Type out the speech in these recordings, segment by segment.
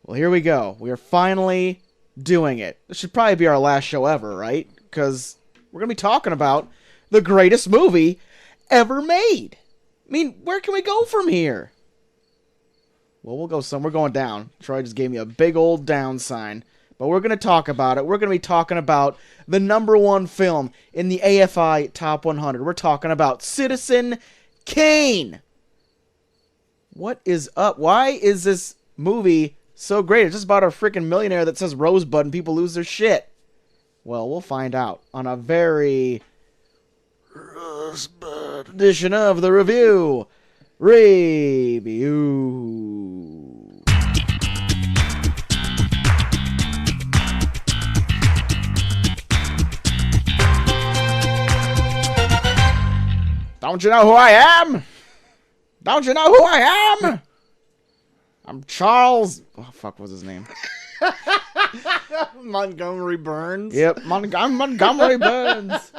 Well, here we go. We are finally doing it. This should probably be our last show ever, right? Because we're going to be talking about the greatest movie ever made. I mean, where can we go from here? Well, we'll go somewhere. We're going down. Troy just gave me a big old down sign. But we're going to talk about it. We're going to be talking about the #1 film in the AFI Top 100. We're talking about Citizen Kane. What is up? Why is this movie so great? It's just about a freaking millionaire that says Rosebud and people lose their shit. Well, we'll find out on a very Rosebud edition of the review. Review. Don't you know who I am? Don't you know who I am? I'm Charles. Oh, fuck, what's his name? Montgomery Burns. Yep, I'm Montgomery Burns.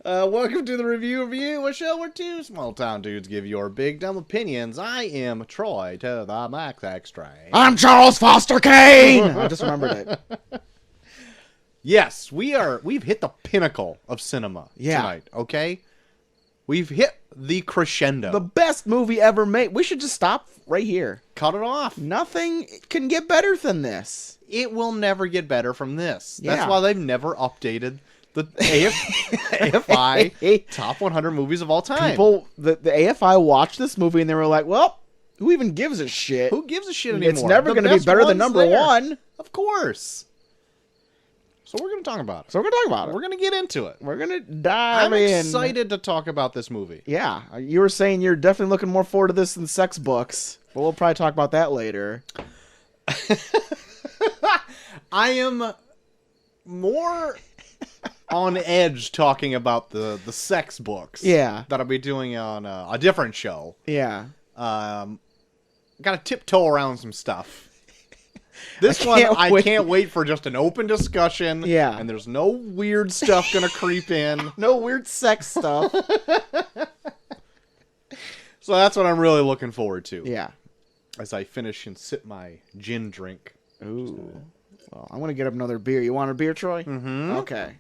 Welcome to the review, a show where two small town dudes give your big dumb opinions. I am Troy to the Max Extra. I'm Charles Foster Kane. I just remembered it. Yes, we've hit the pinnacle of cinema tonight, okay? We've hit the crescendo. The best movie ever made. We should just stop right here. Cut it off. Nothing can get better than this. It will never get better from this. Yeah. That's why they've never updated the AFI Top 100 movies of all time. People, the AFI watched this movie and they were like, well, who even gives a shit? Who gives a shit anymore? It's never going to be better than #1. Of course. So we're going to talk about it. So we're going to talk about it. We're going to get into it. We're going to dive in. I'm excited to talk about this movie. Yeah. You were saying you're definitely looking more forward to this than sex books. But we'll probably talk about that later. I am more on edge talking about the sex books. Yeah. That I'll be doing on a different show. Yeah. Got to tiptoe around some stuff. This one, I can't wait for just an open discussion. Yeah. And there's no weird stuff going to creep in. No weird sex stuff. So that's what I'm really looking forward to. Yeah. As I finish and sip my gin drink. Ooh. Well, I'm going to get up another beer. You want a beer, Troy? Mm-hmm. Okay.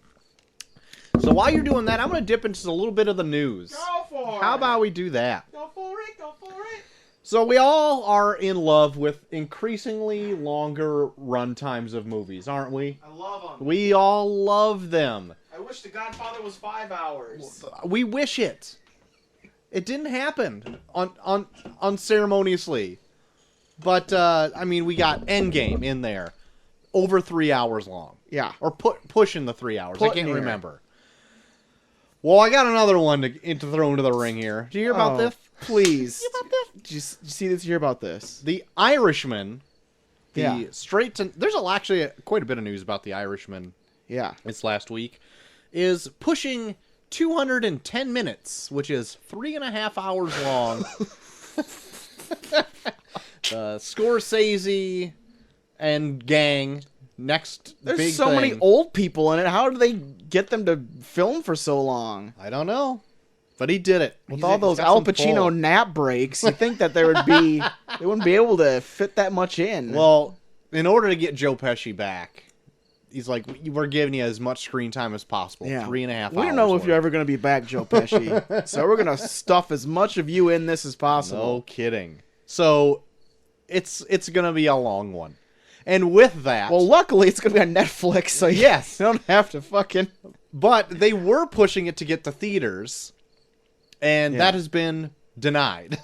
So while you're doing that, I'm going to dip into a little bit of the news. Go for it. How about we do that? Go for it. Go for it. So we all are in love with increasingly longer run times of movies, aren't we? I love them. We all love them. I wish The Godfather was 5 hours. We wish it. It didn't happen unceremoniously. But, I mean, we got Endgame in there. Over 3 hours long. Yeah. Or pushing the 3 hours. I can't remember. Well, I got another one to throw into the ring here. Did you hear about this? Please. Did you hear about this? Did you see this? Hear about this? The Irishman. Yeah. There's actually quite a bit of news about The Irishman. Yeah. This last week. Is pushing 210 minutes, which is 3.5 hours long. Scorsese and gang. Next There's big so thing. many old people in it. How do they get them to film for so long? I don't know. But he did it. With all those Al Pacino nap breaks, you think that they wouldn't be able to fit that much in. Well, in order to get Joe Pesci back, he's like, we're giving you as much screen time as possible. Yeah. 3.5 hours. We don't know if you're ever going to be back, Joe Pesci. So we're going to stuff as much of you in this as possible. No kidding. So it's going to be a long one. And with that... Well, luckily, it's going to be on Netflix, so yes, you don't have to fucking... But they were pushing it to get to theaters, and that has been denied.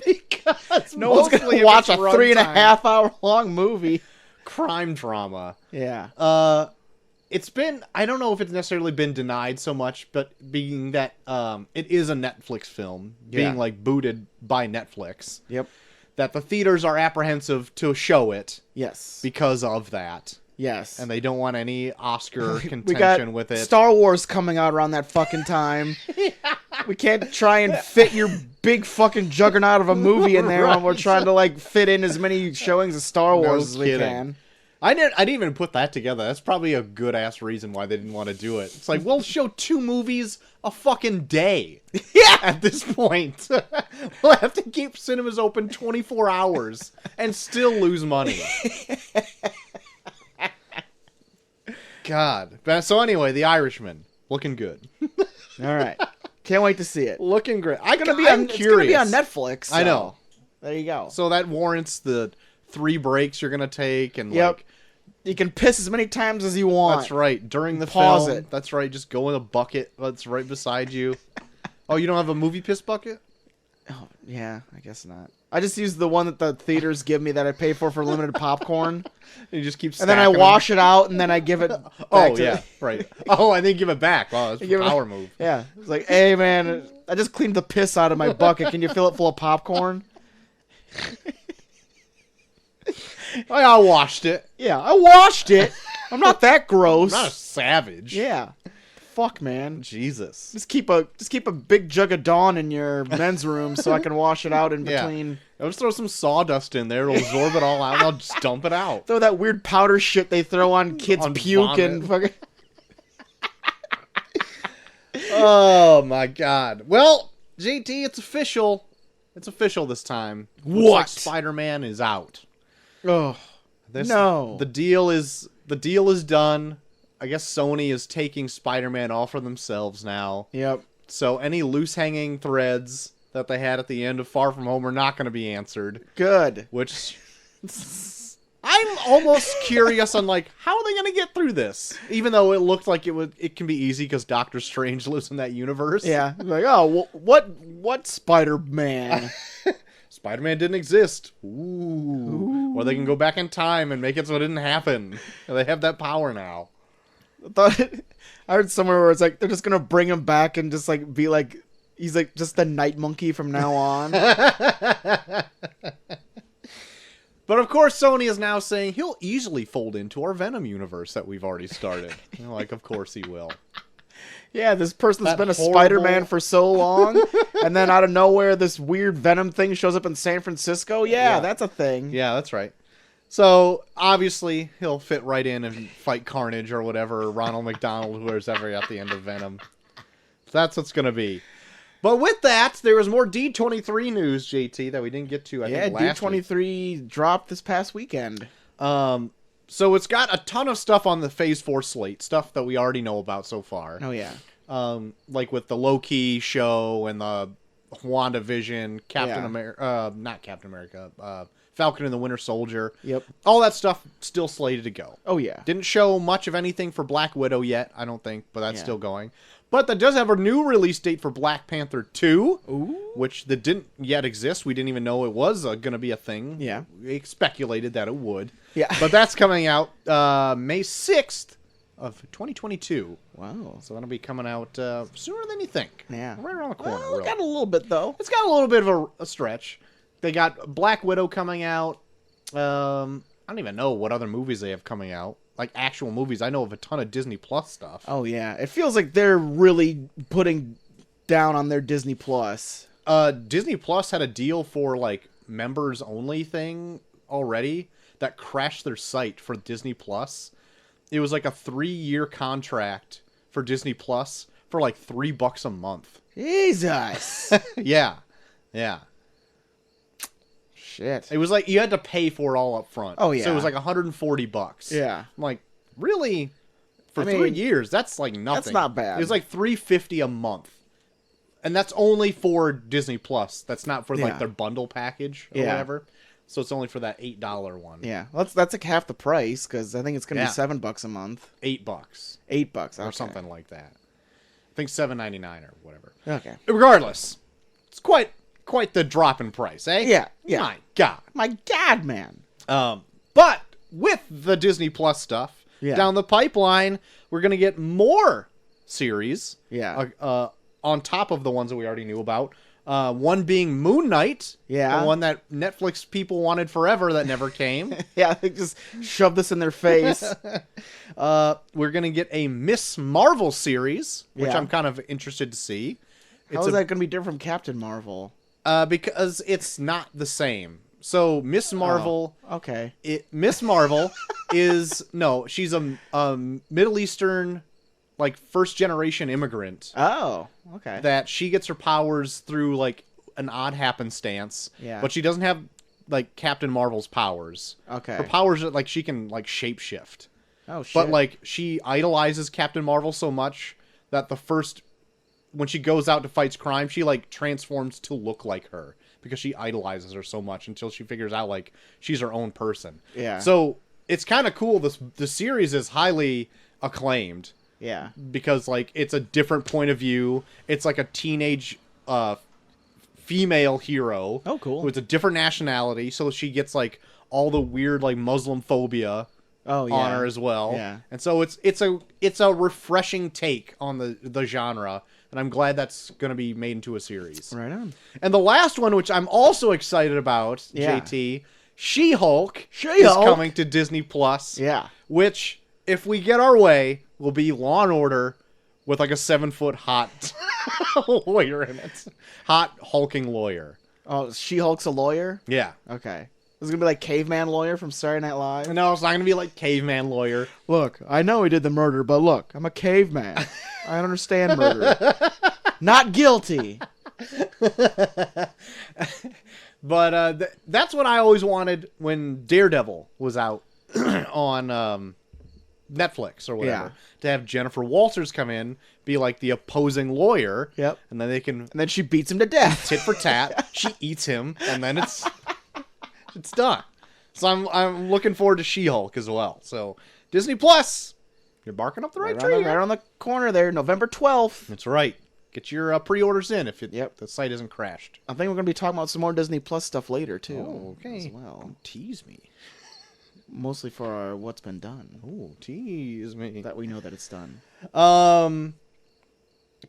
Because no one's going to watch a 3.5 hour long movie. Crime drama. Yeah. It's been... I don't know if it's necessarily been denied so much, but being that it is a Netflix film, being, like, booted by Netflix. Yep. That the theaters are apprehensive to show it. Yes. Because of that. Yes. And they don't want any Oscar contention with it. Star Wars coming out around that fucking time. We can't try and fit your big fucking juggernaut of a movie in there when we're trying to, like, fit in as many showings of Star Wars as we can. I didn't even put that together. That's probably a good ass reason why they didn't want to do it. It's like, we'll show 2 movies a fucking day. Yeah. At this point, we'll have to keep cinemas open 24 hours and still lose money. God. So anyway, The Irishman, looking good. All right. Can't wait to see it. Looking great. It's gonna be on Netflix. So I know. There you go. So that warrants the 3 breaks you're gonna take, and Yep. like, You can piss as many times as you want. that's right. During the Pause film, it. that's right. Just go in a bucket that's right beside you. Oh, you don't have a movie piss bucket? Oh, yeah, I guess not. I just use the one that the theaters give me that I pay for limited popcorn. You just keep. And then I stacking wash it out, and then I give it back Oh to yeah, right. Oh, and then give it back. Wow, that's a give it- power move. Yeah. It's like, hey, man, I just cleaned the piss out of my bucket. Can you fill it full of popcorn? I washed it. Yeah, I washed it. I'm not that gross. I'm not a savage. Yeah. Fuck, man. Jesus. Just keep a big jug of Dawn in your men's room so I can wash it out in Yeah. between. I'll just throw some sawdust in there. It'll absorb it all out, and I'll just dump it out. Throw that weird powder shit they throw on kids' On puke vomit. and fucking. Oh my God. Well, JT, it's official. It's official this time. Looks like What? Spider-Man is out. Oh. No. The deal is done. I guess Sony is taking Spider-Man all for themselves now. Yep. So any loose hanging threads that they had at the end of Far From Home are not going to be answered. Good. Which I'm almost curious on, like, how are they going to get through this? Even though it looked like it can be easy because Doctor Strange lives in that universe. Yeah. Like, oh, what Spider-Man? Spider-Man didn't exist. Ooh. Or they can go back in time and make it so it didn't happen. They have that power now. I heard somewhere where it's like they're just gonna bring him back and just like be like he's like just the night monkey from now on. But of course, Sony is now saying he'll easily fold into our Venom universe that we've already started. Like, of course he will. Yeah, this person's That been a horrible- Spider-Man for so long, and then out of nowhere, this weird Venom thing shows up in San Francisco. Yeah, that's a thing. Yeah, that's right. So, obviously, he'll fit right in and fight Carnage or whatever, or Ronald McDonald, whoever's ever at the end of Venom. That's what's going to be. But with that, there was more D23 news, JT, that we didn't get to, I think, last week. D23 dropped this past weekend. So it's got a ton of stuff on the Phase 4 slate, stuff that we already know about so far. Oh, yeah. Like with the Loki show and the WandaVision, not Captain America, Falcon and the Winter Soldier. Yep. All that stuff still slated to go. Oh, yeah. Didn't show much of anything for Black Widow yet, I don't think, but that's Yeah. still going. But that does have a new release date for Black Panther 2, Ooh. which that didn't yet exist. We didn't even know it was going to be a thing. Yeah. We speculated that it would. Yeah. But that's coming out May 6th of 2022. Wow. So that'll be coming out sooner than you think. Yeah. Right around the corner. Well, really. got a little bit, though. It's got a little bit of a stretch. They got Black Widow coming out. I don't even know what other movies they have coming out. Like actual movies. I know of a ton of Disney Plus stuff. Oh, yeah. It feels like they're really putting down on their Disney Plus. Disney Plus had a deal for like members only thing already that crashed their site for Disney Plus. It was like a 3-year contract for Disney Plus for like $3 a month. Jesus. Yeah. Yeah. Shit. It was like you had to pay for it all up front. Oh, yeah. So it was like $140. Yeah. I'm like, really? For I mean, 3 years, that's like nothing. that's not bad. It was like $350 a month. And that's only for Disney Plus. That's not for like Yeah. their bundle package or Yeah. whatever. So it's only for that $8 one. Yeah. Well, that's like half the price, because I think it's going to Yeah. be $7 a month. $8 $8. or Okay. something like that. I think $7.99 or whatever. Okay. Regardless, it's quite the drop in price, eh? Yeah. Yeah. My God. My God, man. But with the Disney Plus stuff Yeah. down the pipeline, we're gonna get more series. Yeah. On top of the ones that we already knew about. One being Moon Knight. Yeah. The one that Netflix people wanted forever that never came. Yeah, they just shove this in their face. We're gonna get a Miss Marvel series, which Yeah. I'm kind of interested to see. How is that going to be different from Captain Marvel? Because it's not the same. So Miss Marvel, Okay. Miss Marvel she's a Middle Eastern, like, first-generation immigrant. Oh, okay. That she gets her powers through, like, an odd happenstance. Yeah. But she doesn't have, like, Captain Marvel's powers. Okay. Her powers are, like, she can, like, shapeshift. Oh, shit. But, like, she idolizes Captain Marvel so much that when she goes out to fight crime, she, like, transforms to look like her. Because she idolizes her so much until she figures out, like, she's her own person. Yeah. So, it's kind of cool. The series is highly acclaimed. Yeah. Because, like, it's a different point of view. It's, like, a teenage female hero. Oh, cool. With a different nationality. So she gets, like, all the weird, like, Muslim phobia on her as well. Yeah. And so it's a refreshing take on the genre. And I'm glad that's going to be made into a series. Right on. And the last one, which I'm also excited about, Yeah. JT, She-Hulk is She-Hulk? coming to Disney Plus. Yeah. Which, if we get our way, will be Law and Order with, like, a 7-foot hot lawyer in it. Hot hulking lawyer. Oh, She-Hulk's a lawyer? Yeah. Okay. This is going to be like Caveman Lawyer from Saturday Night Live? No, it's not going to be like Caveman Lawyer. Look, I know he did the murder, but look, I'm a caveman. I don't understand murder. Not guilty. But that's what I always wanted when Daredevil was out on Netflix or whatever. Yeah. To have Jennifer Walters come in, be like the opposing lawyer. Yep. And then they can And then she beats him to death. tit for tat. She eats him, and then it's done. So I'm looking forward to She-Hulk as well. So Disney Plus, you're barking up the right tree. Right on the corner there, November 12th. That's right. Get your pre-orders in if Yep. the site isn't crashed. I think we're going to be talking about some more Disney Plus stuff later, too. Oh, okay. As well. Tease me. Mostly for our What's Been Done. Oh, tease me. That we know that it's done.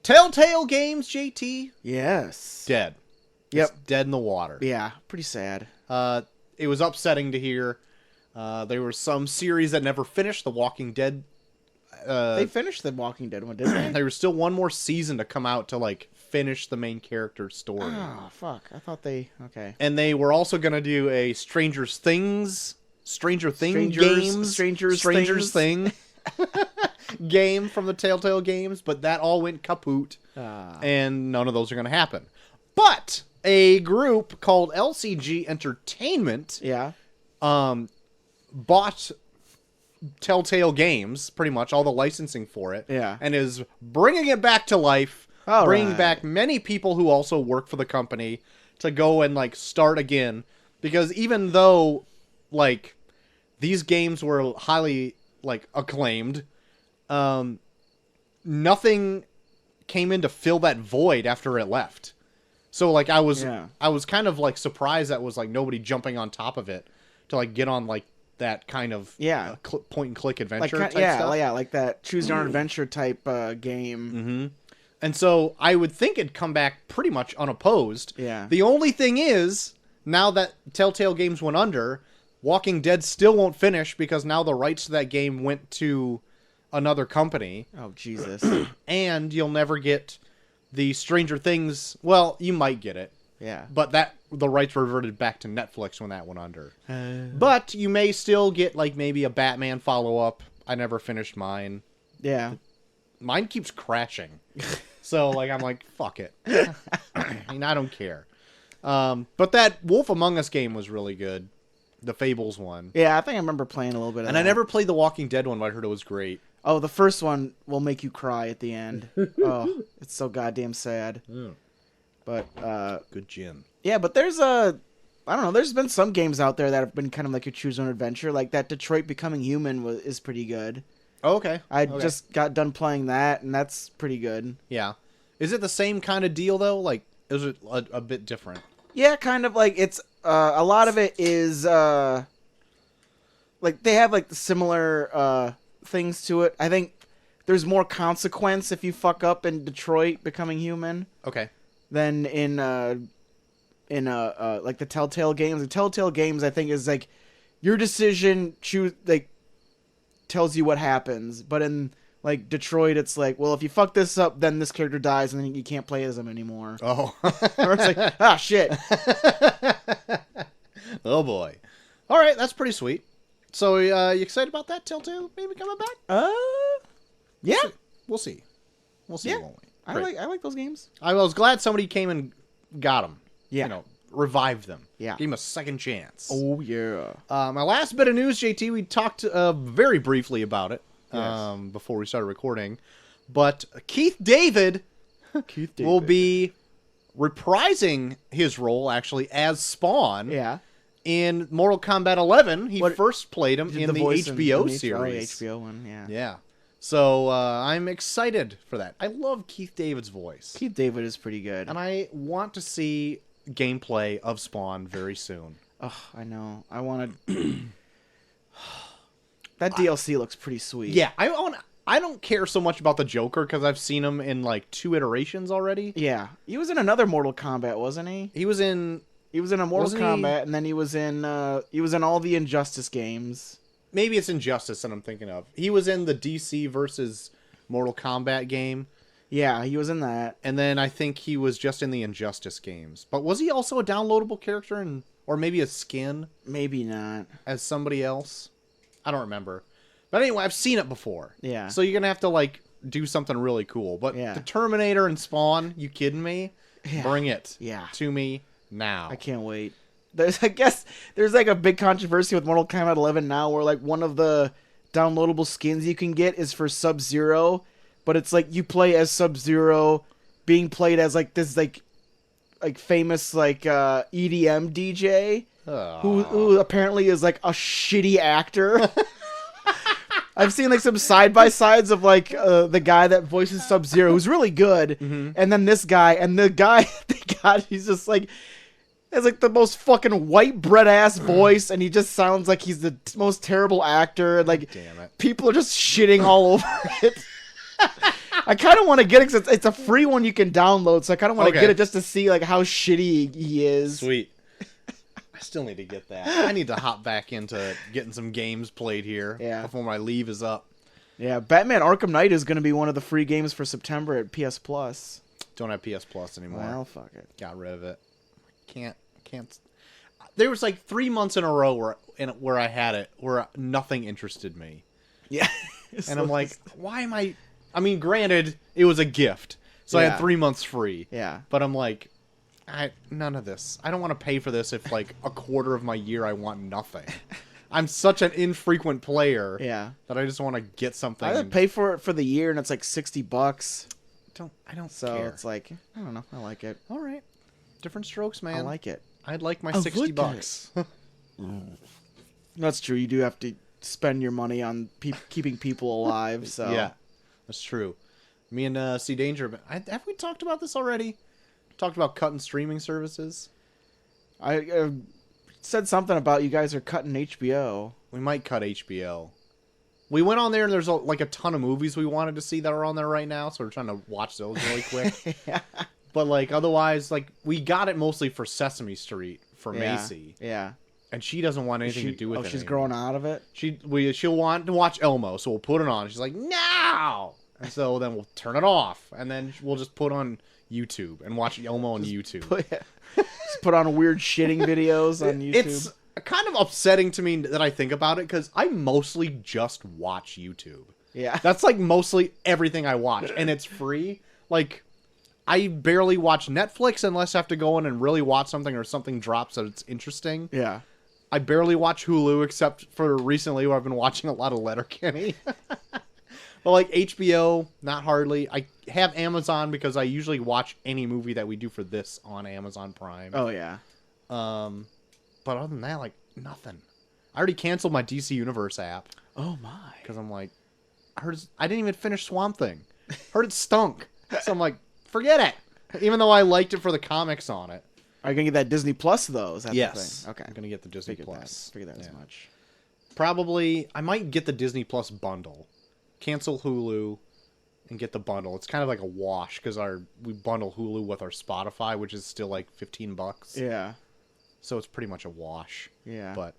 Telltale Games, JT. Yes. Dead. Yep. It's dead in the water. Yeah, pretty sad. It was upsetting to hear. There were some series that never finished. The Walking Dead. They finished the Walking Dead one, didn't they? There was still one more season to come out to, like, finish the main character's story. Oh, fuck. I thought they... Okay. And they were also going to do a Stranger Things Thing game from the Telltale Games, but that all went kaput, and none of those are going to happen. But a group called LCG Entertainment bought Telltale Games, pretty much all the licensing for it, and is bringing it back to life, bringing back many people who also work for the company to go and, like, start again, because even though, like, these games were highly, like, acclaimed, nothing came in to fill that void after it left. So, like, I was kind of, like, surprised that was, like, nobody jumping on top of it to, like, get on, like, that kind of point and click adventure type stuff. Yeah, like that choose your own adventure type game. Mm-hmm. And so I would think it'd come back pretty much unopposed. Yeah. The only thing is, now that Telltale Games went under, Walking Dead still won't finish because now the rights to that game went to another company. Oh, Jesus. And you'll never get the Stranger Things. Well, you might get it. Yeah. But the rights reverted back to Netflix when that went under. But you may still get, like, maybe a Batman follow-up. I never finished mine. Yeah. Mine keeps crashing. So, like, I'm like, fuck it. I mean, I don't care. But that Wolf Among Us game was really good. The Fables one. Yeah, I think I remember playing a little bit of that. And I never played the Walking Dead one, but I heard it was great. Oh, the first one will make you cry at the end. Oh, it's so goddamn sad. But, good gin. Yeah, but there's I don't know, there's been some games out there that have been kind of like a choose your own adventure. Like that Detroit Becoming Human is pretty good. Oh, okay. I just got done playing that, and that's pretty good. Yeah. Is it the same kind of deal, though? Like, is it a bit different? Yeah, kind of. Like, it's, a lot of it is, like, they have, like, similar, things to it. I think there's more consequence if you fuck up in Detroit Becoming Human. Okay. Than in like, the Telltale Games. The Telltale Games, I think, is, like, your decision tells you what happens. But in, like, Detroit, it's like, well, if you fuck this up, then this character dies, and then you can't play as him anymore. Oh. Or it's like, shit. Oh, boy. All right, that's pretty sweet. So, you excited about that Telltale maybe coming back? Yeah. We'll see. We'll see, Yeah. won't we? I Great. like those games. I was glad somebody came and got them. Yeah. You know, revived them. Yeah. Gave them a second chance. Oh yeah. My last bit of news, JT, we talked very briefly about it Yes. before we started recording. But Keith David will be reprising his role, actually, as Spawn Yeah. in Mortal Kombat 11. He What- first played him in the voice HBO in the series. HBO one. Yeah. Yeah. So I'm excited for that. I love Keith David's voice. Keith David is pretty good. And I want to see gameplay of Spawn very soon. Oh, I know. I want to. That DLC looks pretty sweet. Yeah, I don't care so much about the Joker because I've seen him in like 2 iterations already. Yeah. He was in another Mortal Kombat, wasn't he? He was in He was in a Mortal Wasn't he- Kombat, and then he was in all the Injustice games. maybe it's Injustice that I'm thinking of. He was in the DC versus Mortal Kombat game, Yeah, he was in that. and then I think he was just in the Injustice games. But was he also a downloadable character or maybe a skin Maybe not. as somebody else? I don't remember. But anyway, I've seen it before. Yeah. So you're gonna have to like do something really cool. But Yeah. the Terminator and Spawn, you kidding me? Yeah. Bring it Yeah. to me now. I can't wait. I guess there's like a big controversy with Mortal Kombat 11 now, where like one of the downloadable skins you can get is for Sub-Zero, but it's like you play as Sub-Zero, being played as like this like famous like EDM DJ who apparently is like a shitty actor. I've seen like some side by sides of like the guy that voices Sub-Zero, who's really good, and then this guy, and the guy they got, he's just like has like the most fucking white bread ass voice, and he just sounds like he's the most terrible actor, and like Damn it. people are just shitting all over it. I kind of want to get it because it's a free one you can download, so I kind of want to Okay. get it just to see like how shitty he is. Sweet. I still need to get that. I need to hop back into getting some games played here before my leave is up. Yeah, Batman Arkham Knight is going to be one of the free games for September at PS Plus. Don't have PS Plus anymore. Well, fuck it. Got rid of it. Can't. There was like 3 months in a row where I had it where nothing interested me. Yeah. And I'm like, why am I... I mean, granted, it was a gift. So I Yeah. had 3 months free. Yeah. But I'm like, none of this. I don't want to pay for this if like a quarter of my year I want nothing. I'm such an infrequent player Yeah. that I just want to get something. I pay for it for the year, and it's like $60. I don't So care. it's like, I don't know. I like it. All right. Different strokes, man. I like it. I'd like my I $60. like bucks. That's true. You do have to spend your money on keeping people alive. So Yeah, that's true. Me and C Danger, have we talked about this already? Talked about cutting streaming services. I said something about you guys are cutting HBO. We might cut HBO. We went on there and there's like a ton of movies we wanted to see that are on there right now, so we're trying to watch those really quick. Yeah. But like otherwise, like we got it mostly for Sesame Street for Macy, Yeah. and she doesn't want anything to do with it. She's anymore. growing out of it. She'll want to watch Elmo, so we'll put it on. She's like, no! And so then we'll turn it off, and then we'll just put on YouTube and watch Elmo on YouTube. Just put on weird shitting videos on YouTube. It's kind of upsetting to me that I think about it, because I mostly just watch YouTube. Yeah. That's like mostly everything I watch, and it's free. Like, I barely watch Netflix unless I have to go in and really watch something or something drops that it's interesting. Yeah. I barely watch Hulu except for recently where I've been watching a lot of Letterkenny. But like HBO, not hardly. I have Amazon because I usually watch any movie that we do for this on Amazon Prime. Oh yeah. But other than that, like nothing. I already canceled my DC Universe app Oh my. because I'm like, I didn't even finish Swamp Thing. Heard it stunk. So I'm like, forget it. Even though I liked it for the comics on it. Are you gonna get that Disney Plus though? Is that Yes. the thing? Okay. I'm gonna get the Disney Figured Plus. Figure that as Yeah. much. Probably, I might get the Disney Plus bundle. Cancel Hulu and get the bundle. It's kind of like a wash because we bundle Hulu with our Spotify, which is still like $15. Yeah. So it's pretty much a wash. Yeah. But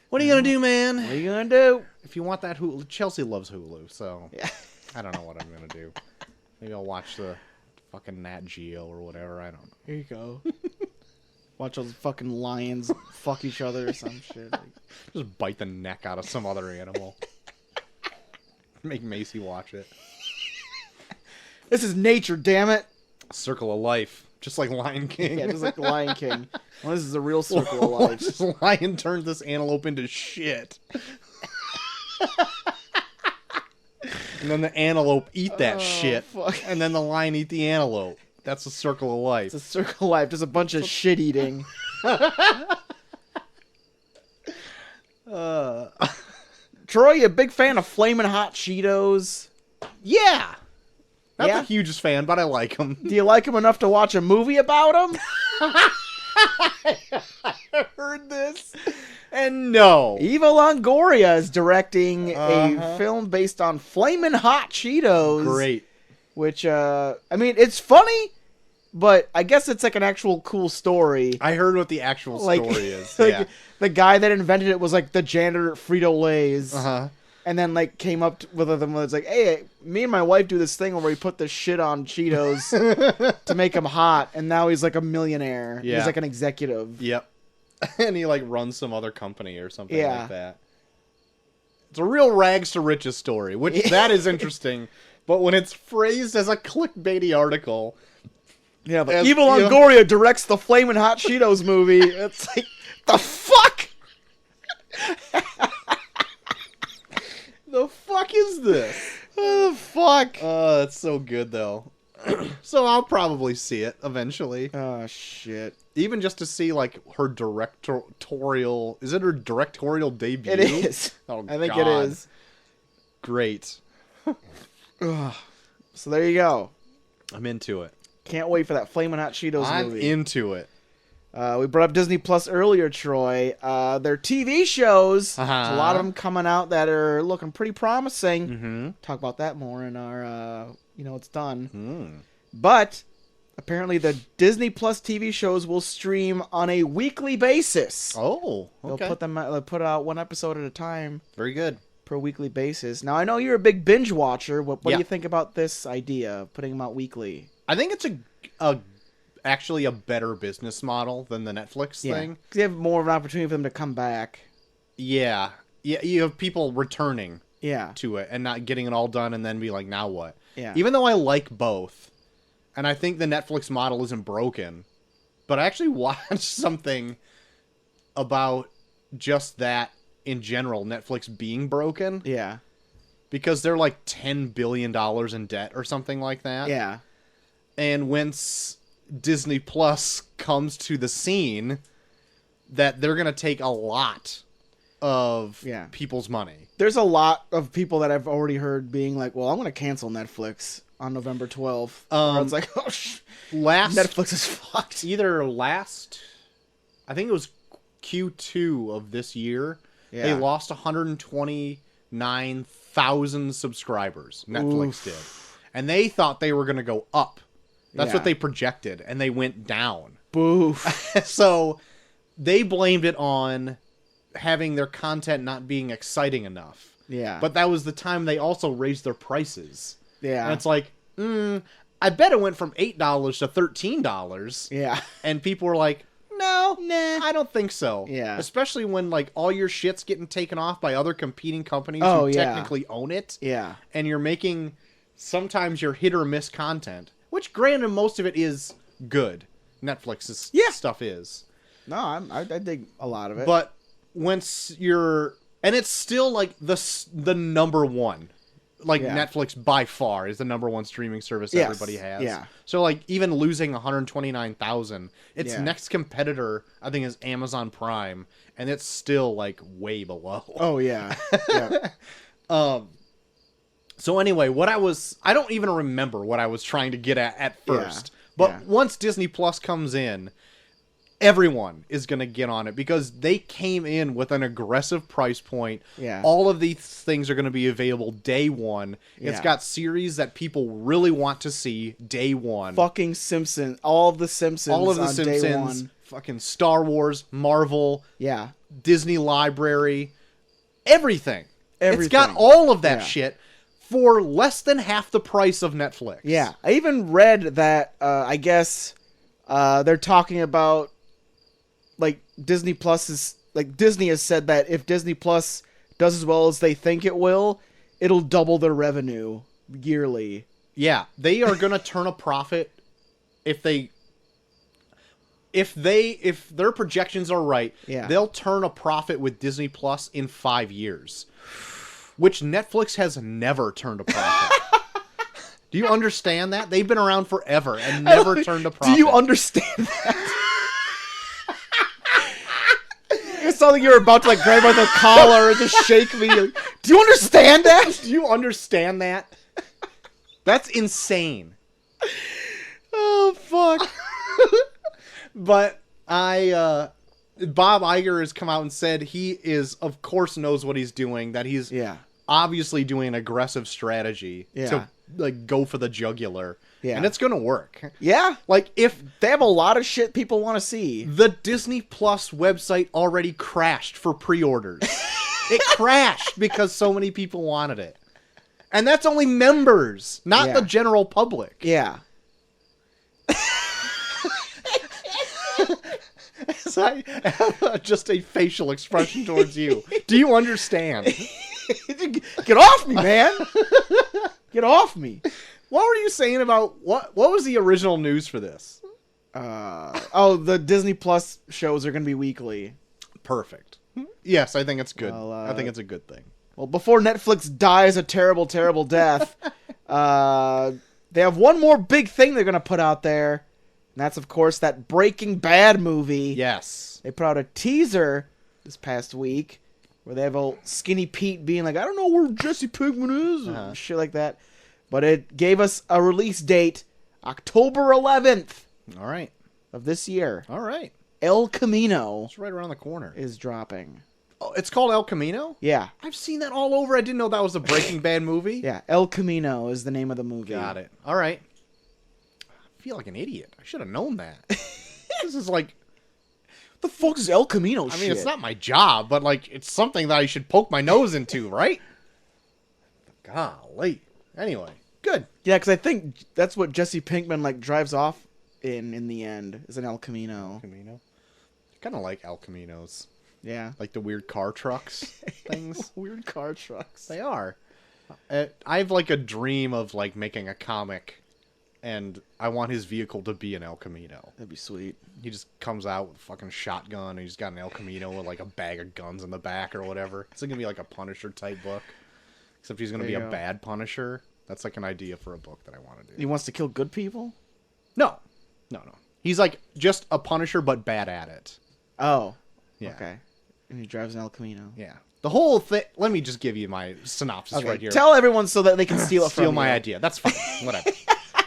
what are you gonna do, man? What are you gonna do? If you want that Hulu, Chelsea loves Hulu, so Yeah. I don't know what I'm gonna do. Maybe I'll watch the fucking Nat Geo or whatever. I don't know. Here you go. Watch those fucking lions fuck each other or some shit. Like, Just bite the neck out of some other animal. Make Macy watch it. this is nature, damn it. Circle of life. Just like Lion King. Yeah, just like the Lion King. Well, this is a real circle of life. This lion turned this antelope into shit. And then the antelope eat that shit. Fuck. And then the lion eat the antelope. That's a circle of life. It's a circle of life. Just a bunch of shit eating. Troy, you a big fan of Flamin' Hot Cheetos? Yeah. Not Yeah? the hugest fan, but I like them. Do you like them enough to watch a movie about them? I heard this. And no. Eva Longoria is directing a Uh-huh. film based on Flamin' Hot Cheetos. Great. Which, I mean, it's funny, but I guess it's like an actual cool story. I heard what the actual Like, story is. like Yeah. the guy that invented it was like the janitor at Frito-Lay's. Uh-huh. And then like came up with them and was like, hey, me and my wife do this thing where we put this shit on Cheetos to make them hot. And now he's like a millionaire. Yeah. He's like an executive. Yep. And he like runs some other company or something Yeah. like that. It's a real rags to riches story, which that is interesting. But when it's phrased as a clickbaity article, Yeah, but As- Eva you know- Longoria directs the Flamin' Hot Cheetos movie. It's like, the fuck? the fuck is this? Oh, fuck. Oh, that's so good though. So I'll probably see it eventually. Oh, shit. Even just to see like her directorial, is it her directorial debut? It is. Oh, I think God. it is. Great. Ugh. So there you go. I'm into it. Can't wait for that Flamin' Hot Cheetos I'm movie. into it. We brought up Disney Plus earlier, Troy. Their TV shows, Uh-huh. there's a lot of them coming out that are looking pretty promising. Mm-hmm. Talk about that more in our, it's done. Mm. But apparently the Disney Plus TV shows will stream on a weekly basis. Oh, okay. They'll put out one episode at a time Very good. per weekly basis. Now, I know you're a big binge watcher. What do Yeah. you think about this idea of putting them out weekly? I think it's actually a better business model than the Netflix thing. Because you have more of an opportunity for them to come back. Yeah. Yeah, you have people returning Yeah. to it and not getting it all done and then be like, now what? Yeah. Even though I like both, and I think the Netflix model isn't broken, but I actually watched something about just that in general, Netflix being broken, Yeah. because they're like $10 billion in debt or something like that. Yeah. And once Disney Plus comes to the scene, that they're going to take a lot of Yeah. people's money. There's a lot of people that I've already heard being like, well, I'm going to cancel Netflix on November 12th. Or it's like, oh, Netflix is fucked. I think it was Q2 of this year, Yeah. they lost 129,000 subscribers. Netflix did. And they thought they were going to go up. That's Yeah. what they projected, and they went down. Boof. So they blamed it on having their content not being exciting enough. Yeah. But that was the time they also raised their prices. yeah. And it's like, I bet it went from $8 to $13. yeah. And people were like, no, Nah. I don't think so. Yeah. Especially when like all your shit's getting taken off by other competing companies Oh, who yeah. technically own it. Yeah. And you're making sometimes your hit or miss content, which granted most of it is good. Netflix's stuff is. No, I dig a lot of it. But once you're, and it's still like the number one, like Yeah. Netflix by far is the number one streaming service Yes. everybody has. Yeah. So like even losing 129,000, its Yeah. next competitor I think is Amazon Prime, and it's still like way below. oh, yeah. yeah. So anyway, I don't even remember what I was trying to get at first. But Yeah. once Disney Plus comes in, everyone is going to get on it because they came in with an aggressive price point. Yeah. All of these things are going to be available day one. It's Yeah. got series that people really want to see day one. Fucking Simpsons. All of the Simpsons. All of the on day Simpsons, one. fucking Star Wars, Marvel, Yeah. Disney Library, everything. It's Everything. got all of that Yeah. shit for less than half the price of Netflix. Yeah. I even read that, I guess, they're talking about Disney Plus is like Disney has said that if Disney Plus does as well as they think it will, it'll double their revenue yearly. Yeah, they are gonna turn a profit if their projections are right. Yeah. They'll turn a profit with Disney Plus in 5 years, which Netflix has never turned a profit. Do you understand that? They've been around forever and never turned a profit. Do you understand that? It sounded like you were about to like grab by the collar and just shake me. Do you understand that? Do you understand that? That's insane. Oh fuck. But Bob Iger has come out and said he is, of course, knows what he's doing. That he's obviously doing an aggressive strategy to like go for the jugular. Yeah, and it's gonna work. Yeah, like if they have a lot of shit people want to see. The Disney Plus website already crashed for pre-orders. It crashed because so many people wanted it, and that's only members, not the general public. Yeah. I have just a facial expression towards you. Do you understand? Get off me, man! Get off me! What were you saying about what was the original news for this? The Disney Plus shows are going to be weekly. Perfect. Yes, I think it's good. Well, I think it's a good thing. Well, before Netflix dies a terrible, terrible death, they have one more big thing they're going to put out there. And that's, of course, that Breaking Bad movie. Yes. They put out a teaser this past week where they have old Skinny Pete being like, I don't know where Jesse Pinkman is, and shit like that. But it gave us a release date, October 11th. All right. Of this year. All right. El Camino. It's right around the corner. Is dropping. Oh, it's called El Camino? Yeah. I've seen that all over. I didn't know that was a Breaking Bad movie. Yeah, El Camino is the name of the movie. Got it. All right. I feel like an idiot. I should have known that. This is like... The fuck is El Camino shit? I mean, it's not my job, but like, it's something that I should poke my nose into, right? Golly. Anyway, good. Yeah, because I think that's what Jesse Pinkman like drives off in the end, is an El Camino. Camino? I kind of like El Caminos. Yeah. Like the weird car trucks things. Weird car trucks. They are. I have like a dream of like making a comic, and I want his vehicle to be an El Camino. That'd be sweet. He just comes out with a fucking shotgun, and he's got an El Camino with like a bag of guns in the back or whatever. It's gonna be like a Punisher type book, except he's gonna be a bad Punisher. That's like an idea for a book that I want to do. He wants to kill good people? No. He's like just a Punisher, but bad at it. Oh. Yeah. Okay. And he drives an El Camino. Yeah. The whole thing. Let me just give you my synopsis right here. Tell everyone so that they can steal it from you. Steal my idea. That's fine. Whatever.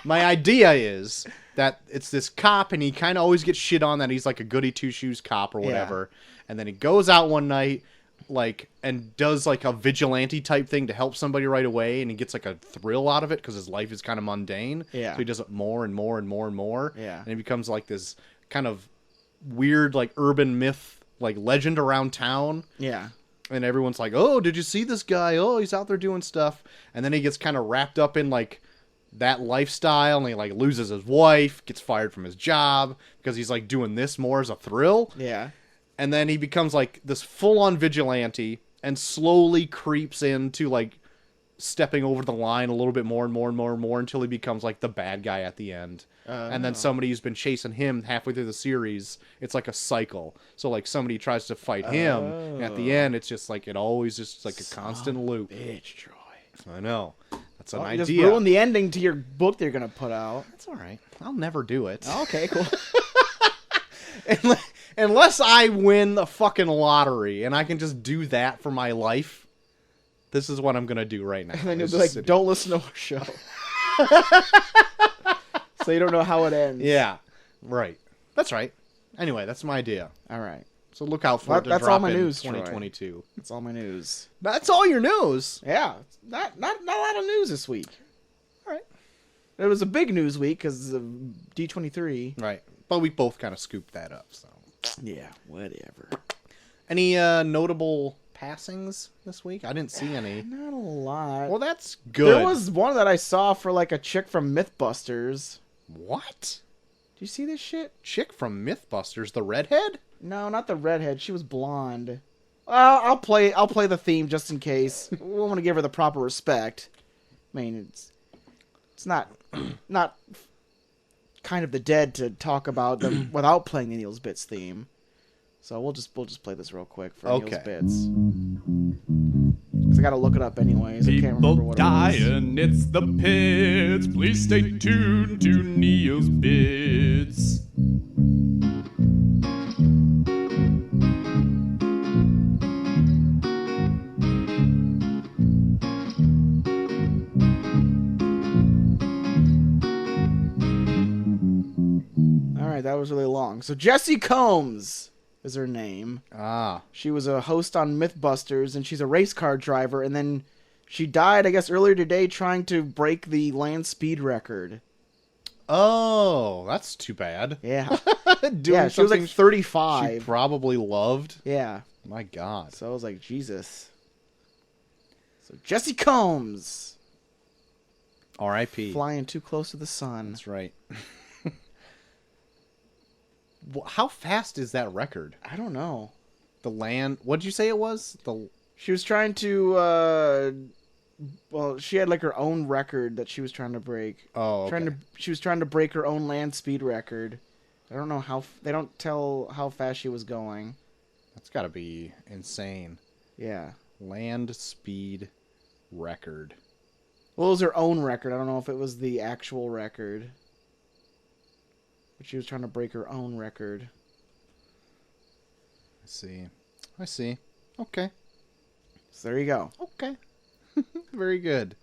My idea is that it's this cop, and he kind of always gets shit on that he's like a goody two-shoes cop or whatever. Yeah. And then he goes out one night, like, and does like a vigilante type thing to help somebody right away, and he gets like a thrill out of it because his life is kind of mundane. Yeah. So he does it more and more and more and more. Yeah. And he becomes like this kind of weird, like, urban myth, like, legend around town. Yeah. And everyone's like, oh, did you see this guy? Oh, he's out there doing stuff. And then he gets kind of wrapped up in, like, that lifestyle, and he, like, loses his wife, gets fired from his job because he's, like, doing this more as a thrill. Yeah. And then he becomes, like, this full-on vigilante and slowly creeps into, like, stepping over the line a little bit more and more and more and more until he becomes, like, the bad guy at the end. And then somebody who's been chasing him halfway through the series, it's like a cycle. So, like, somebody tries to fight him, and at the end, it's just, like, it always just, like, a constant loop. Bitch, Troy. I know. That's an You idea. just ruined the ending to your book they're going to put out. That's all right. I'll never do it. Okay, cool. Unless I win the fucking lottery, and I can just do that for my life, this is what I'm going to do right now. And then you'll be like, don't listen to our show. So you don't know how it ends. Yeah, right. That's right. Anyway, that's my idea. All right. So look out for it to that's drop all my in news, 2022. Troy. That's all my news. That's all your news? Yeah. Not a lot of news this week. All right. It was a big news week because of D23. Right. But we both kind of scooped that up, so. Yeah, whatever. Any notable passings this week? I didn't see any. Not a lot. Well, that's good. There was one that I saw for like a chick from Mythbusters. What? Do you see this shit? Chick from Mythbusters, the redhead? No, not the redhead. She was blonde. Well, I'll play the theme just in case. We want to give her the proper respect. I mean, it's not kind of the dead to talk about them without playing the Neil's Bits theme. So we'll just play this real quick for Neil's Bits. Because I gotta look it up anyways. I can't remember what it was. People dying, it's the pits. Please stay tuned to Neil's Bits. Alright, that was really long. So Jessie Combs is her name. Ah. She was a host on Mythbusters, and she's a race car driver, and then she died, I guess, earlier today trying to break the land speed record. Oh, that's too bad. Yeah. Doing she was like something 35. She probably loved. Yeah. My God. So I was like, Jesus. So Jessie Combs. R.I.P. Flying too close to the sun. That's right. How fast is that record? I don't know. The land... What'd you say it was? She was trying to... well, she had like her own record that she was trying to break. Oh, okay. She was trying to break her own land speed record. I don't know how... They don't tell how fast she was going. That's gotta be insane. Yeah. Land speed record. Well, it was her own record. I don't know if it was the actual record. But she was trying to break her own record. I see. Okay. So there you go. Okay. Very good.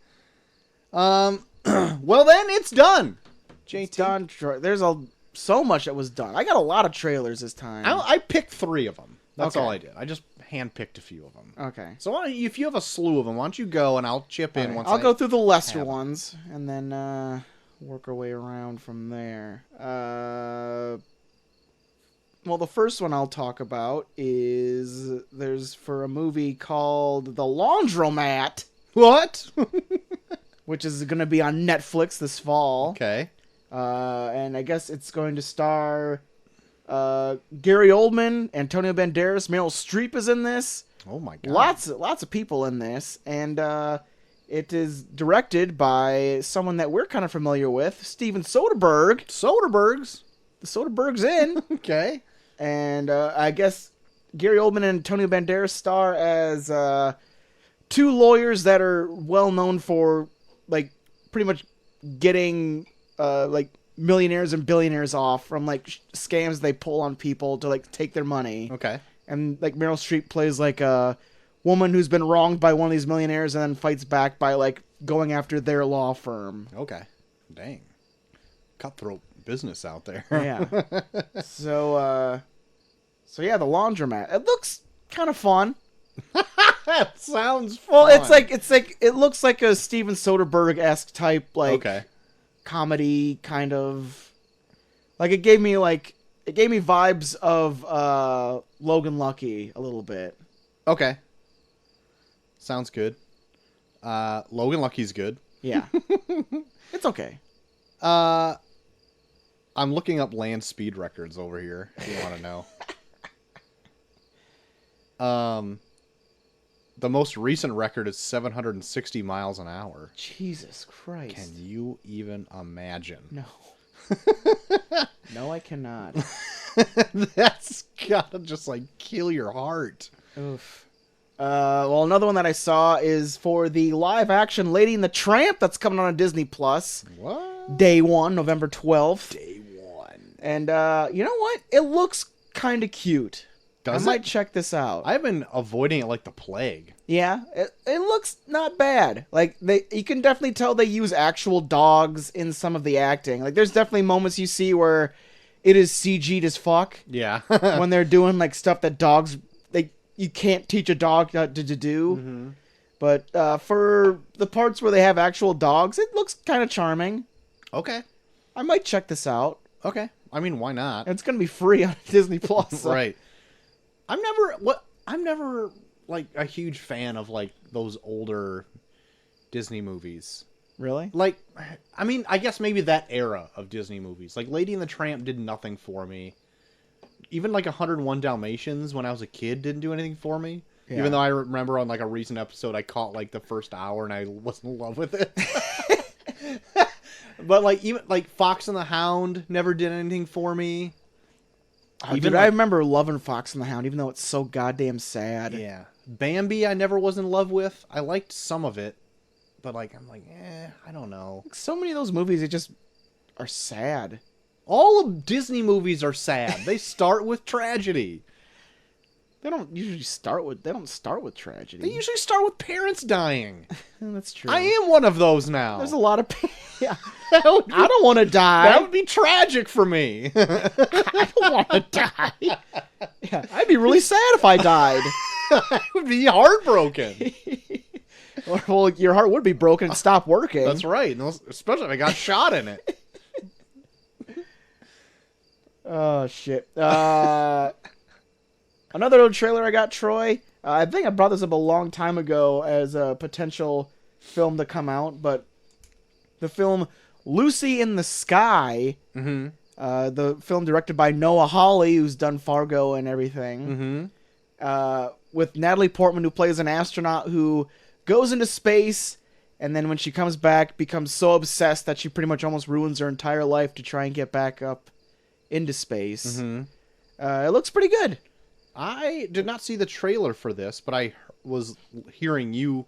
Well then, it's done. JT. It's done. There's so much that was done. I got a lot of trailers this time. I picked 3 of them. That's Okay. all I did. I just handpicked a few of them. Okay. So why don't you, if you have a slew of them, why don't you go and I'll chip in once I'll go through the lesser have ones and then work our way around from there. Well, the first one I'll talk about is there's for a movie called The Laundromat. What? Which is going to be on Netflix this fall. Okay. And I guess it's going to star Gary Oldman, Antonio Banderas, Meryl Streep is in this. Oh my God. Lots of people in this, and it is directed by someone that we're kind of familiar with, Steven Soderbergh. The Soderbergh's in. Okay. And I guess Gary Oldman and Antonio Banderas star as 2 lawyers that are well known for like pretty much getting like millionaires and billionaires off from like scams they pull on people to like take their money. Okay. And like Meryl Streep plays like a woman who's been wronged by one of these millionaires and then fights back by like going after their law firm. Okay. Dang. Cutthroat business out there. Yeah. So yeah, The Laundromat. It looks kind of fun. That sounds fun. Well, it looks like a Steven Soderbergh-esque type like comedy kind of. Like it gave me vibes of Logan Lucky a little bit. Okay. Sounds good. Logan Lucky's good. Yeah. It's okay. I'm looking up land speed records over here, if you want to know. The most recent record is 760 miles an hour. Jesus Christ. Can you even imagine? No. No, I cannot. That's gotta just like kill your heart. Oof. Well, another one that I saw is for the live action Lady and the Tramp that's coming on Disney Plus. What? Day 1, November 12th. Day 1. And you know what? It looks kind of cute. I might check this out. I've been avoiding it like the plague. Yeah, it looks not bad. Like you can definitely tell they use actual dogs in some of the acting. Like there's definitely moments you see where it is CG'd as fuck. Yeah. When they're doing like stuff that dogs you can't teach a dog to do. Mm-hmm. But for the parts where they have actual dogs, it looks kind of charming. Okay. I might check this out. Okay. I mean, why not? It's gonna be free on Disney Plus. So. Right. I'm never like a huge fan of like those older Disney movies. Really? Like, I mean, I guess maybe that era of Disney movies. Like Lady and the Tramp did nothing for me. even like 101 Dalmatians when I was a kid didn't do anything for me. Yeah. Even though I remember on like a recent episode I caught like the first hour and I wasn't in love with it. But like even like Fox and the Hound never did anything for me. Dude, I remember loving Fox and the Hound, even though it's so goddamn sad. Yeah. Bambi I never was in love with. I liked some of it. But like I'm like, I don't know. So many of those movies, they just are sad. All of Disney movies are sad. They start with tragedy. They don't start with tragedy. They usually start with parents dying. That's true. I am one of those now. There's a lot of yeah. I don't want to die. That would be tragic for me. I don't want to die. Yeah, I'd be really sad if I died. I would be heartbroken. Well, your heart would be broken and stop working. That's right. Especially if I got shot in it. Oh, shit. Another little trailer I got, Troy. I think I brought this up a long time ago as a potential film to come out, but the film Lucy in the Sky, the film directed by Noah Hawley, who's done Fargo and everything, with Natalie Portman, who plays an astronaut who goes into space, and then when she comes back, becomes so obsessed that she pretty much almost ruins her entire life to try and get back up into space. It looks pretty good. I did not see the trailer for this, but I was hearing you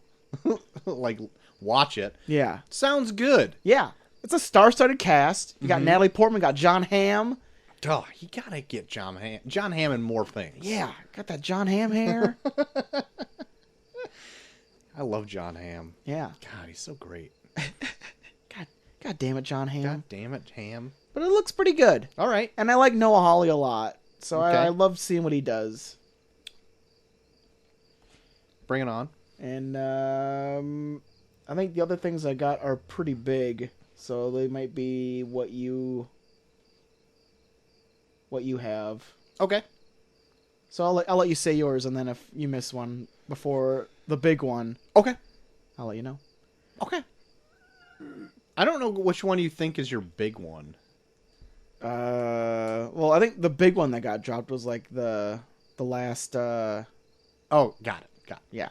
like watch it. Yeah. Sounds good. Yeah. It's a star-studded cast. You got Natalie Portman, got John Hamm. Oh, you gotta get John Hamm in more things. Yeah, got that John Hamm hair. I love John Hamm. Yeah. God, he's so great. God damn it, John Hamm. God damn it, Hamm. But it looks pretty good. All right. And I like Noah Hawley a lot. So Okay. I love seeing what he does. Bring it on. And I think the other things I got are pretty big. So they might be what you have. Okay. So I'll let you say yours, and then if you miss one before the big one, Okay. I'll let you know. Okay. I don't know which one you think is your big one. Well, I think the big one that got dropped was like the last. Oh, got it. Yeah.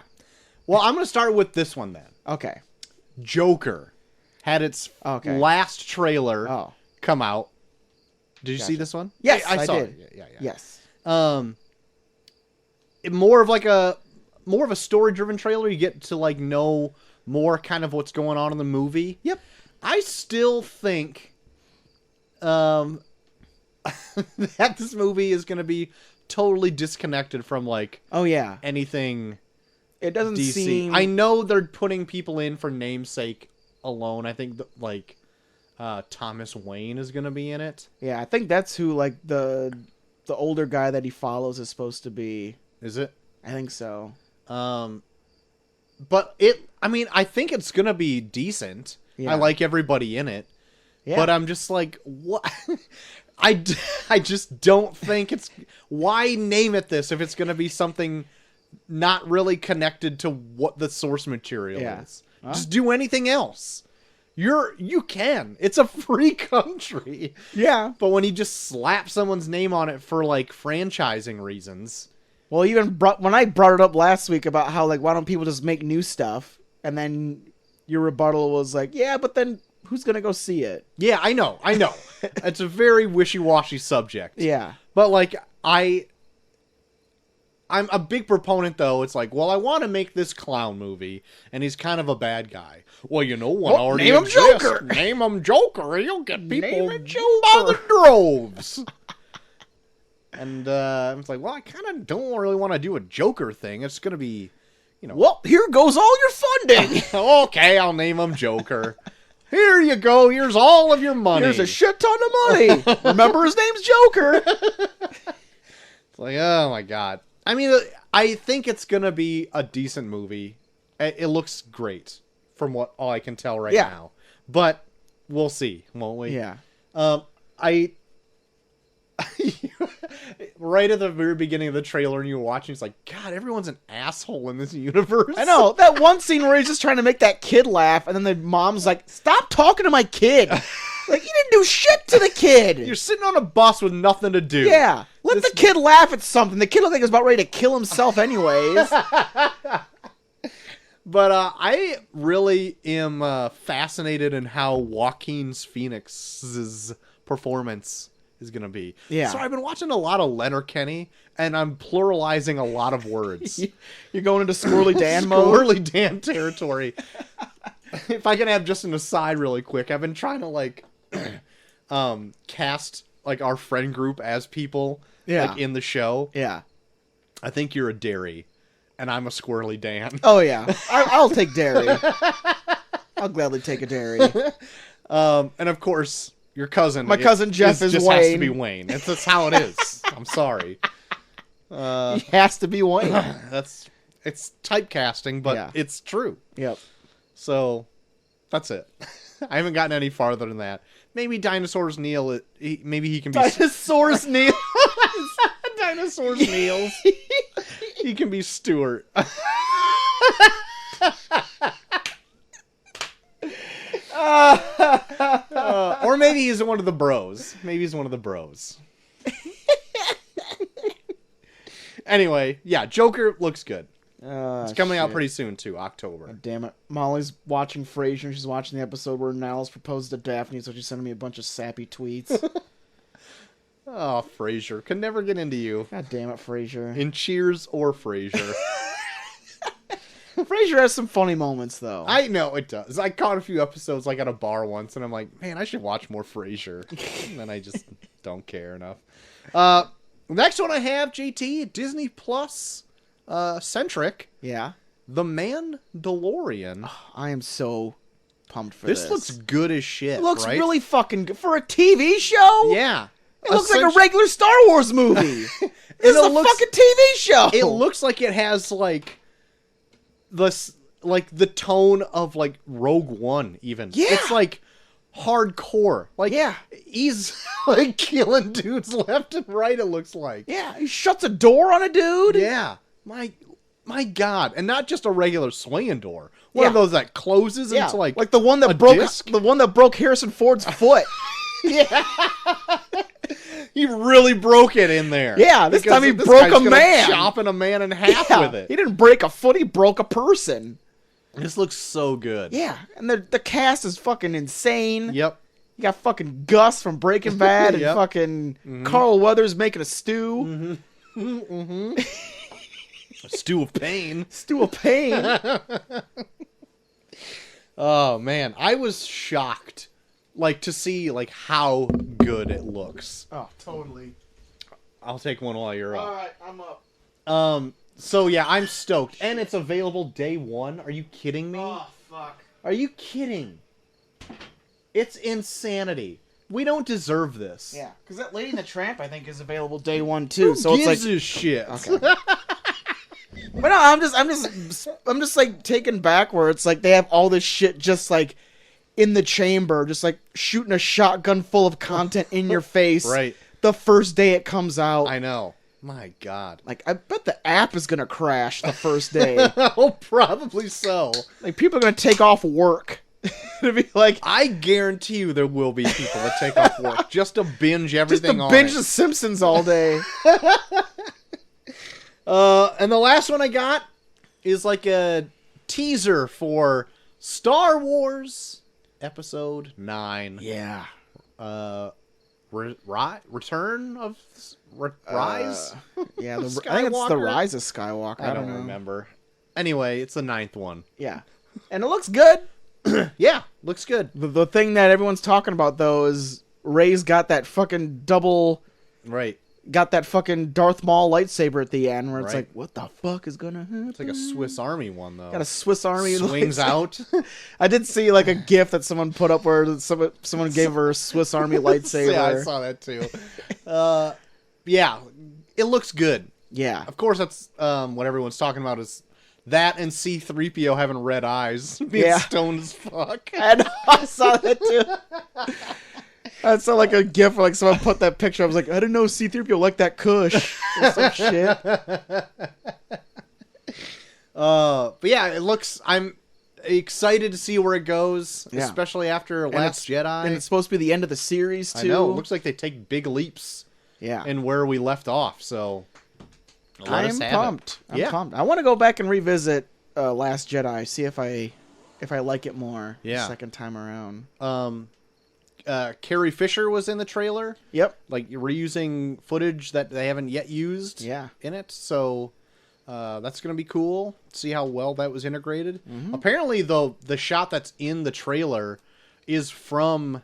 Well, I'm gonna start with this one then. Okay. Joker had its last trailer come out. Did you see this one? Yes, I saw did. it. Yeah. Yes. More of a story-driven trailer. You get to like know more kind of what's going on in the movie. Yep. I still think that this movie is going to be totally disconnected from like anything. It doesn't DC. seem. I know they're putting people in for namesake alone. I think Thomas Wayne is going to be in it. Yeah, I think that's who like the older guy that he follows is supposed to be. Is it? I think so. But I think it's going to be decent. Yeah. I like everybody in it. Yeah. But I'm just like, what? I just don't think it's... Why name it this if it's going to be something not really connected to what the source material is? Huh? Just do anything else. You can. It's a free country. Yeah. But when you just slap someone's name on it for, like, franchising reasons... Well, when I brought it up last week about how, like, why don't people just make new stuff? And then your rebuttal was like, yeah, but then who's going to go see it? Yeah, I know. It's a very wishy-washy subject. Yeah. But, like, I'm a big proponent, though. It's like, well, I want to make this clown movie, and he's kind of a bad guy. Well, you know one already name him exists. Joker. Name him Joker. You'll get people Name him by Joker. the droves. And it's like, well, I kind of don't really want to do a Joker thing. It's going to be, Well, here goes all your funding. Okay, I'll name him Joker. Here you go. Here's all of your money. Here's a shit ton of money. Remember, his name's Joker. It's like, oh my god. I mean, I think it's gonna be a decent movie. It looks great from all I can tell right now. But we'll see, won't we? Yeah. Right at the very beginning of the trailer, and you're watching, it's like, God, everyone's an asshole in this universe. I know. That one scene where he's just trying to make that kid laugh, and then the mom's like, stop talking to my kid. Like, you didn't do shit to the kid. You're sitting on a bus with nothing to do. Yeah. Let Let the kid laugh at something. The kid looked like he was about ready to kill himself anyways. But I really am fascinated in how Joaquin Phoenix's performance is going to be. Yeah. So I've been watching a lot of Letterkenny, and I'm pluralizing a lot of words. You're going into Squirrely Dan mode? Squirrely Dan territory. If I can have just an aside really quick, I've been trying to, like, cast, like, our friend group as people, like, in the show. Yeah. I think you're a dairy, and I'm a Squirrely Dan. Oh, yeah. I'll take dairy. I'll gladly take a dairy. And of course, your cousin. My cousin Jeff is just Wayne. has to be Wayne. That's how it is. I'm sorry. He has to be Wayne. It's typecasting, but Yeah. it's true. Yep. So that's it. I haven't gotten any farther than that. Maybe Dinosaurs Neil. Maybe he can be Dinosaurs Neil. Dinosaurs Neil. He can be Stuart. Or maybe he's one of the bros. Maybe he's one of the bros. Anyway, yeah, Joker looks good. It's coming out pretty soon, too, October. God damn it. Molly's watching Frasier. She's watching the episode where Niles proposed to Daphne, so she's sending me a bunch of sappy tweets. Oh, Frasier. Could never get into you. God damn it, Frasier. In Cheers or Frasier. Frasier has some funny moments, though. I know it does. I caught a few episodes like at a bar once, and I'm like, man, I should watch more Frasier. And then I just don't care enough. Next one I have, JT, Disney Plus centric. Yeah. The Mandalorian. I am so pumped for this. This looks good as shit. It looks right? really fucking good. For a TV show? Yeah. It looks like a regular Star Wars movie. This is a fucking TV show. It looks like it has like the tone of like Rogue One even. Yeah. It's like hardcore. Like Yeah. he's like killing dudes left and right, it looks like. Yeah, he shuts a door on a dude. Yeah. My God. And not just a regular swinging door. One Yeah. of those that closes Yeah, into like the one that a broke disc. the one that broke Harrison Ford's foot. Yeah. He really broke it in there. Yeah, this Because time he this broke guy's a gonna man. chopping a man in half Yeah, with it. he didn't break a foot, he broke a person. This looks so good. Yeah, and the cast is fucking insane. Yep. You got fucking Gus from Breaking Bad and Yep. fucking Carl Weathers making a stew. A stew of pain. Stew of pain. Oh man, I was shocked, like to see like how good it looks. Oh, totally. I'll take one while you're up. Alright, I'm up. So yeah, I'm stoked, and it's available day one. Are you kidding me? Oh, fuck. Are you kidding? It's insanity. We don't deserve this. Yeah, because that Lady and the Tramp, I think, is available day one too. Who So it's gives like, a shit? okay. But no, I'm just like taken back where it's like they have all this shit just like in the chamber, just like shooting a shotgun full of content in your face. Right. The first day it comes out. I know. My God. Like, I bet the app is gonna crash the first day. Oh, probably so. Like, people are gonna take off work to be like, I guarantee you there will be people that take off work just to binge just everything to on binge it. The Simpsons all day. And the last one I got is like a teaser for Star Wars Episode 9. Yeah. Return of Rise? Yeah, I think it's the Skywalker? Rise of Skywalker. I I don't don't know. remember. Anyway, it's the 9th one. Yeah. And it looks good. Yeah, looks good. The thing that everyone's talking about, though, is Rey's got that fucking Right. got that fucking Darth Maul lightsaber at the end, where it's Right. like, what the fuck is gonna happen? It's like a Swiss Army one, though. Got a Swiss Army Swings lightsaber. out. I did see like a GIF that someone put up where someone gave her a Swiss Army lightsaber. Yeah, I saw that too. Yeah, it looks good. Yeah. Of course, that's what everyone's talking about is that and C-3PO having red eyes, being Yeah. stoned as fuck. And I saw that too. I saw like a GIF where like someone put that picture. I was like, I didn't know C-3PO liked that Kush or some shit. But yeah, it looks. I'm excited to see where it goes, Yeah. especially after And Last Jedi. And it's supposed to be the end of the series too. I know. It looks like they take big leaps Yeah. and where we left off. So let us I'm have pumped. it. I'm pumped. I want to go back and revisit Last Jedi, see if I like it more the Yeah. second time around. Carrie Fisher was in the trailer. Yep. Like reusing footage that they haven't yet used Yeah. in it. So that's going to be cool. See how well that was integrated. Mm-hmm. Apparently, though, the shot that's in the trailer is from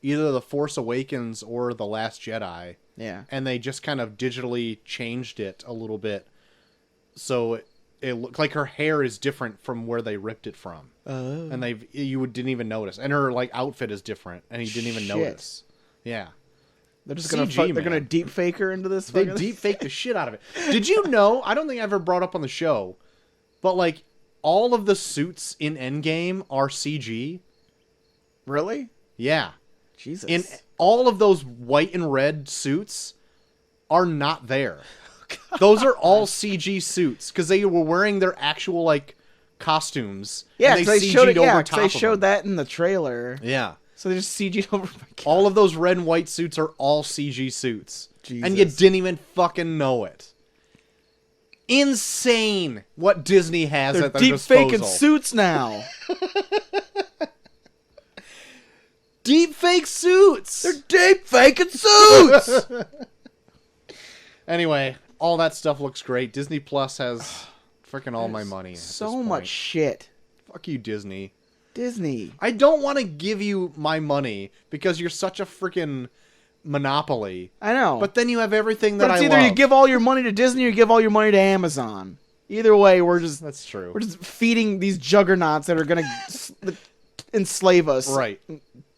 either The Force Awakens or The Last Jedi. Yeah. And they just kind of digitally changed it a little bit. So it looked like her hair is different from where they ripped it from. Oh. And didn't even notice. And her like outfit is different, and you didn't even Shit. notice. Yeah. They're just gonna CG, they're gonna man. deep fake her into this. They fucking- deep fake the shit out of it. Did you know? I don't think I ever brought up on the show, but like all of the suits in Endgame are CG. Really? Yeah, Jesus. in all of those white and red suits are not there. Those are all CG suits because they were wearing their actual like costumes. yeah, and 'cause they showed it. CG'd Yeah, over 'cause top they of showed them. that in the trailer. Yeah. So they just CG'd over. My God. All of those red and white suits are all CG suits. And you Jesus. didn't even fucking know it. Insane what Disney has They're at their deep disposal. faking suits now. Deep fake suits! They're deep faking suits. Anyway, all that stuff looks great. Disney Plus has freaking all my money. At So this point. much shit. Fuck you, Disney. Disney. I don't want to give you my money because you're such a freaking monopoly. I know. But then you have everything that But it's I either love. you give all your money to Disney or you give all your money to Amazon. Either way, we're just That's true. feeding these juggernauts that are gonna enslave us Right.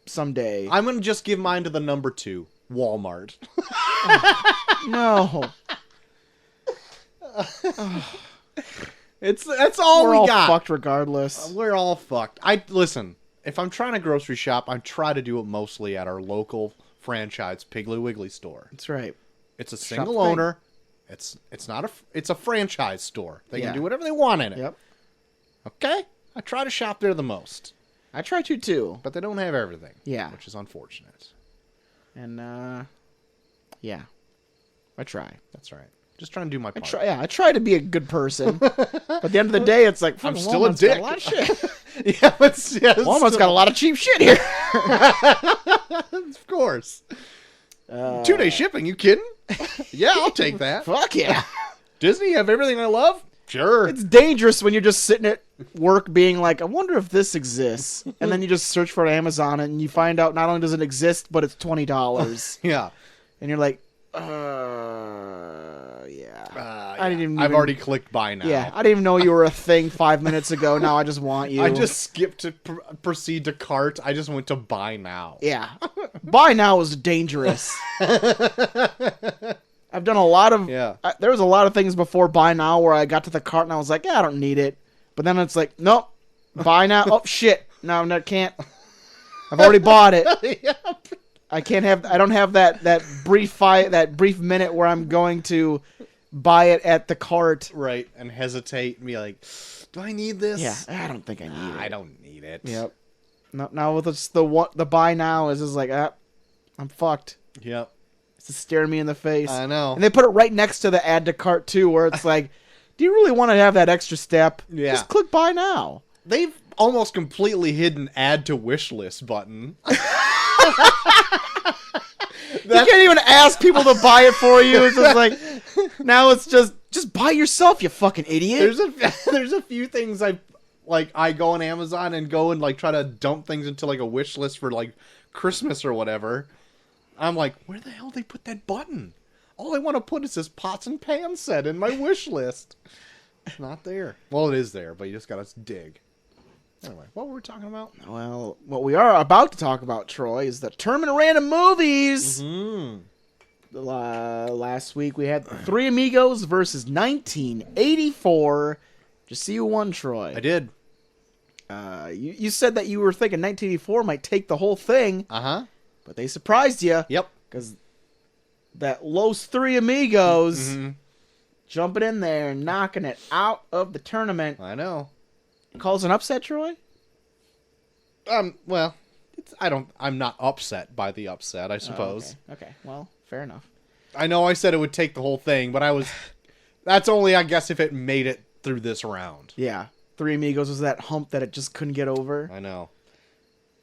someday. I'm gonna just give mine to the number 2, Walmart. No, That's all we're we all got. fucked regardless. We're all fucked. Listen. If I'm trying to grocery shop, I try to do it mostly at our local franchise Piggly Wiggly store. That's right. It's a Shop single thing. owner. It's a franchise store. They Yeah. can do whatever they want in it. Yep. Okay? I try to shop there the most, I try to too. but they don't have everything. Yeah. Which is unfortunate. And yeah, I try. That's all right. Just trying to do my part. I try to be a good person. But at the end of the day, it's like I'm fucking still a Walmart's got dick. A lot of shit. Yeah, but yeah, Walmart's got a lot of cheap shit here. Of course. Uh, 2-day shipping, you kidding? Yeah, I'll take that. Fuck yeah. Disney, you have everything I love? Sure. It's dangerous when you're just sitting at work being like, I wonder if this exists. And then you just search for it on Amazon and you find out not only does it exist, but it's $20. Yeah. And you're like, yeah. I didn't even... I've already clicked buy now. Yeah, I didn't even know you were a thing 5 minutes ago. Now I just want you. I just skipped to proceed to cart. I just went to buy now. Yeah. Buy now is dangerous. I've done a lot of... Yeah. There was a lot of things before buy now where I got to the cart and I was like, yeah, I don't need it. But then it's like, nope. Buy now. Oh, shit. No, I can't. I've already bought it. I can't have... I don't have that brief minute where I'm going to buy it at the cart. Right, and hesitate and be like, do I need this? Yeah, I don't think I need it. I don't need it. Yep. Now with the buy now is just like, I'm fucked. Yep. It's just staring me in the face. I know. And they put it right next to the add to cart too, where it's like, do you really want to have that extra step? Yeah. Just click buy now. They've almost completely hidden add to wish list button. You can't even ask people to buy it for you. It's just like, now it's just buy yourself, you fucking idiot. There's a few things I go on Amazon and go and like try to dump things into like a wish list for like Christmas or whatever. I'm like, where the hell did they put that button? All I want to put is this pots and pans set in my wish list. It's not there. Well, it is there, but you just gotta dig. Anyway, what were we talking about? Well, what we are about to talk about, Troy, is the Tournament of Random Movies. Mm. Last week we had Three Amigos versus 1984. Just see who won, Troy. I did. You said that you were thinking 1984 might take the whole thing, Uh-huh. but they surprised you. Yep. Because that Los Three Amigos Mm-hmm. jumping in there and knocking it out of the tournament. I know. Calls an upset, Troy? Well, I'm not upset by the upset, I suppose. Oh, okay. Well, fair enough. I know I said it would take the whole thing, but that's only, I guess, if it made it through this round. Yeah. Three Amigos was that hump that it just couldn't get over. I know.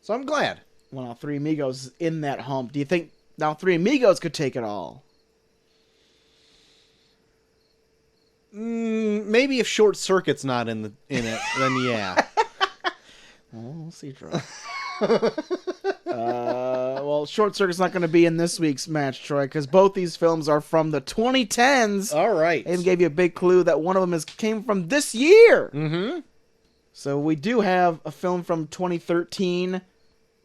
So I'm glad. Well, now Three Amigos is in that hump. Do you think now Three Amigos could take it all? Maybe if Short Circuit's not in it, then yeah. Well, we'll see, Troy. Well, Short Circuit's not going to be in this week's match, Troy, because both these films are from the 2010s. All right. I even gave you a big clue that one of them came from this year. Mm-hmm. So we do have a film from 2013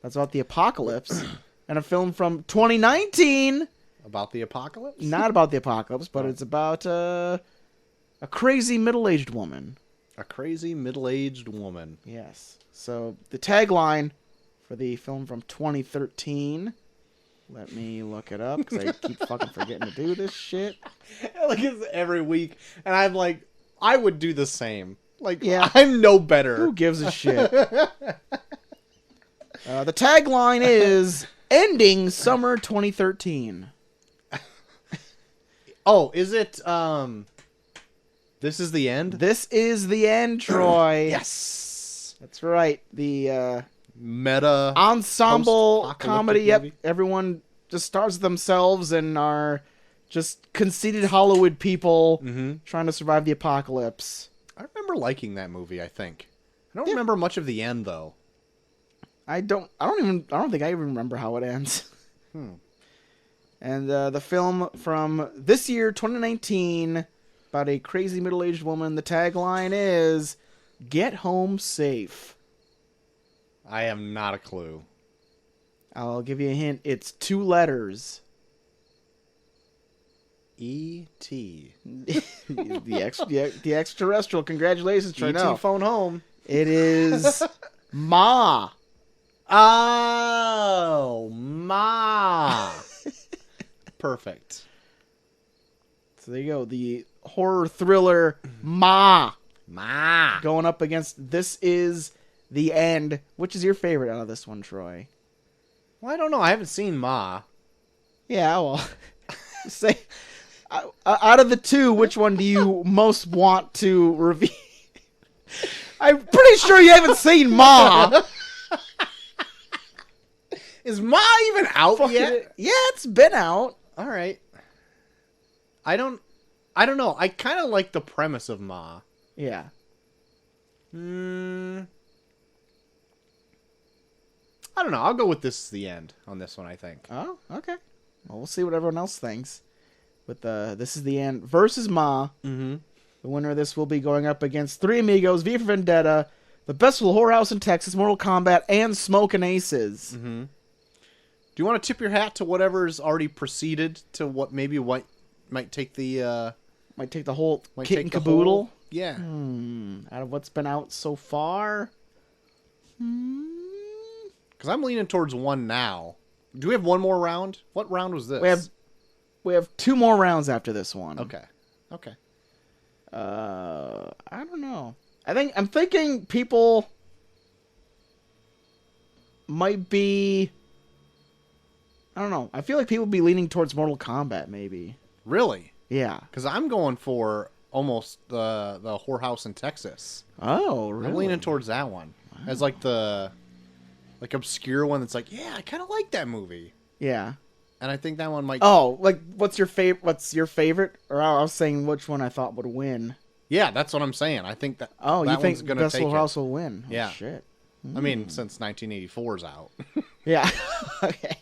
that's about the apocalypse, and a film from 2019 About the apocalypse? not about the apocalypse, but it's about a crazy middle-aged woman. A crazy middle-aged woman. Yes. So the tagline for the film from 2013. Let me look it up because I keep fucking forgetting to do this shit. Like it's every week, and I'm like, I would do the same. Like, Yeah. I'm no better. Who gives a shit? The tagline is ending summer 2013. Oh, is it? This is the end. This is the end, Troy. Yes. That's right. The Meta ensemble post-apocalyptic comedy. Yep. movie? Everyone just stars themselves and are just conceited Hollywood people trying to survive the apocalypse. I remember liking that movie. I think. I don't remember much of the end though. I don't think I even remember how it ends. And the film from this year, 2019, about a crazy middle-aged woman. The tagline is "Get home safe." I have not a clue. I'll give you a hint. It's 2 letters. E.T. the extraterrestrial. Congratulations, Troy. E.T. No, Phone Home. it is Ma. Oh, Ma. Perfect. So there you go. The horror thriller Ma Ma. going up against This Is the End. Which is your favorite out of this one, Troy? Well, I don't know. I haven't seen Ma. Yeah, well, say out of the two, which one do you most want to review? I'm pretty sure you haven't seen Ma. Is Ma even out yet? Yeah, it's been out. All right. I don't know. I kind of like the premise of Ma. Yeah. I don't know. I'll go with This Is the End on this one, I think. Oh, okay. Well, we'll see what everyone else thinks. With This Is the End versus Ma. Mm-hmm. The winner of this will be going up against Three Amigos, V for Vendetta, The Best Little Whorehouse in Texas, Mortal Kombat, and Smokin' Aces. Mm-hmm. Do you want to tip your hat to whatever's already proceeded to what might take the Might take the whole might kit take and the caboodle. whole- Yeah. Out of what's been out so far. Because I'm leaning towards one now. Do we have one more round? What round was this? We have 2 more rounds after this one. Okay. I don't know. I'm thinking people might be. I don't know. I feel like people would be leaning towards Mortal Kombat, maybe. Really? Yeah. Because I'm going for almost the whorehouse in Texas. Oh, really? I'm leaning towards that one as like the obscure one that's like, yeah, I kind of like that movie, Yeah. and I think that one might. Oh, like what's your favorite? Or I was saying which one I thought would win. Yeah, that's what I'm saying. I think that. Oh, that you think one's gonna Best take Little it. House will win? Oh, Yeah. Shit. I mean, since 1984's out, Yeah. Okay.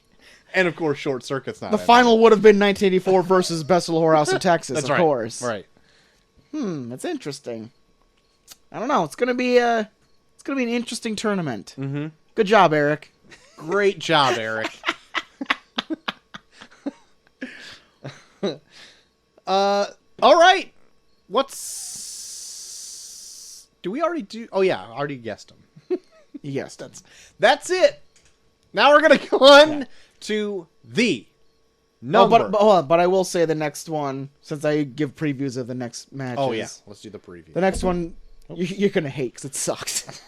and of course, Short Circuit's not. The in final would have been 1984 versus Best Little Whorehouse in Texas, That's of right. course. Right. That's interesting. I don't know. It's gonna be an interesting tournament. Mm-hmm. Good job, Eric. Great job, Eric. All right. Do we already do? Oh yeah, I already guessed them. Yes, That's it. Now we're gonna go on to the number. but I will say the next one, since I give previews of the next matches. Oh yeah, let's do the preview. The next one you're gonna hate because it sucks.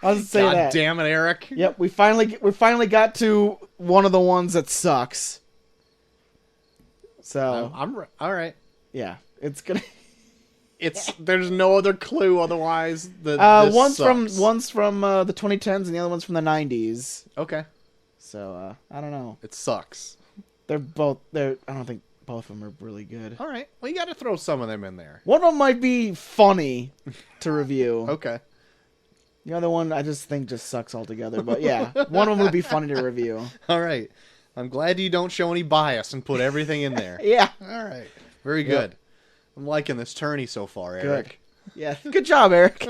I'll just say God that. damn it, Eric. Yep, we finally got to one of the ones that sucks. So all right. yeah, it's gonna. There's no other clue otherwise. One's sucks. from the 2010s and the other one's from the 90s. Okay. So I don't know. It sucks. I don't think both of them are really good. All right. Well, you got to throw some of them in there. One of them might be funny to review. Okay. The other one I just think just sucks altogether. But yeah, one of them would be funny to review. All right. I'm glad you don't show any bias and put everything in there. Yeah. All right. Very good. I'm liking this tourney so far, Eric. Good. Yeah. Good job, Eric.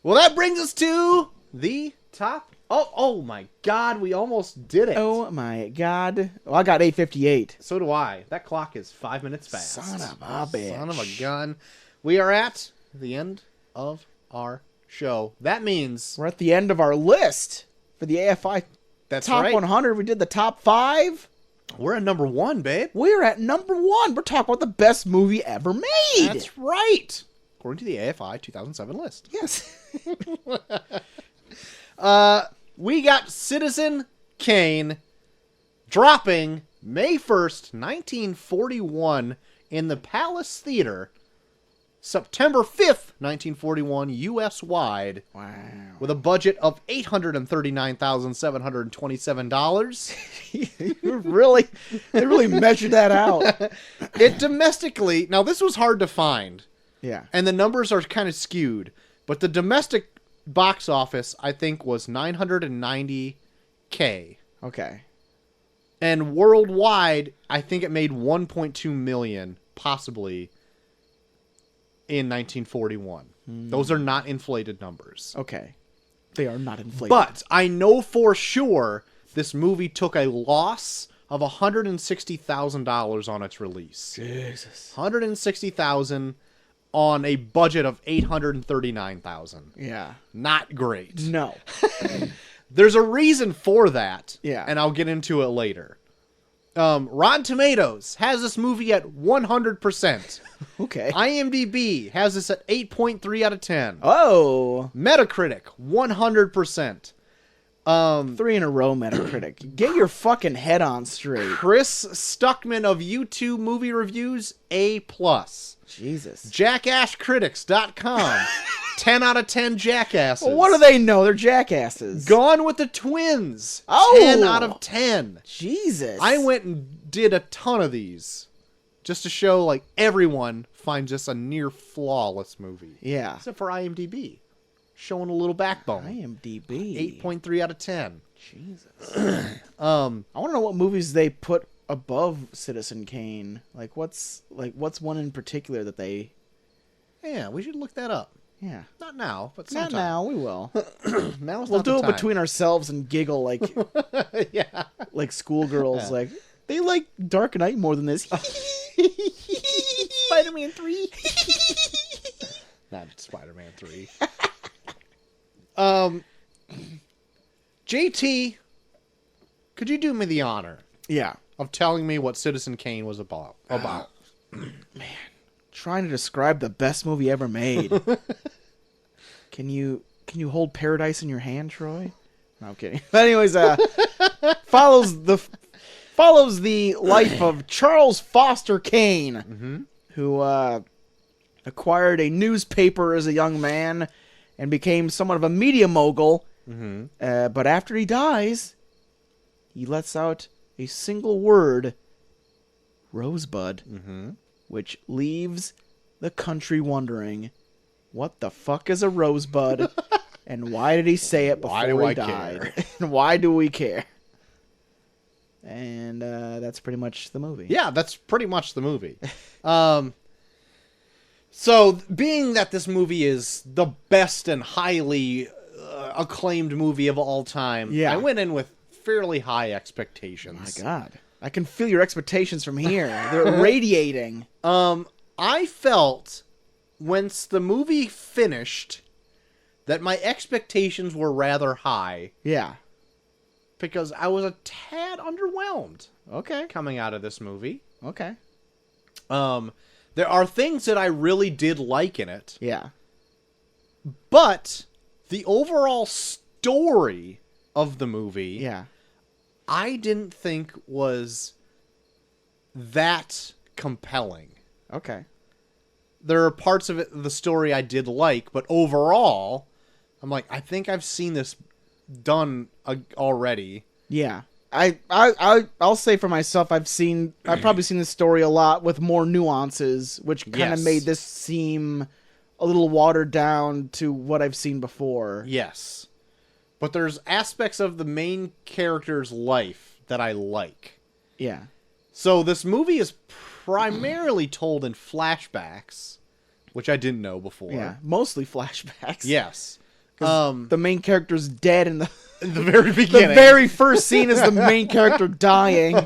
Well, that brings us to the top. Oh my God, we almost did it. Oh my God. Well, I got 8:58. So do I. That clock is 5 minutes fast. Son of a bitch. Son of a gun. We are at the end of our show. That means We're at the end of our list for the AFI that's Top right. 100. We did the top 5. We're at number 1, babe. We're at number 1. We're talking about the best movie ever made. That's right. According to the AFI 2007 list. Yes. We got Citizen Kane dropping May 1st, 1941 in the Palace Theater. September 5th, 1941, U.S. wide. Wow. With a budget of $839,727. They really measured that out. It domestically, now this was hard to find, Yeah. and the numbers are kind of skewed, but the domestic box office, I think, was $990K. Okay. And worldwide, I think it made $1.2 million, possibly, in 1941. Those are not inflated numbers. Okay. They are not inflated. But I know for sure this movie took a loss of $160,000 on its release. Jesus. $160,000 on a budget of $839,000. Yeah. Not great. No. There's a reason for that. Yeah. And I'll get into it later. Rotten Tomatoes has this movie at 100%. Okay. IMDb has this at 8.3 out of 10. Oh. Metacritic, 100%. 3 in a row, Metacritic. Get your fucking head on straight. Chris Stuckman of YouTube Movie Reviews, A+. Jesus. JackassCritics.com, 10 out of 10 jackasses. Well, what do they know? They're jackasses. Gone with the Twins, Oh! 10 out of 10. Jesus. I went and did a ton of these just to show, like, everyone finds this a near flawless movie. Yeah. Except for IMDb, showing a little backbone. IMDb. 8.3 out of 10. Jesus. Um, I want to know what movies they put above Citizen Kane. What's one in particular that they... yeah, we should look that up. Yeah. Not now, but Not sometime. now. We will. Now's We'll not do the it time. between ourselves and giggle like Yeah. like schoolgirls. Yeah. Like, they like Dark Knight more than this. Spider-Man 3. Not Spider-Man 3. JT, could you do me the honor Yeah. of telling me what Citizen Kane was about? Trying to describe the best movie ever made. Can you hold paradise in your hand, Troy? No, I'm kidding. But anyways, follows the life of Charles Foster Kane, who acquired a newspaper as a young man and became somewhat of a media mogul. But after he dies, he lets out a single word, Rosebud, which leaves the country wondering, what the fuck is a rosebud? And why did he say it before Why do he I died? care? And why do we care? And that's pretty much the movie. Yeah, that's pretty much the movie. So, being that this movie is the best and highly acclaimed movie of all time, Yeah. I went in with fairly high expectations. My God. I can feel your expectations from here. They're radiating. I felt, once the movie finished, that my expectations were rather high, Yeah. because I was a tad underwhelmed Okay. coming out of this movie. Okay. There are things that I really did like in it, Yeah. but the overall story of the movie, Yeah. I didn't think was that compelling. Okay. There are parts of the story I did like, but overall, I'm like, I think I've seen this done already. Yeah. I'll say for myself, I've probably seen this story a lot with more nuances, which kind of Yes. made this seem a little watered down to what I've seen before. Yes. But there's aspects of the main character's life that I like. Yeah. So this movie is primarily told in flashbacks, which I didn't know before. Yeah. Mostly flashbacks. Yes. The main character's dead in the In the very the beginning. very first scene is the main character dying.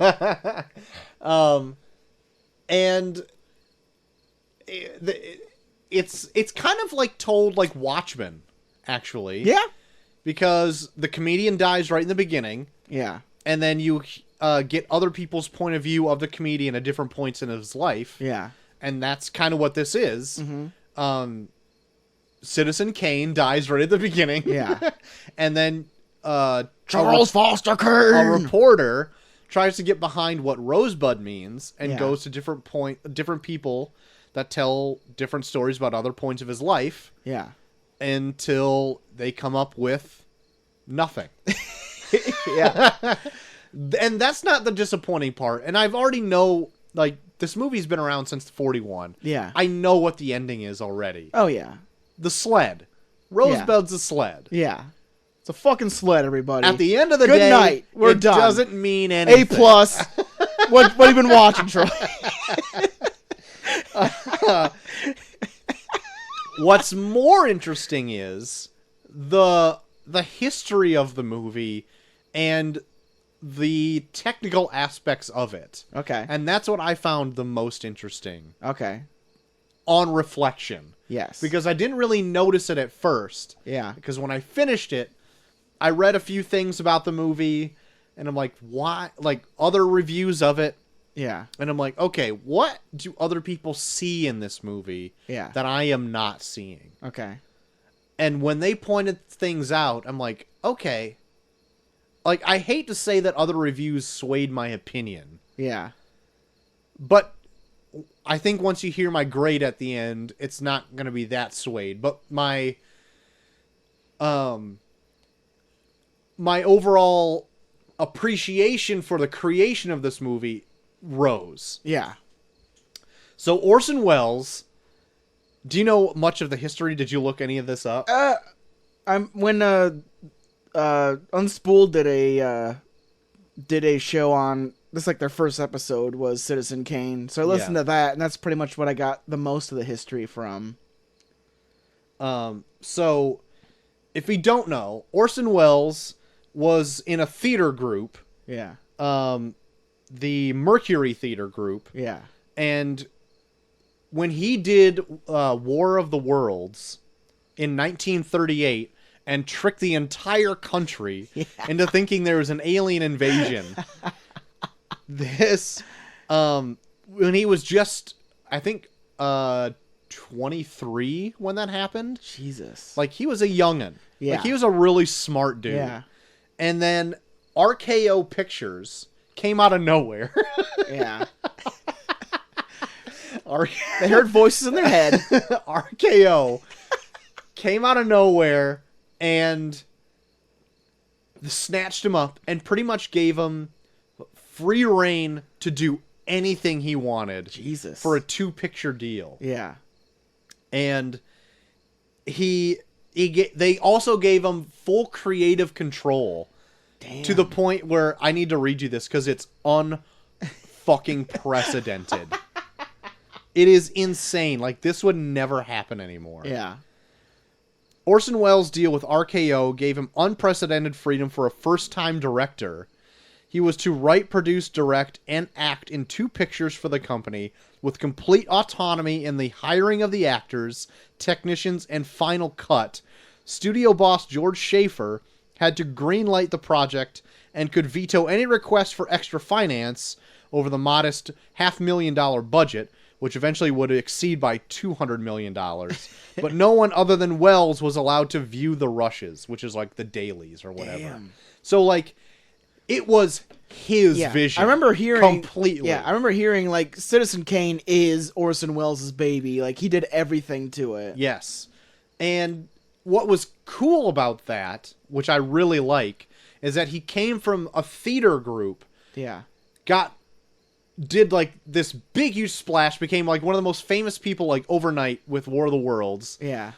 And it's kind of like told like Watchmen, actually. Yeah. Because the comedian dies right in the beginning, Yeah. and then you get other people's point of view of the comedian at different points in his life. Yeah. And that's kind of what this is. Mm-hmm. Citizen Kane dies right at the beginning. Yeah. And then Charles Foster a Kane. reporter tries to get behind what Rosebud means and Yeah. goes to different people that tell different stories about other points of his life Yeah. until they come up with nothing. Yeah. And that's not the disappointing part. And I've already know, like, this movie's been around since 41. Yeah. I know what the ending is already. Oh yeah. The sled. Rosebud's a sled. Yeah. It's a fucking sled, everybody. At the end of the Good day, night. We're it done. doesn't mean anything. A+. What have you been watching, Troy? What's more interesting is the history of the movie and the technical aspects of it. Okay. And that's what I found the most interesting Okay. on reflection. Yes. Because I didn't really notice it at first. Yeah. Because when I finished it, I read a few things about the movie, and I'm like, why? Like, other reviews of it. Yeah. And I'm like, okay, what do other people see in this movie Yeah. that I am not seeing? Okay. And when they pointed things out, I'm like, okay. Like, I hate to say that other reviews swayed my opinion, Yeah. but I think once you hear my grade at the end, it's not going to be that swayed. But my overall appreciation for the creation of this movie rose. Yeah. So Orson Welles, do you know much of the history? Did you look any of this up? When Unspooled did a show on this, like their first episode was Citizen Kane. So I listened to that, and that's pretty much what I got the most of the history from. So if you don't know, Orson Welles was in a theater group, Yeah. the Mercury Theater Group, Yeah. and when he did War of the Worlds in 1938 and tricked the entire country into thinking there was an alien invasion, this, when he was just, I think, 23 when that happened. Jesus. Like, he was a youngin'. Yeah. Like, he was a really smart dude. Yeah. And then RKO Pictures came out of nowhere. Yeah. They heard voices in their head. RKO came out of nowhere and snatched him up and pretty much gave him free reign to do anything he wanted. Jesus. For a 2-picture deal. Yeah. And they also gave him full creative control. Damn. To the point where I need to read you this because it's unfucking precedented. It is insane. Like, this would never happen anymore. Yeah. Orson Welles' deal with RKO gave him unprecedented freedom for a first-time director. He was to write, produce, direct, and act in 2 pictures for the company, with complete autonomy in the hiring of the actors, technicians, and final cut. Studio boss George Schaefer had to greenlight the project and could veto any request for extra finance over the modest $500,000 budget, which eventually would exceed by $200 million. But no one other than Welles was allowed to view the rushes, which is like the dailies or whatever. Damn. So, like, It was his Yeah, vision. I remember hearing completely. Yeah, I remember hearing like Citizen Kane is Orson Welles' baby. Like he did everything to it. Yes. And what was cool about that, which I really like, is that he came from a theater group, Yeah. did like this big huge splash, became like one of the most famous people like overnight with War of the Worlds. Yeah.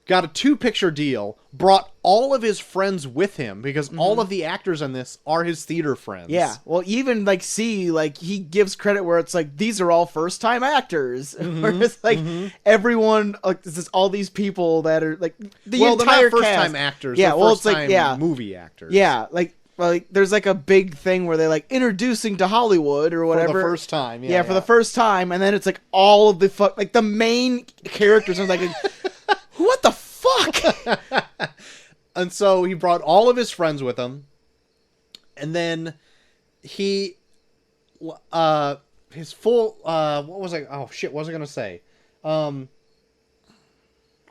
Got a 2-picture deal, brought all of his friends with him because all of the actors in this are his theater friends. Yeah. Well, even like he gives credit where it's like these are all first time actors. Where it's like everyone like this is all these people that are like the they're entire not first cast. time actors. Yeah, They're well, first it's like time movie actors. Yeah, like there's like a big thing where they like introducing to Hollywood or whatever For the first time. Yeah, for the first time, and then it's like all of the like the main characters are like, what the fuck? And so he brought all of his friends with him, and then he, his full, what was I? Oh shit, what was I gonna say?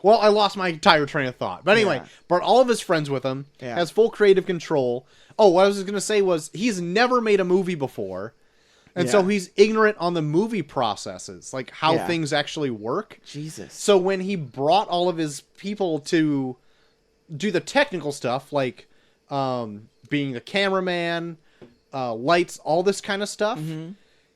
Well, I lost my entire train of thought. But anyway, Yeah. brought all of his friends with him, Yeah. has full creative control. Oh, what I was going to say was he's never made a movie before. And so Yeah. he's ignorant on the movie processes, like how Yeah. things actually work. Jesus. So when he brought all of his people to do the technical stuff, like being the cameraman, lights, all this kind of stuff,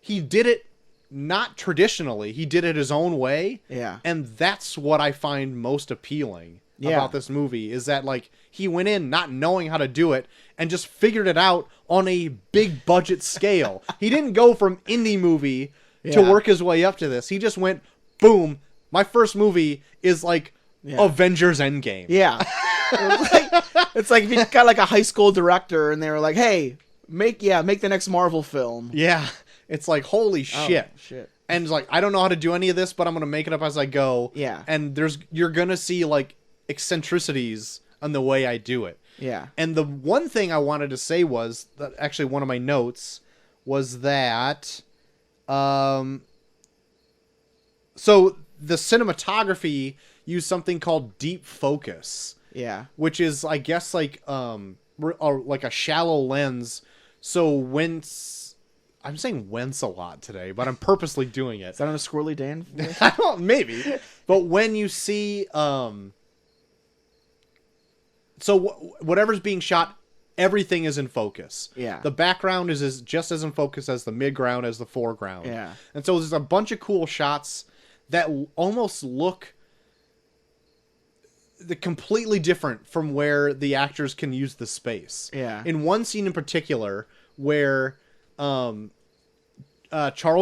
he did it not traditionally. He did it his own way. Yeah. And that's what I find most appealing about this movie, is that like he went in not knowing how to do it and just figured it out on a big budget scale. He didn't go from indie movie to Yeah. work his way up to this. He just went, boom, my first movie is like Avengers Endgame. Yeah. It's like if you got like a high school director and they were like, "Hey, make the next Marvel film." Yeah. It's like, holy shit. Oh, shit. And it's like, I don't know how to do any of this, but I'm going to make it up as I go. Yeah. And you're going to see like eccentricities on the way I do it. Yeah. And the one thing I wanted to say was that actually one of my notes was that, so the cinematography used something called deep focus, Yeah. which is, I guess, like a shallow lens. So I'm saying whence a lot today, but I'm purposely doing it. Is that on a Squirrely Dan? I don't, maybe. But when you see, whatever's being shot, everything is in focus. Yeah. The background is just as in focus as the midground, as the foreground. Yeah. And so there's a bunch of cool shots that almost look completely different from where the actors can use the space. Yeah. In one scene in particular, where Charles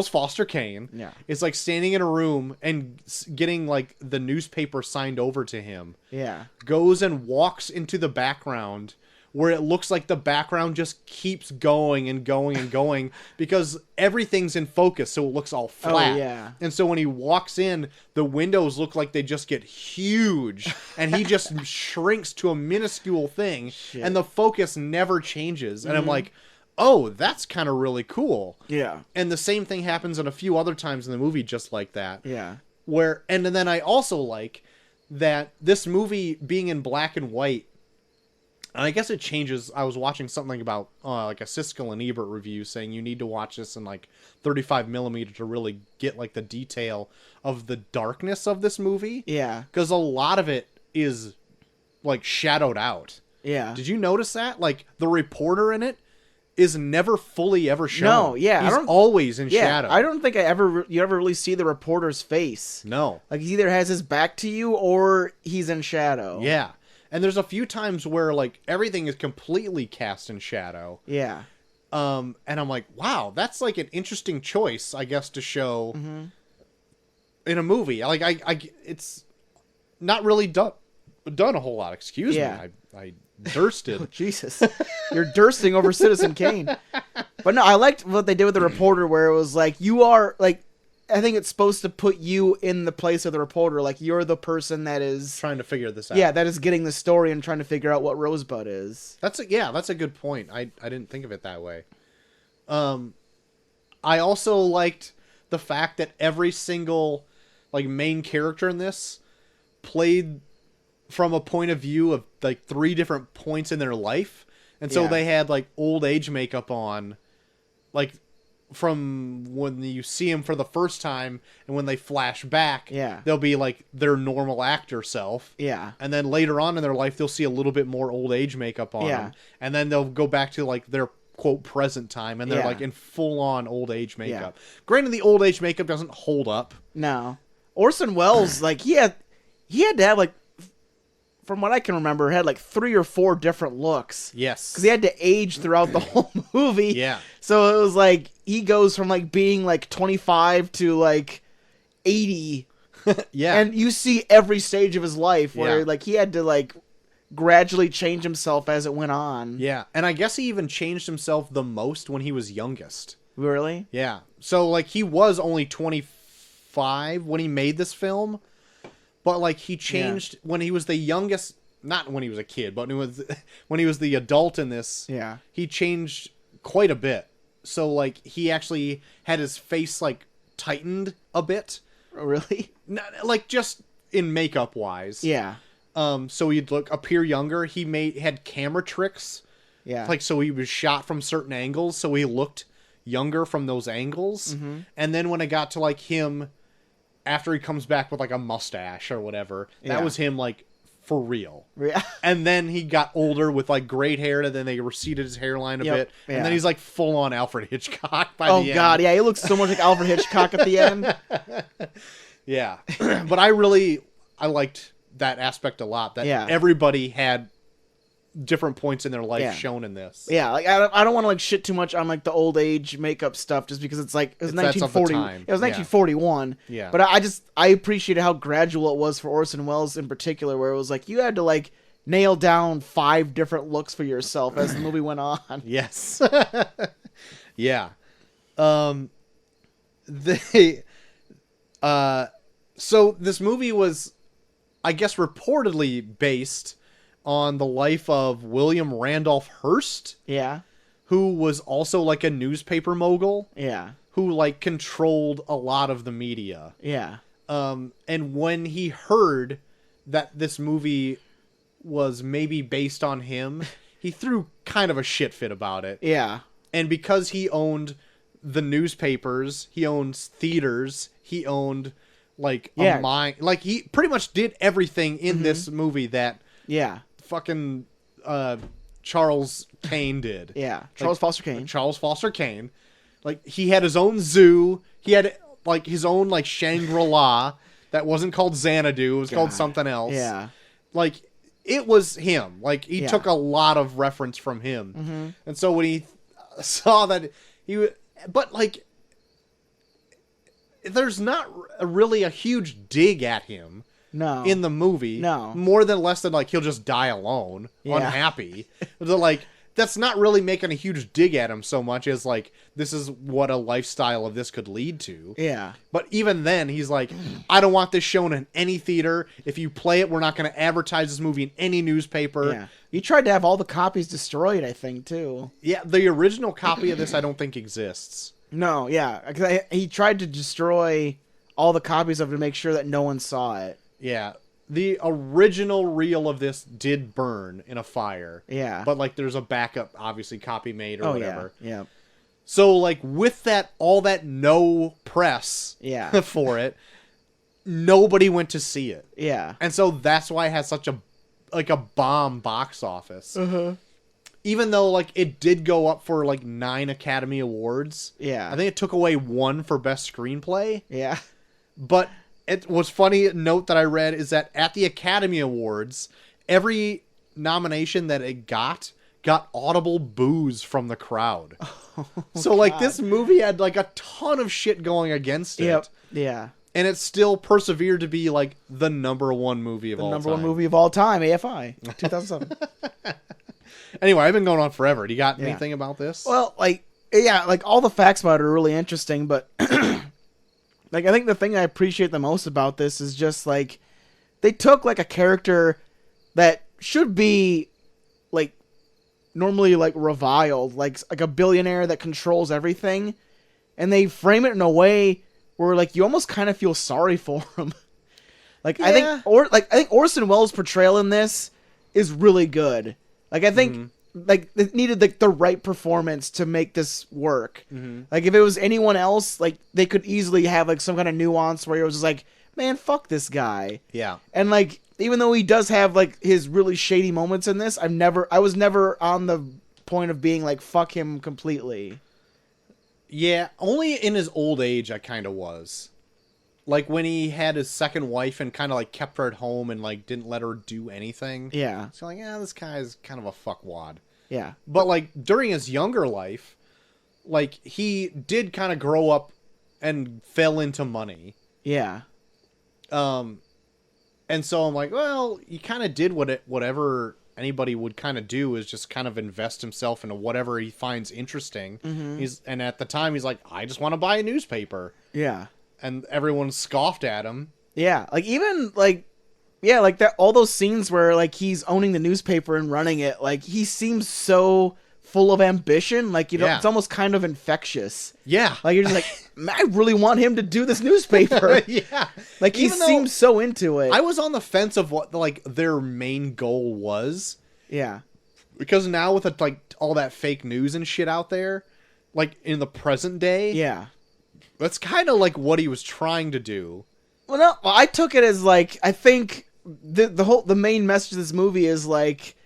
Foster Kane is like standing in a room and getting like the newspaper signed over to him. Yeah. Goes and walks into the background where it looks like the background just keeps going and going and going because everything's in focus, so it looks all flat. Oh, yeah. And so when he walks in, the windows look like they just get huge, and he just shrinks to a minuscule thing, and the focus never changes. And I'm like, oh, that's kind of really cool. Yeah. And the same thing happens in a few other times in the movie just like that. Yeah. And then I also like that this movie being in black and white, and I guess it changes. I was watching something about like a Siskel and Ebert review saying you need to watch this in like 35 millimeter to really get like the detail of the darkness of this movie. Yeah. Because a lot of it is like shadowed out. Yeah. Did you notice that? Like the reporter in it is never fully ever shown. No, yeah, He's always in Yeah, shadow. I don't think you ever really see the reporter's face. No. Like he either has his back to you or he's in shadow. Yeah. And there's a few times where like everything is completely cast in shadow. Yeah. And I'm like, wow, that's like an interesting choice, I guess, to show in a movie. Like I it's not really done a whole lot. Excuse me. I dursted. Jesus. You're dursting over Citizen Kane. But no, I liked what they did with the reporter where it was like, you are, like, I think it's supposed to put you in the place of the reporter. Like, you're the person that is... Trying to figure this out. Yeah, that is getting the story and trying to figure out what Rosebud is. That's a good point. I didn't think of it that way. I also liked the fact that every single, like, main character in this played from a point of view of like 3 different points in their life, And so Yeah. they had like old age makeup on, like from when you see him for the first time and when they flash back, Yeah. they'll be like their normal actor self. Yeah. And then later on in their life, they'll see a little bit more old age makeup on Yeah. them. And then they'll go back to like their quote present time and they're Yeah. like in full on old age makeup. Granted, the old age makeup doesn't hold up. No. Orson Welles, like, he had to have, like, from what I can remember, had like 3 or 4 different looks. Yes. Because he had to age throughout the whole movie. Yeah. So it was like, he goes from like being like 25 to like 80. Yeah. And you see every stage of his life where Yeah. like he had to like gradually change himself as it went on. Yeah. And I guess he even changed himself the most when he was youngest. Really? Yeah. So like he was only 25 when he made this film, but like he changed when he was the youngest, not when he was a kid, but when he was the adult in this. Yeah. He changed quite a bit. So like he actually had his face like tightened a bit, Really? like just in makeup wise. Yeah. So he'd appear younger. He had camera tricks. Yeah. Like, so he was shot from certain angles, so he looked younger from those angles. Mm-hmm. And then when it got to, like, him, after he comes back with, like, a mustache or whatever, that Yeah. was him, like, for real. Yeah. And then he got older with, like, great hair, and then they receded his hairline a Yep. bit. Yeah. And then he's, like, full-on Alfred Hitchcock by Oh the end. god, yeah, he looks so much like Alfred Hitchcock at the end. Yeah. But I liked that aspect a lot, that Yeah. everybody had different points in their life Yeah. shown in this. Yeah, like I don't want to like shit too much on like the old age makeup stuff just because it's like it was That's of the 1940. time. It was Yeah. 1941. Yeah. But I appreciated how gradual it was for Orson Welles in particular, where it was like you had to like nail down 5 different looks for yourself as the movie went on. Yes. Yeah. They so this movie was, I guess, reportedly based on the life of William Randolph Hearst, Yeah. who was also like a newspaper mogul Yeah. who like controlled a lot of the media. Yeah. And when he heard that this movie was maybe based on him, he threw kind of a shit fit about it. Yeah. And because he owned the newspapers, he owns theaters, he owned like Yeah. a mine, like he pretty much did everything in this movie that Yeah. fucking Charles Kane did. Yeah. Charles Foster Kane. Charles Foster Kane. Like he had his own zoo. He had like his own like Shangri-La that wasn't called Xanadu. It was called God. something else. Yeah. Like it was him. Like he Yeah. took a lot of reference from him. Mm-hmm. And so when he saw that but like there's not really a huge dig at him No. in the movie. No. More than less than like he'll just die alone, Yeah. unhappy. They're like that's not really making a huge dig at him so much as like this is what a lifestyle of this could lead to. Yeah. But even then he's like, I don't want this shown in any theater. If you play it, we're not going to advertise this movie in any newspaper. Yeah. He tried to have all the copies destroyed, I think, too. Yeah, the original copy of this I don't think exists. No, yeah. 'Cause he tried to destroy all the copies of it to make sure that no one saw it. Yeah. The original reel of this did burn in a fire. Yeah. But like there's a backup obviously copy made or whatever. Yeah. So like with that all that no press Yeah. for it, nobody went to see it. Yeah. And so that's why it has such a bomb box office. Uh-huh. Even though like it did go up for like 9 Academy Awards. Yeah. I think it took away 1 for best screenplay. Yeah. But it was funny note that I read is that at the Academy Awards, every nomination that it got audible boos from the crowd. So like God. this movie had like a ton of shit going against it. Yep. Yeah. And it still persevered to be like the #1 movie of all time. Number 1 movie of all time, AFI, 2007. Anyway, I've been going on forever. Do you got Yeah. anything about this? Well, like, yeah, like all the facts about it are really interesting, but like I think the thing I appreciate the most about this is just like they took like a character that should be like normally like reviled, like a billionaire that controls everything, and they frame it in a way where like you almost kind of feel sorry for him. Like Yeah. I think Orson Welles' portrayal in this is really good. Like I think like it needed like the right performance to make this work. Mm-hmm. Like if it was anyone else, like they could easily have like some kind of nuance where it was just like, man, fuck this guy. Yeah. And like even though he does have like his really shady moments in this, I was never on the point of being like fuck him completely. Yeah, only in his old age I kind of was. Like when he had his second wife and kind of like kept her at home and like didn't let her do anything. Yeah. So like, yeah, this guy's kind of a fuckwad. Yeah. But like during his younger life, like he did kind of grow up and fell into money. Yeah. And so I'm like, well, he kind of did whatever anybody would kind of do, is just kind of invest himself into whatever he finds interesting. Mm-hmm. And at the time he's like, I just want to buy a newspaper. Yeah. And everyone scoffed at him. Yeah. Like even like, yeah, like that, all those scenes where like he's owning the newspaper and running it, like he seems so full of ambition. Like, you know, Yeah. it's almost kind of infectious. Yeah. Like you're just like, I really want him to do this newspaper. Yeah. Like he Even though seems so into it. I was on the fence of what like their main goal was, Yeah. because now with like all that fake news and shit out there, like in the present day, Yeah. that's kind of like what he was trying to do. Well, no, well, I took it as like, I think the main message of this movie is like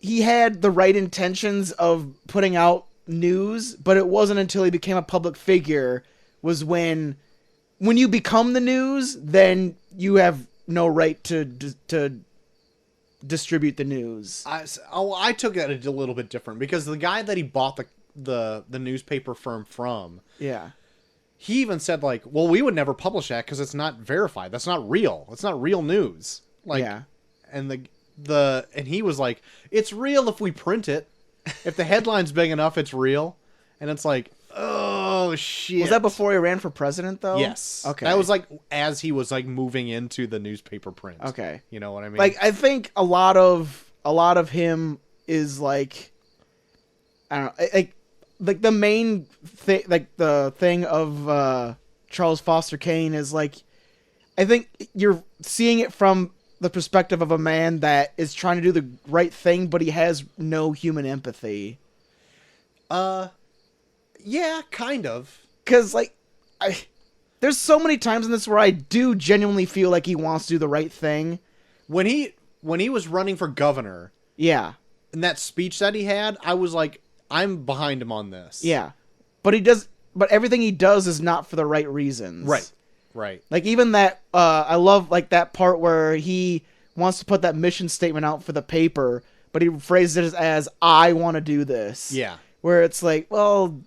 he had the right intentions of putting out news, but it wasn't until he became a public figure was when you become the news, then you have no right to distribute the news. I took it a little bit different, because the guy that he bought the newspaper firm from, Yeah. he even said like, well, we would never publish that because it's not verified. That's not real. It's not real news. Like, Yeah. and and he was like, it's real if we print it. If the headline's big enough, it's real. And it's like, oh shit. Was that before he ran for president though? Yes. Okay. That was like as he was like moving into the newspaper print. Okay. You know what I mean? Like I think a lot of him is like, I don't know, like the main thing, like the thing of Charles Foster Kane is like, I think you're seeing it from the perspective of a man that is trying to do the right thing, but he has no human empathy. Yeah, kind of. Cause like, there's so many times in this where I do genuinely feel like he wants to do the right thing. When he was running for governor, Yeah. and that speech that he had, I was like, I'm behind him on this. Yeah. But everything he does is not for the right reasons. Right. Like even that, I love like that part where he wants to put that mission statement out for the paper, but he phrases it as, I want to do this. Yeah. Where it's like, well,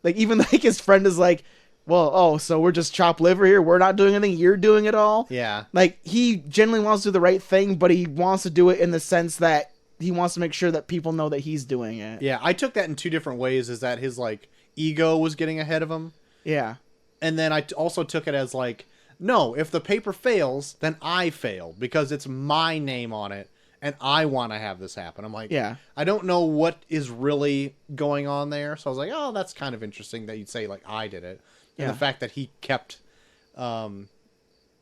like even like his friend is like, well, oh, so we're just chopped liver here. We're not doing anything. You're doing it all. Yeah. Like he genuinely wants to do the right thing, but he wants to do it in the sense that he wants to make sure that people know that he's doing it. Yeah, I took that in two different ways, is that his like ego was getting ahead of him. Yeah. And then I also took it as like, no, if the paper fails, then I failed because it's my name on it and I want to have this happen. I'm like, Yeah. I don't know what is really going on there. So I was like, oh, that's kind of interesting that you'd say like I did it. And Yeah. the fact that he kept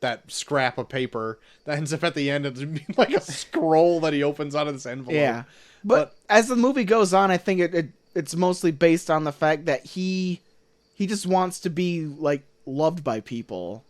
that scrap of paper that ends up at the end of like a scroll that he opens out of this envelope. Yeah. But as the movie goes on, I think it's mostly based on the fact that he just wants to be like loved by people.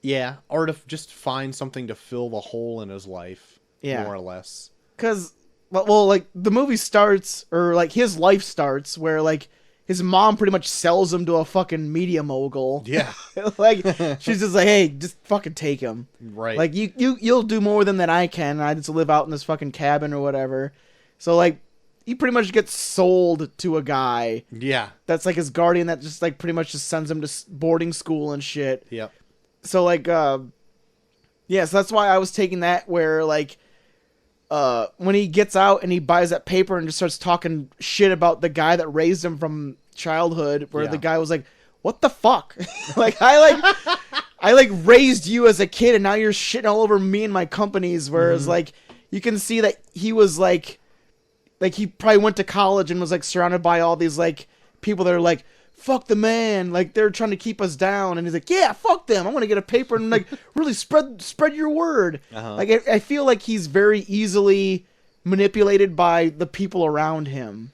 Yeah, or to just find something to fill the hole in his life, Yeah. more or less. Cause, well, like the movie starts, or like his life starts, where like his mom pretty much sells him to a fucking media mogul. Yeah, Like she's just like, hey, just fucking take him. right. Like you'll do more than I can. I just live out in this fucking cabin or whatever. So like, he pretty much gets sold to a guy yeah, that's like his guardian that just like pretty much just sends him to boarding school and shit. yep, So like, yeah, so that's why I was taking that where like, when he gets out and he buys that paper and just starts talking shit about the guy that raised him from childhood, where Yeah. the guy was like, what the fuck? Like, I raised you as a kid and now you're shitting all over me and my companies. Whereas like, you can see that he was like he probably went to college and was like surrounded by all these like people that are like, fuck the man, like they're trying to keep us down, and he's like, yeah, fuck them, I'm gonna get a paper and like really spread your word. Like I feel like he's very easily manipulated by the people around him.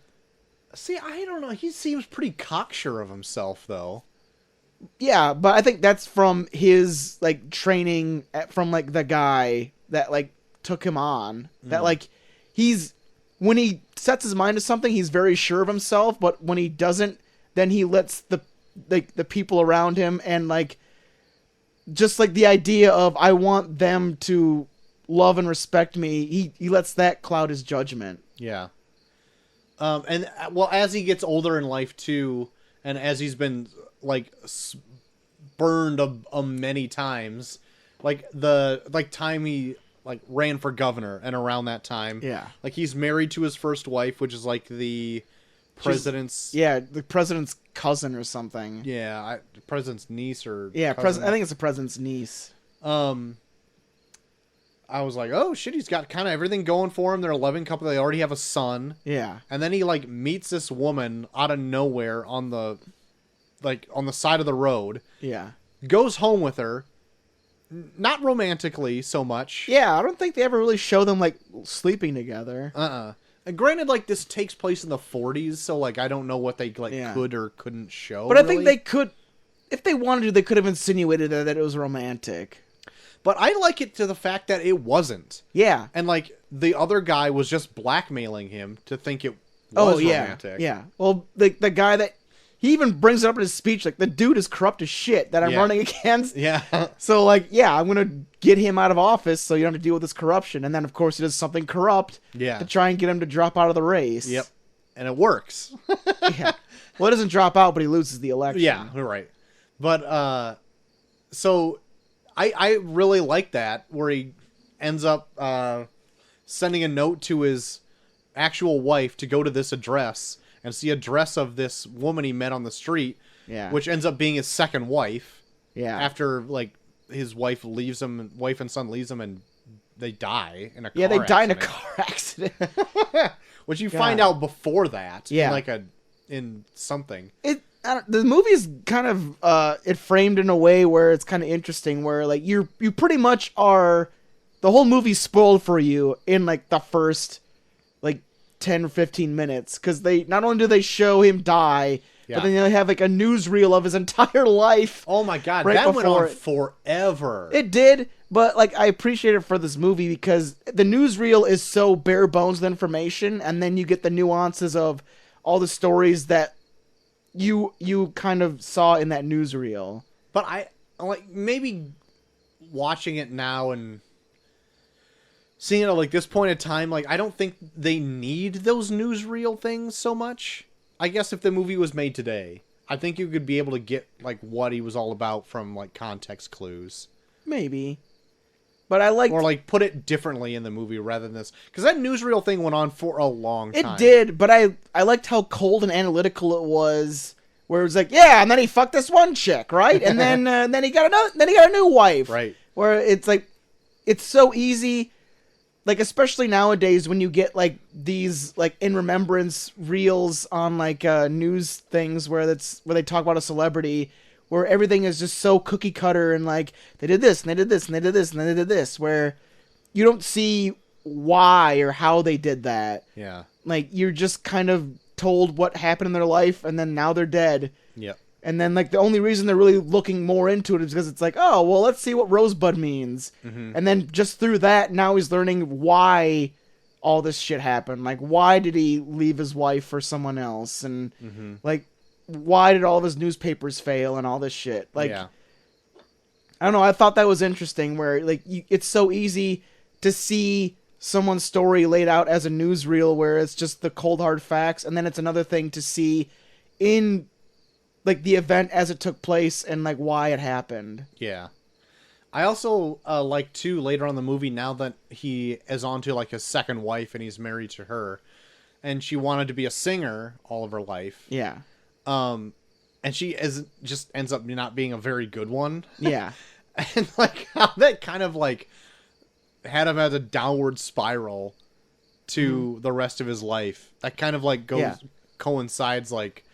See, I don't know. He seems pretty cocksure of himself, though. Yeah, but I think that's from his like training from like the guy that like took him on. That like he's when he sets his mind to something, he's very sure of himself, but when he doesn't, then he lets the people around him and like just like the idea of I want them to love and respect me, he lets that cloud his judgment. Yeah. And well, as he gets older in life too, and as he's been like burned many times, like the time he like ran for governor, and around that time, Yeah. like he's married to his first wife, which is like the president's the president's cousin or something. President's niece or cousin. I think it's the president's niece. I was like, oh shit, he's got kind of everything going for him. They're a loving couple. They already have a son. Yeah. And then he like meets this woman out of nowhere on the side of the road. Yeah. Goes home with her. Not romantically so much. Yeah, I don't think they ever really show them like sleeping together. And granted, like this takes place in the 40s, so like I don't know what they like could or couldn't show. But I think they could, if they wanted to, they could have insinuated that it was romantic. But I like it to the fact that it wasn't. Yeah. And like the other guy was just blackmailing him to think it was romantic. Yeah. Well, the guy that he even brings it up in his speech, like the dude is corrupt as shit that I'm running against. Yeah. So like, yeah, I'm gonna get him out of office so you don't have to deal with this corruption. And then of course he does something corrupt to try and get him to drop out of the race. Yep. And it works. Yeah. Well, it doesn't drop out, but he loses the election. Yeah, right. But so I really like that where he ends up sending a note to his actual wife to go to this address and see a dress of this woman he met on the street, which ends up being his second wife. Yeah. After like his wife leaves him, wife and son leaves him, and they die in a car Yeah, they die in a accident. car accident. Which you find out before that. Yeah. In something. The movie is kind of it framed in a way where it's kind of interesting, where like you pretty much are, the whole movie's spoiled for you in like the first like 10 or 15 minutes, because they not only do they show him die, but then they have like a newsreel of his entire life. Oh my god, right that went on it. forever. It did, but like I appreciate it for this movie because the newsreel is so bare bones with information, and then you get the nuances of all the stories that you kind of saw in that newsreel. But I like maybe watching it now and seeing it at like this point in time, like I don't think they need those newsreel things so much. I guess if the movie was made today, I think you could be able to get like what he was all about from like context clues. Maybe. But I like, or like put it differently in the movie rather than this, because that newsreel thing went on for a long time. It did, but I liked how cold and analytical it was. Where it was like, yeah, and then he fucked this one chick, right? And then he got a new wife, right? Where it's like, it's so easy, like especially nowadays when you get like these like in remembrance reels on like news things where they talk about a celebrity, where everything is just so cookie cutter and like they did this and they did this and they did this and they did this, where you don't see why or how they did that. Yeah. Like you're just kind of told what happened in their life and then now they're dead. Yep. And then like the only reason they're really looking more into it is because it's like, oh, well, let's see what Rosebud means. Mm-hmm. And then just through that, now he's learning why all this shit happened. Like, why did he leave his wife for someone else? And like, why did all of his newspapers fail and all this shit? Like, I don't know. I thought that was interesting where like it's so easy to see someone's story laid out as a newsreel where it's just the cold hard facts, and then it's another thing to see in like the event as it took place and like why it happened. Yeah. I also like too later on in the movie, now that he is on to like his second wife and he's married to her, and she wanted to be a singer all of her life. Yeah. And she just ends up not being a very good one. Yeah. And like how that kind of like had him as a downward spiral to the rest of his life. That kind of like coincides like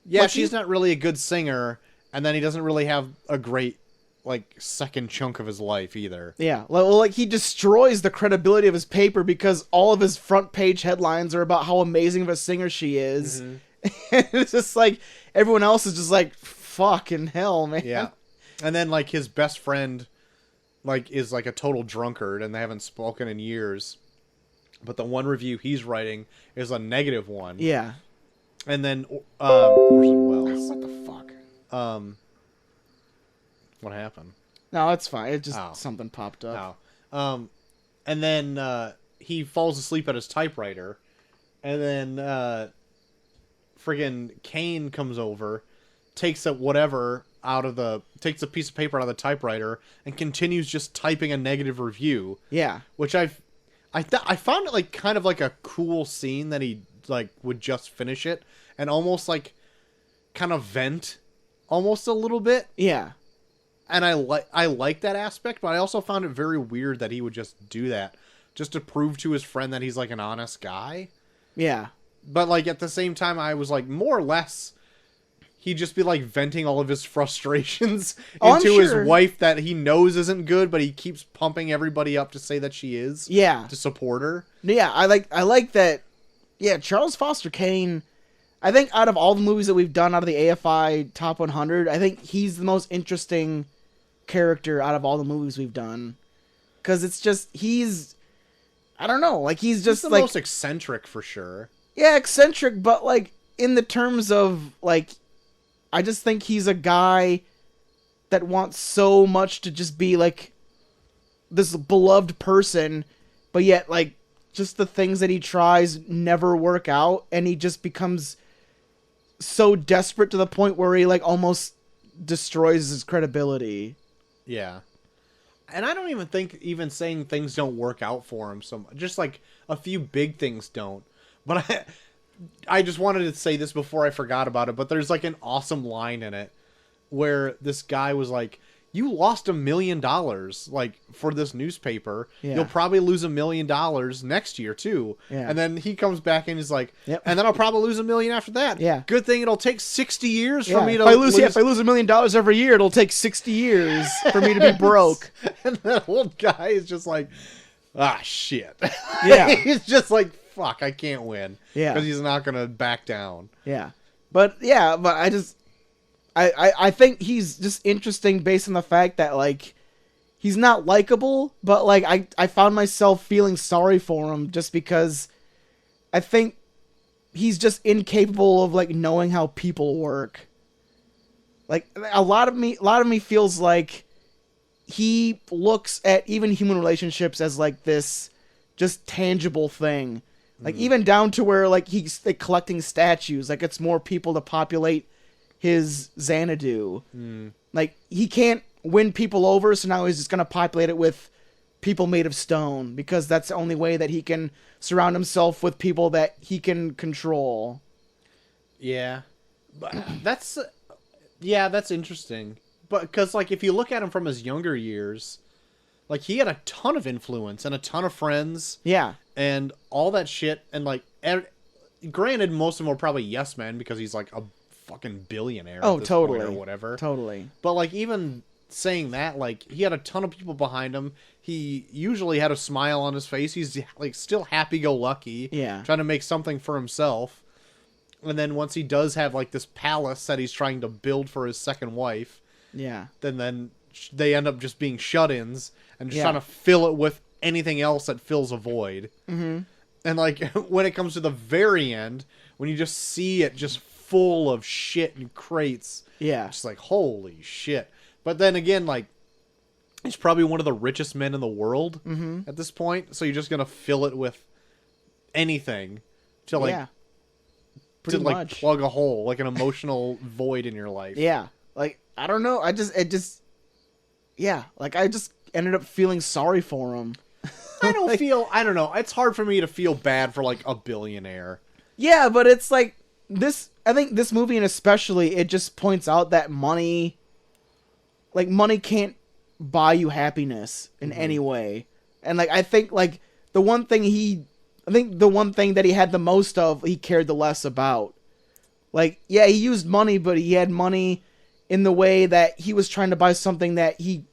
Yeah, Like, she's not really a good singer, and then he doesn't really have a great like second chunk of his life either. Yeah, well, like he destroys the credibility of his paper because all of his front page headlines are about how amazing of a singer she is. Mm-hmm. And it's just like everyone else is just like fucking hell, man. Yeah. And then like his best friend like is like a total drunkard and they haven't spoken in years. But the one review he's writing is a negative one. Yeah. And then Orson Welles. What the fuck? What happened? No, it's fine. It just Oh. something popped up. Oh. And then he falls asleep at his typewriter. And then friggin' Kane comes over, takes a takes a piece of paper out of the typewriter and continues just typing a negative review. Yeah. Which I found it like kind of like a cool scene that he like would just finish it and almost like kind of vent almost a little bit. Yeah. And I like that aspect, but I also found it very weird that he would just do that just to prove to his friend that he's like an honest guy. Yeah. But like at the same time I was like more or less he'd just be like venting all of his frustrations into his wife that he knows isn't good, but he keeps pumping everybody up to say that she is. Yeah. To support her. Yeah, I like that. Yeah, Charles Foster Kane, I think out of all the movies that we've done out of the AFI Top 100, I think he's the most interesting character out of all the movies we've done. Because it's just, I don't know, like he's just the like... most eccentric for sure. Yeah, eccentric, but like in the terms of like, I just think he's a guy that wants so much to just be like this beloved person, but yet like just the things that he tries never work out, and he just becomes so desperate to the point where he like almost destroys his credibility. Yeah. And I don't even think even saying things don't work out for him so much. Just like a few big things don't. But I just wanted to say this before I forgot about it, but there's like an awesome line in it where this guy was like, you lost $1 million like for this newspaper. Yeah. You'll probably lose $1 million next year too. Yeah. And then he comes back and he's like, Yep. and then I'll probably lose $1 million after that. Yeah. Good thing it'll take 60 years Yeah, for me to if I lose $1 million every year, it'll take 60 years for me to be broke. And the old guy is just like, ah, shit. Yeah. He's just like, fuck, I can't win. Yeah. Because he's not going to back down. Yeah. But I think he's just interesting based on the fact that, like, he's not likable, but, like, I found myself feeling sorry for him just because I think he's just incapable of, like, knowing how people work. Like, a lot of me feels like he looks at even human relationships as, like, this just tangible thing. Like, even down to where, like, he's like, collecting statues. Like, it's more people to populate his Xanadu. Like, he can't win people over, so now he's just going to populate it with people made of stone, because that's the only way that he can surround himself with people that he can control. Yeah. But that's interesting. But because, like, if you look at him from his younger years, like, he had a ton of influence and a ton of friends. Yeah. And all that shit. And, like, granted, most of them were probably yes men because he's, like, a fucking billionaire Oh, at this totally. point or whatever. Totally. But, like, even saying that, like, he had a ton of people behind him. He usually had a smile on his face. He's, like, still happy-go-lucky. Yeah. Trying to make something for himself. And then once he does have, like, this palace that he's trying to build for his second wife, Yeah. then they end up just being shut-ins and just Yeah. trying to fill it with anything else that fills a void. Mm-hmm. And, like, when it comes to the very end, when you just see it just full of shit and crates, Yeah. it's like, holy shit. But then again, like, he's probably one of the richest men in the world at this point, so you're just gonna fill it with anything to, like, Yeah. Pretty like, much. plug a hole, like an emotional void in your life. Yeah. Like, I don't know. I just ended up feeling sorry for him. I don't know. It's hard for me to feel bad for, like, a billionaire. Yeah, but it's like I think this movie, and especially, it just points out that money can't buy you happiness in any way. And, like, I think, like, the one thing that he had the most of, he cared the less about. Like, yeah, he used money, but he had money in the way that he was trying to buy something that he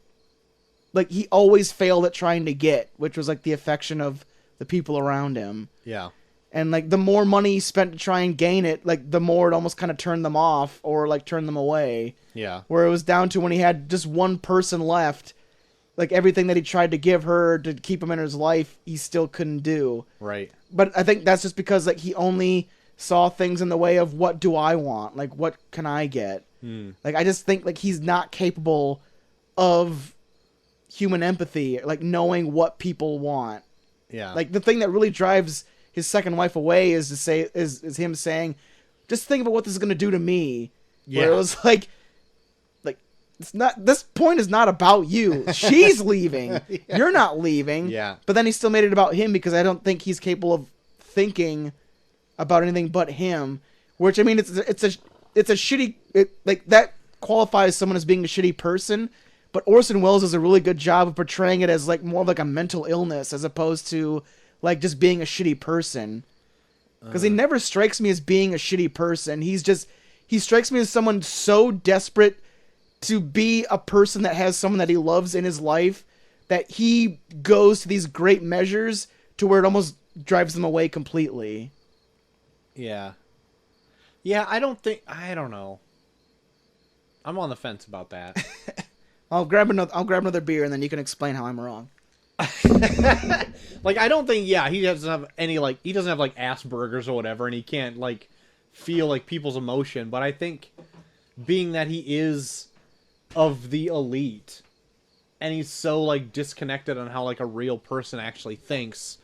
always failed at trying to get, which was like the affection of the people around him. Yeah. And like the more money he spent to try and gain it, like the more it almost kind of turned them off or like turned them away. Yeah. Where it was down to when he had just one person left, like everything that he tried to give her to keep him in his life, he still couldn't do. Right. But I think that's just because like he only saw things in the way of what do I want? Like what can I get? Like I just think like he's not capable of human empathy, like knowing what people want. Yeah. Like the thing that really drives his second wife away is him saying, just think about what this is going to do to me. Yeah. Where it was like it's not, this point is not about you. She's leaving. Yeah. You're not leaving. Yeah. But then he still made it about him because I don't think he's capable of thinking about anything but him. Which, I mean, it's a shitty, like that qualifies someone as being a shitty person. But Orson Welles does a really good job of portraying it as like more of like a mental illness as opposed to like just being a shitty person. Because he never strikes me as being a shitty person. He strikes me as someone so desperate to be a person that has someone that he loves in his life that he goes to these great measures to where it almost drives them away completely. Yeah. Yeah, I don't know. I'm on the fence about that. I'll grab another beer and then you can explain how I'm wrong. Like, I don't think, he doesn't have any, like, he doesn't have, like, Asperger's or whatever, and he can't, like, feel, like, people's emotion, but I think being that he is of the elite, and he's so, like, disconnected on how, like, a real person actually thinks,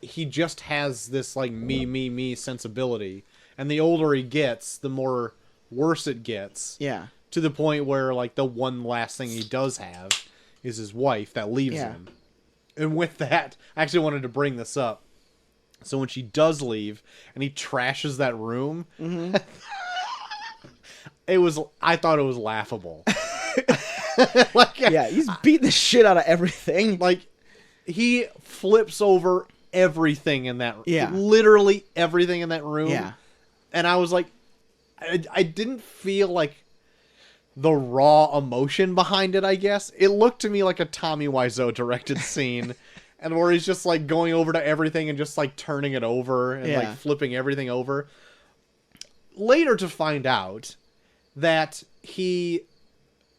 he just has this, like, me sensibility, and the older he gets, the more worse it gets. Yeah. To the point where, like, the one last thing he does have is his wife that leaves him. And with that, I actually wanted to bring this up. So when she does leave, and he trashes that room, I thought it was laughable. Like, yeah, he's beating the shit out of everything. Like, he flips over everything in that room. Yeah. Literally everything in that room. Yeah. And I was like, I didn't feel like the raw emotion behind it, I guess. It looked to me like a Tommy Wiseau directed scene, and where he's just like going over to everything and just like turning it over and like flipping everything over. Later to find out that he,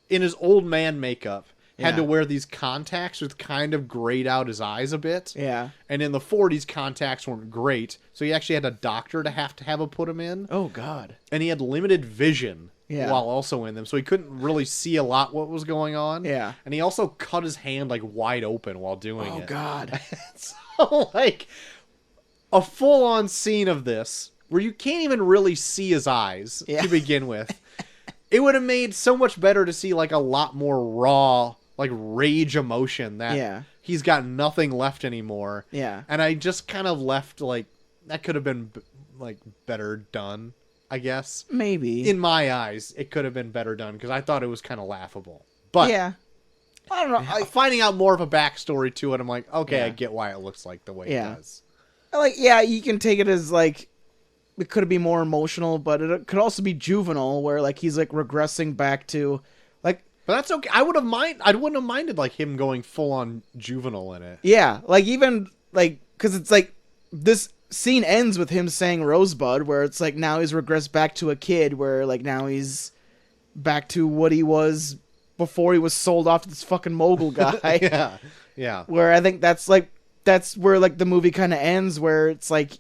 in his old man makeup, had to wear these contacts which kind of grayed out his eyes a bit. Yeah. And in the 40s, contacts weren't great, so he actually had a doctor to have him put them in. Oh, God. And he had limited vision while also in them, so he couldn't really see a lot what was going on. Yeah. And he also cut his hand, like, wide open while doing it. Oh, God. So, like, a full-on scene of this, where you can't even really see his eyes to begin with, it would have made so much better to see, like, a lot more raw, like, rage emotion that he's got nothing left anymore. Yeah. And I just kind of left, like, that could have been, like, better done, I guess. Maybe. In my eyes, it could have been better done, because I thought it was kind of laughable. But yeah. I don't know. Finding out more of a backstory to it, I'm like, okay, I get why it looks like the way it does. Like, yeah, you can take it as, like, it could be more emotional, but it could also be juvenile, where, like, he's, like, regressing back to, like... But that's okay. I wouldn't have minded, like, him going full-on juvenile in it. Yeah, like, even, like, because it's, like, this scene ends with him saying Rosebud, where it's, like, now he's regressed back to a kid, where, like, now he's back to what he was before he was sold off to this fucking mogul guy. Yeah. Where I think that's where, like, the movie kind of ends, where it's, like,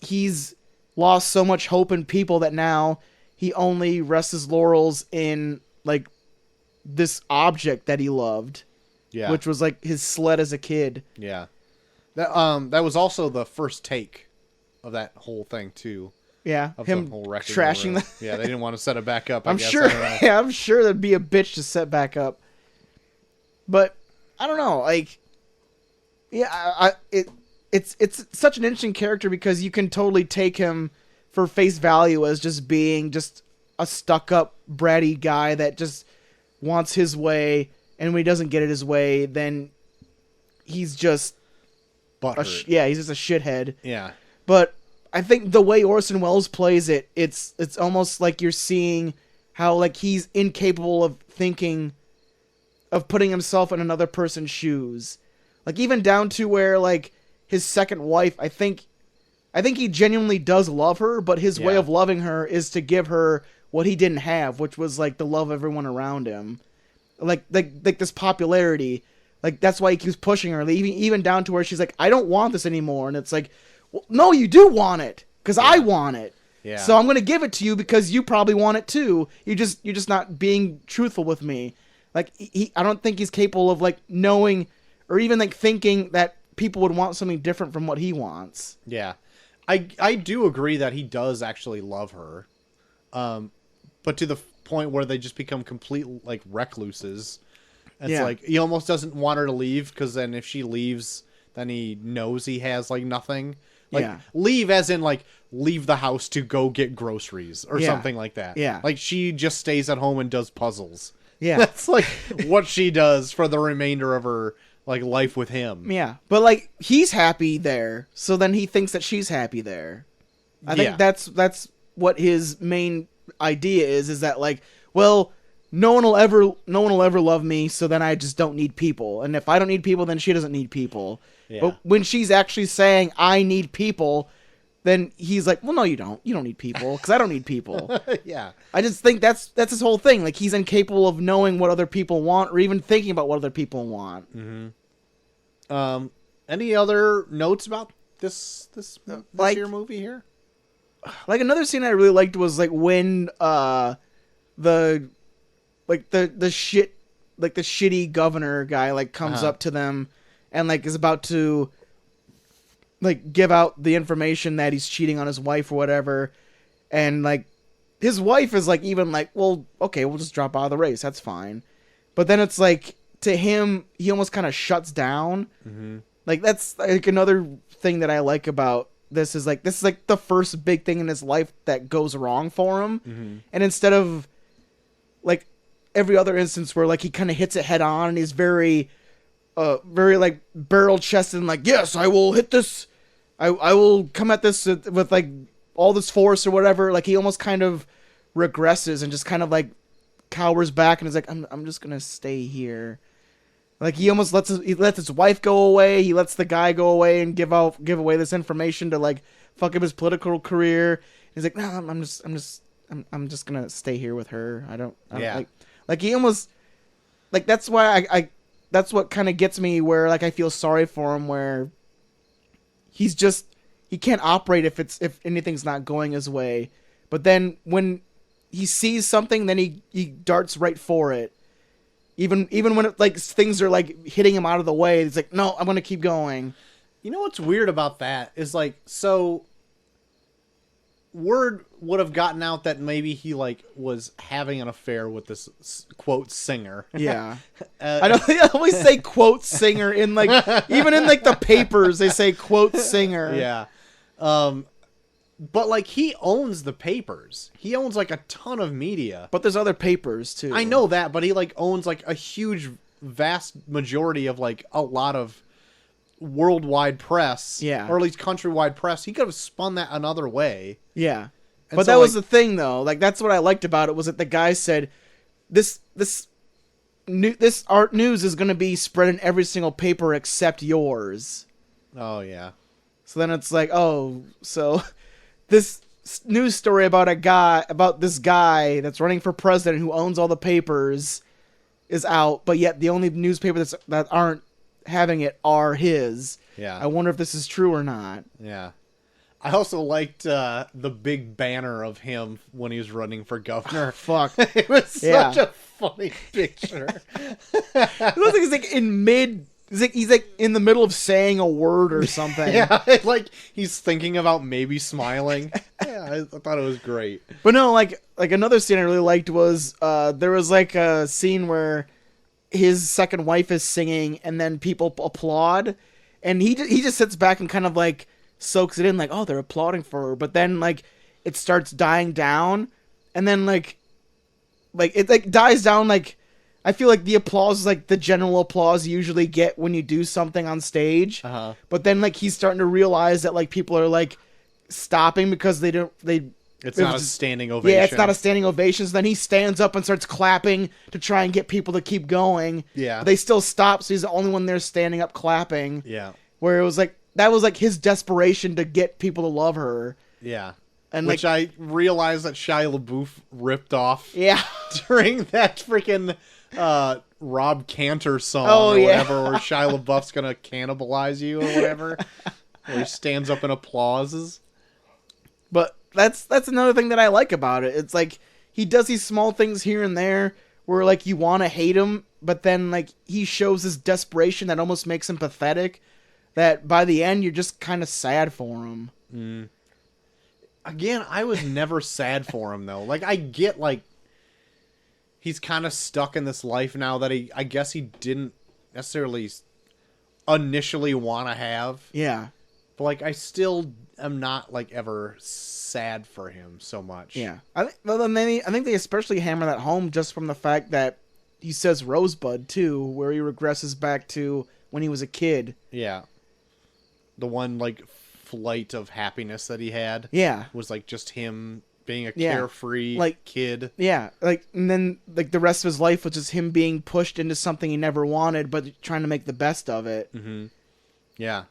he's lost so much hope in people that now he only rests his laurels in, like, this object that he loved. Yeah. Which was, like, his sled as a kid. Yeah. That was also the first take of that whole thing, too. Yeah. Of him the whole trashing the... Yeah, they didn't want to set it back up, I I'm guess. sure. Yeah, I'm sure that'd be a bitch to set back up. But, I don't know, like... Yeah, it's such an interesting character because you can totally take him for face value as just being just a stuck-up, bratty guy that just wants his way, and when he doesn't get it his way, then he's just... Butthurt. he's just a shithead. Yeah. But I think the way Orson Welles plays it, it's almost like you're seeing how like he's incapable of thinking, of putting himself in another person's shoes. Like even down to where like his second wife, I think he genuinely does love her, but his way of loving her is to give her what he didn't have, which was like the love of everyone around him. Like this popularity. Like that's why he keeps pushing her, even down to where she's like, I don't want this anymore. And it's like, well, no, you do want it, because I want it. Yeah. So I'm gonna give it to you because you probably want it too. You're just not being truthful with me. Like I don't think he's capable of like knowing or even like thinking that people would want something different from what he wants. Yeah. I do agree that he does actually love her. But to the point where they just become complete like recluses. It's like he almost doesn't want her to leave, because then if she leaves, then he knows he has like nothing. Like leave as in like leave the house to go get groceries or something like that. Yeah. Like she just stays at home and does puzzles. Yeah. That's like what she does for the remainder of her like life with him. Yeah. But like he's happy there, so then he thinks that she's happy there. I think that's what his main idea is that like, well, no one will ever love me, so then I just don't need people. And if I don't need people, then she doesn't need people. Yeah. But when she's actually saying I need people, then he's like, well, no, you don't. You don't need people, because I don't need people. Yeah. I just think that's his whole thing. Like he's incapable of knowing what other people want, or even thinking about what other people want. Mm-hmm. Any other notes about this year movie here? Like another scene I really liked was like when the shitty governor guy like comes up to them and like is about to like give out the information that he's cheating on his wife or whatever, and like his wife is like even like, well, okay, we'll just drop out of the race, that's fine. But then it's like to him he almost kind of shuts down. Like that's like another thing that I like about this is like the first big thing in his life that goes wrong for him. And instead of like every other instance where like he kind of hits it head on and he's very like barrel chested and like, yes, I will hit this, I will come at this with like all this force or whatever, like he almost kind of regresses and just kind of like cowers back and is like, I'm just gonna stay here. Like he almost lets his wife go away, he lets the guy go away and give away this information to like fuck up his political career. He's like, no, I'm just gonna stay here with her. I don't like he almost like, that's why I that's what kind of gets me, where like I feel sorry for him, where he can't operate if anything's not going his way. But then when he sees something, then he darts right for it. Even when it, like things are like hitting him out of the way, it's like, no, I'm gonna keep going. You know what's weird about that is like, so word would have gotten out that maybe he like was having an affair with this quote singer. Yeah. I know they always say quote singer in like, even in like the papers they say quote singer. Yeah. But like he owns the papers. He owns like a ton of media. But there's other papers too. I know that, but he like owns like a huge vast majority of like a lot of worldwide press. Yeah. Or at least countrywide press. He could have spun that another way. Yeah. And but so, that was like, the thing though. Like that's what I liked about it, was that the guy said this art news is going to be spread in every single paper except yours. Oh yeah. So then it's like, oh, so this news story about this guy that's running for president who owns all the papers is out, but yet the only newspapers that aren't having it are his. Yeah. I wonder if this is true or not. Yeah. I also liked the big banner of him when he was running for governor. Fuck. It was such a funny picture. It looks like he's like in mid. He's like in the middle of saying a word or something. Yeah, like he's thinking about maybe smiling. Yeah, I thought it was great. But no, like another scene I really liked was there was like a scene where his second wife is singing and then people applaud, and he just sits back and kind of like soaks it in, like, oh, they're applauding for her. But then like it starts dying down, and then like it like dies down. Like I feel like the applause is like the general applause you usually get when you do something on stage. But then like he's starting to realize that like people are like stopping because they don't they. It's it not a was- standing ovation. Yeah, it's not a standing ovation. So then he stands up and starts clapping to try and get people to keep going. Yeah. But they still stop, so he's the only one there standing up clapping. Yeah. Where it was like that was like his desperation to get people to love her. Yeah. And Which I realized that Shia LaBeouf ripped off yeah. during that freaking Rob Cantor song Oh, or yeah. whatever, where Shia LaBeouf's gonna cannibalize you or whatever. Where he stands up and applauses. But that's another thing that I like about it. It's like he does these small things here and there where like you want to hate him, but then like he shows his desperation that almost makes him pathetic. That by the end you're just kind of sad for him. Again, I was never sad for him though. Like I get like he's kind of stuck in this life now that I guess he didn't necessarily initially want to have. Yeah. But like I still am not like ever sad for him so much. Yeah. I think they especially hammer that home just from the fact that he says Rosebud too, where he regresses back to when he was a kid. Yeah. The one like flight of happiness that he had Yeah. was like just him being a Yeah. carefree Like- kid. Yeah, like and then like the rest of his life was just him being pushed into something he never wanted, but trying to make the best of it. Yeah.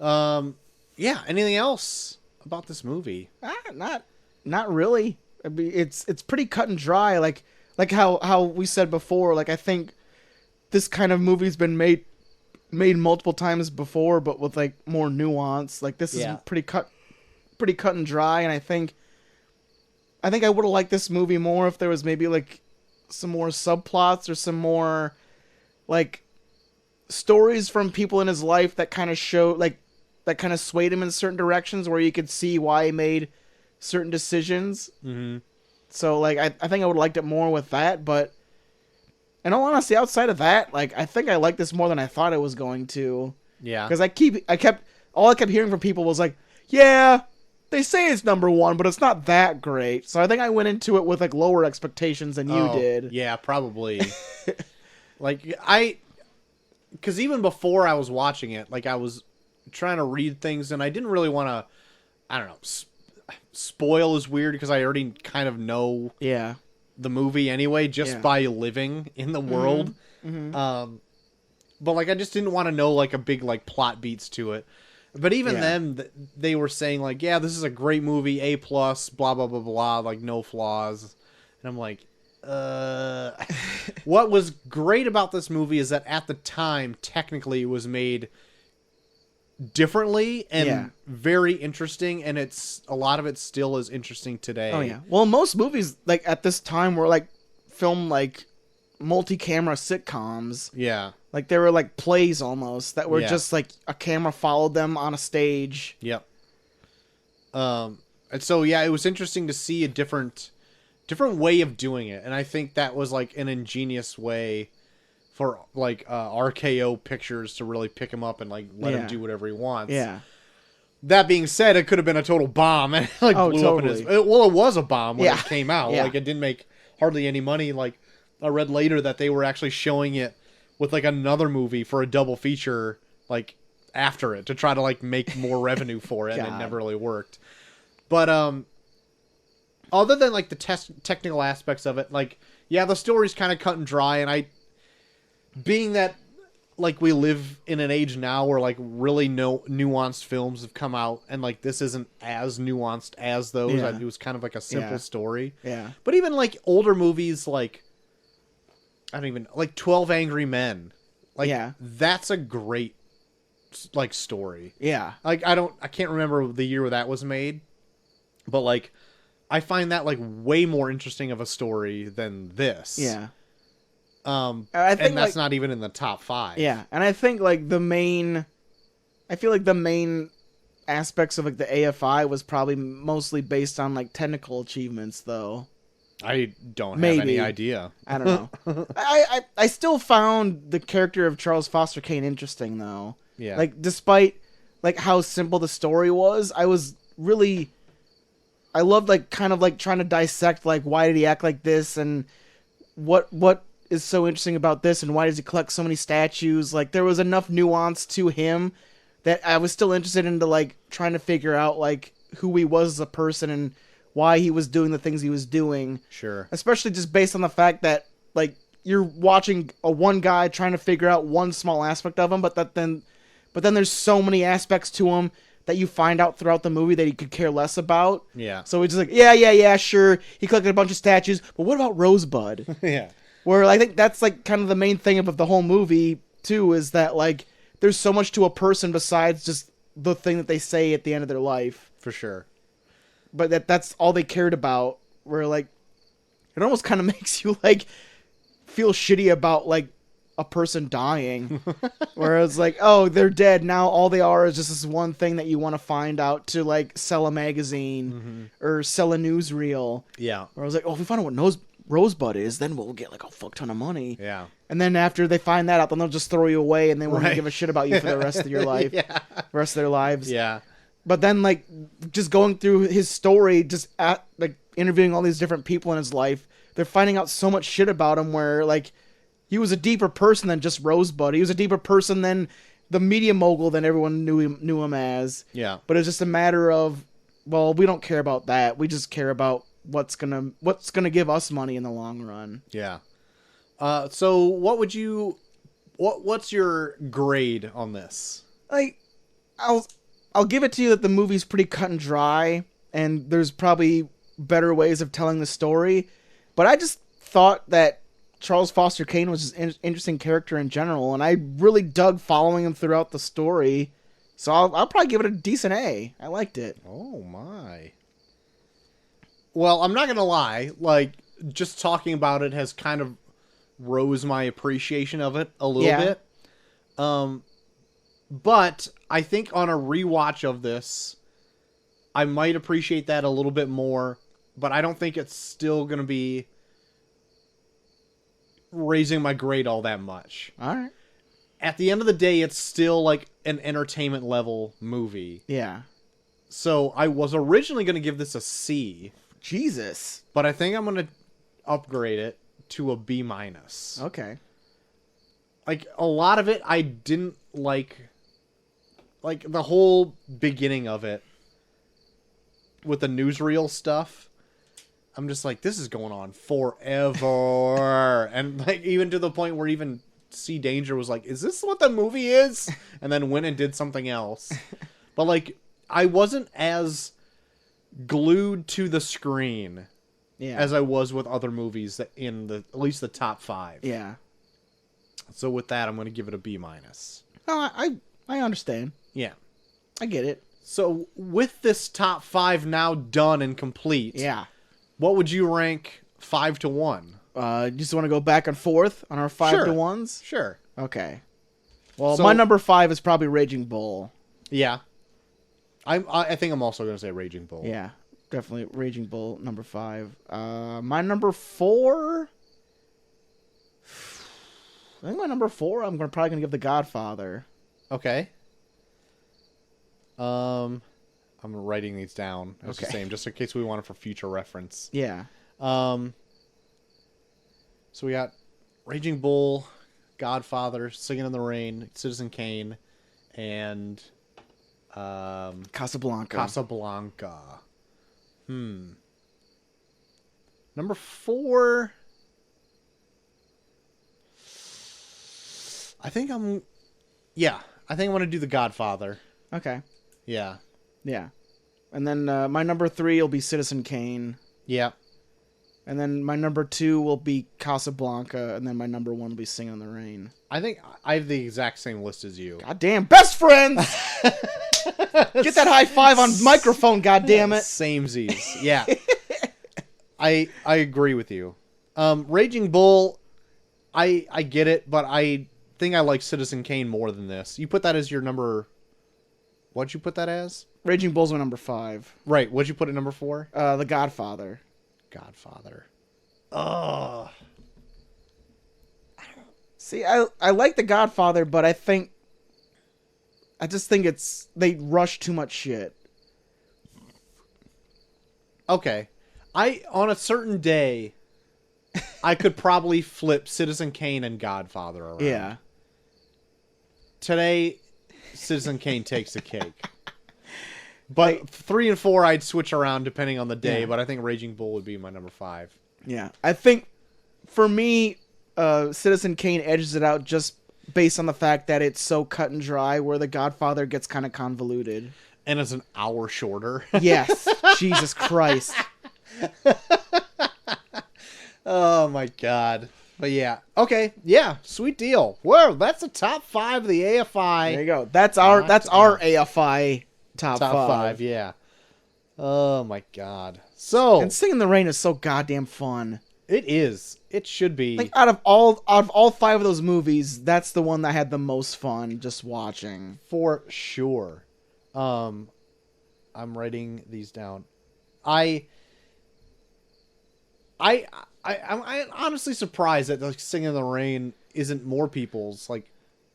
Yeah, anything else about this movie? Not really. I mean, it's pretty cut and dry. Like how we said before. Like I think this kind of movie's been made multiple times before, but with like more nuance. Like this Yeah. is pretty cut and dry. And I think I would have liked this movie more if there was maybe like some more subplots or some more like stories from people in his life that kind of show like that kind of swayed him in certain directions where you could see why he made certain decisions. So like I think I would have liked it more with that, but in all honesty, outside of that, like I think I liked this more than I thought I was going to. Yeah. Because I kept hearing from people was like, yeah, they say it's number one, but it's not that great. So I think I went into it with like lower expectations than you did. Yeah, probably. Like because even before I was watching it, like I was trying to read things and I didn't really want to, I don't know, spoil is weird because I already kind of know Yeah. the movie anyway, just Yeah. by living in the world. But like I just didn't want to know like a big like plot beats to it. But even Yeah. then, they were saying like, yeah, this is a great movie, A+, blah blah blah blah, like no flaws. And I'm like, what was great about this movie is that at the time, technically, it was made differently and Yeah. very interesting, and a lot of it still is interesting today. Oh yeah. Well, most movies like at this time were like filmed like multi-camera sitcoms. Yeah. Like they were like plays almost that were Yeah. just like a camera followed them on a stage. Yep. And so yeah, it was interesting to see a different way of doing it, and I think that was like an ingenious way for like RKO Pictures to really pick him up and like let him Yeah. do whatever he wants. Yeah. That being said, it could have been a total bomb and like Oh, blew up in his. totally. Well, it was a bomb when Yeah. it came out. Yeah. Like it didn't make hardly any money. Like I read later that they were actually showing it with like another movie for a double feature, like after it to try to like make more revenue for it, and it God. never really worked. But other than like the technical aspects of it, like yeah, the story's kind of cut and dry, and being that like we live in an age now where like really no nuanced films have come out, and like this isn't as nuanced as those. Yeah. It was kind of like a simple Yeah. story. Yeah. But even like older movies, like I don't even like 12 Angry Men, like Yeah. that's a great like story. Yeah. Like I can't remember the year where that was made, but like I find that like way more interesting of a story than this. Yeah. I I think and that's like, not even in the top 5. Yeah, and I think like I feel like the main aspects of like the AFI was probably mostly based on like technical achievements, though. I don't have Maybe. any idea. I don't know. I still found the character of Charles Foster Kane interesting, though. Yeah. Like despite like how simple the story was, I loved like kind of like trying to dissect like why did he act like this and what is so interesting about this and why does he collect so many statues. Like there was enough nuance to him that I was still interested into like trying to figure out like who he was as a person and why he was doing the things he was doing. Sure. Especially just based on the fact that, like, you're watching one guy trying to figure out one small aspect of him, but then there's so many aspects to him that you find out throughout the movie that he could care less about. Yeah. So he's just like, yeah, sure. He collected a bunch of statues, but what about Rosebud? Yeah. Where I think that's like kind of the main thing of the whole movie too, is that like there's so much to a person besides just the thing that they say at the end of their life. For sure. But that's all they cared about. Where like it almost kind of makes you like feel shitty about like a person dying. Whereas like, oh, they're dead now, all they are is just this one thing that you want to find out to like sell a magazine or sell a newsreel. Yeah. Or I was like, oh, if we find out what Rosebud is, then we'll get like a fuck ton of money. Yeah. And then after they find that out, then they'll just throw you away and they won't Right. give a shit about you for the rest of your life. Yeah. The rest of their lives. Yeah. But then like just going through his story, just like interviewing all these different people in his life, they're finding out so much shit about him where like he was a deeper person than just Rosebud. He was a deeper person than the media mogul that everyone knew him as. Yeah. But it's just a matter of, well, we don't care about that. We just care about what's gonna give us money in the long run. Yeah. So what's your grade on this? Like, I'll give it to you that the movie's pretty cut and dry, and there's probably better ways of telling the story. But I just thought that Charles Foster Kane was an interesting character in general, and I really dug following him throughout the story. So I'll probably give it a decent A. I liked it. Oh my. Well, I'm not gonna lie. Like, just talking about it has kind of rose my appreciation of it a little bit. But I think on a rewatch of this, I might appreciate that a little bit more. But I don't think it's still gonna be raising my grade all that much. All right. At the end of the day, it's still like an entertainment level movie. Yeah. So I was originally going to give this a C, Jesus. but I think I'm going to upgrade it to a B minus. Okay. Like a lot of it I didn't like the whole beginning of it with the newsreel stuff. I'm just like, this is going on forever. And like even to the point where even C Danger was like, is this what the movie is? And then went and did something else. But like I wasn't as glued to the screen as I was with other movies that in the at least the top 5. Yeah. So with that, I'm going to give it a B minus. Oh, I understand. Yeah. I get it. So with this top 5 now done and complete, Yeah. what would you rank 5 to 1? You just want to go back and forth on our 5 to 1s? Sure. Okay. Well, So- my number 5 is probably Raging Bull. Yeah. I think I'm also going to say Raging Bull. Yeah, definitely Raging Bull, number 5. My number 4... I think my number 4, I'm probably going to give The Godfather. Okay. I'm writing these down as the Okay. same, just in case we want it for future reference. Yeah. So we got Raging Bull, Godfather, Singing in the Rain, Citizen Kane, and Casablanca. Casablanca. Number 4. I think I'm going to do The Godfather. Okay. Yeah. Yeah. And then my number 3 will be Citizen Kane. Yeah. And then my number 2 will be Casablanca. And then my number 1 will be Singing in the Rain. I think I have the exact same list as you. Goddamn, best friends! Get that high five on microphone, goddammit. Samesies. Yeah. I agree with you. Raging Bull, I get it, but I think I like Citizen Kane more than this. You put that as your number... What'd you put that as? Raging Bull's my number 5. Right. What'd you put at number 4? The Godfather. Godfather. Ugh. See, I like The Godfather, but I just think they rush too much shit. Okay. On a certain day, I could probably flip Citizen Kane and Godfather around. Yeah. Today, Citizen Kane takes the cake. But 3 and 4 I'd switch around depending on the day, Yeah. but I think Raging Bull would be my number 5. Yeah, I think for me, Citizen Kane edges it out just based on the fact that it's so cut and dry, where The Godfather gets kind of convoluted. And it's an hour shorter. Yes, Jesus Christ. Oh my god. But yeah. Okay, yeah, sweet deal. Whoa, that's the top 5 of the AFI. There you go. That's our AFI top Top five. 5, yeah. Oh my god. So And Singing in the Rain is so goddamn fun. it is. It should be. Like out of all 5 of those movies, that's the one that I had the most fun just watching. For sure. I'm writing these down. I'm honestly surprised that like Singing in the Rain isn't more people's like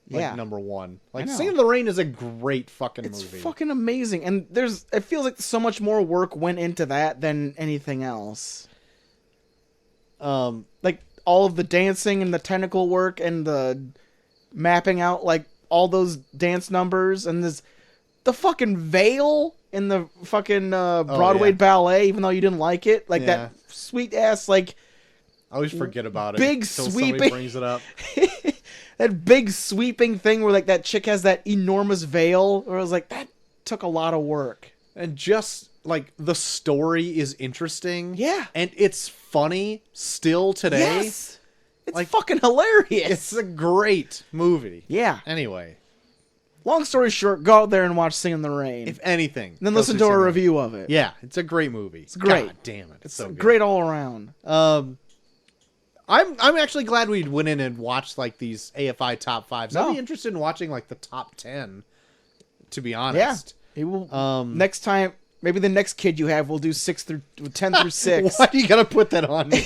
Yeah. number 1. Like I know. Singing in the Rain is a great fucking It's movie. fucking amazing, and it feels like so much more work went into that than anything else. Like all of the dancing and the technical work and the mapping out like all those dance numbers and the fucking veil in the fucking Broadway yeah. ballet, even though you didn't like it, like Yeah. that sweet ass like I always forget about it. Big until somebody sweeping- brings it up. that big sweeping thing where like that chick has that enormous veil. Where I was like, that took a lot of work. And just like the story is interesting. Yeah. And it's funny still today. Yes, it's Like, fucking hilarious. It's a great movie. Yeah. Anyway, Long story short, go out there and watch Sing in the Rain. if anything, And then go listen see to Sing a in the review of it. Yeah, it's a great movie. It's great. God damn it. It's so good. great all around. I'm actually glad we went in and watched like these AFI top 5s. No. I'd be interested in watching like the top 10, to be honest. He will. Um, Next time, maybe the next kid you have will do 10 through 6. Why do you gotta put that on me?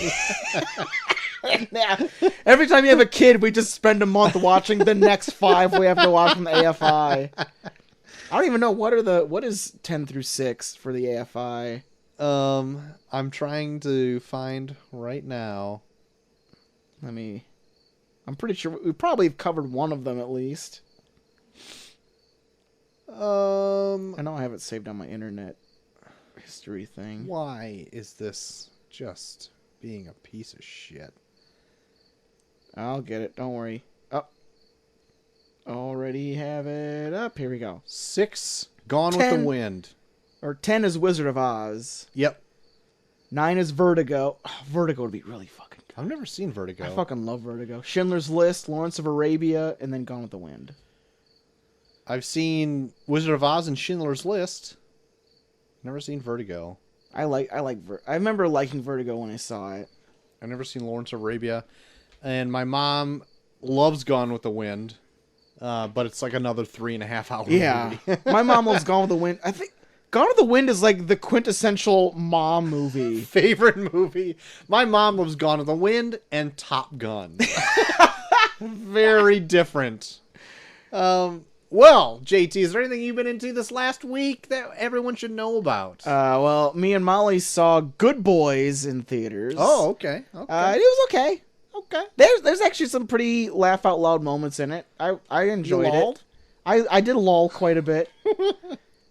Yeah. Every time you have a kid, we just spend a month watching the next 5 we have to watch from the AFI. I don't even know what is 10 through 6 for the AFI. I'm trying to find right now. I'm pretty sure we probably have covered one of them at least. I know I have it saved on my internet history thing. Why is this just being a piece of shit? I'll get it. Don't worry. Oh. Already have it up. Here we go. 6, Gone with 10. the Wind. Or 10 is Wizard of Oz. Yep. 9 is Vertigo. Oh, Vertigo would be really fucking good. I've never seen Vertigo. I fucking love Vertigo. Schindler's List, Lawrence of Arabia, and then Gone with the Wind. I've seen Wizard of Oz and Schindler's List. Never seen Vertigo. I remember liking Vertigo when I saw it. I've never seen Lawrence of Arabia. And my mom loves Gone with the Wind. But it's like another 3.5 hour Yeah. movie. My mom loves Gone with the Wind. I think Gone with the Wind is like the quintessential mom movie. Favorite movie. My mom loves Gone with the Wind and Top Gun. Very different. Well, JT, is there anything you've been into this last week that everyone should know about? Well, me and Molly saw Good Boys in theaters. Oh, okay. Okay. It was okay. Okay. There's actually some pretty laugh out loud moments in it. I enjoyed lolled? it. I did lull quite a bit.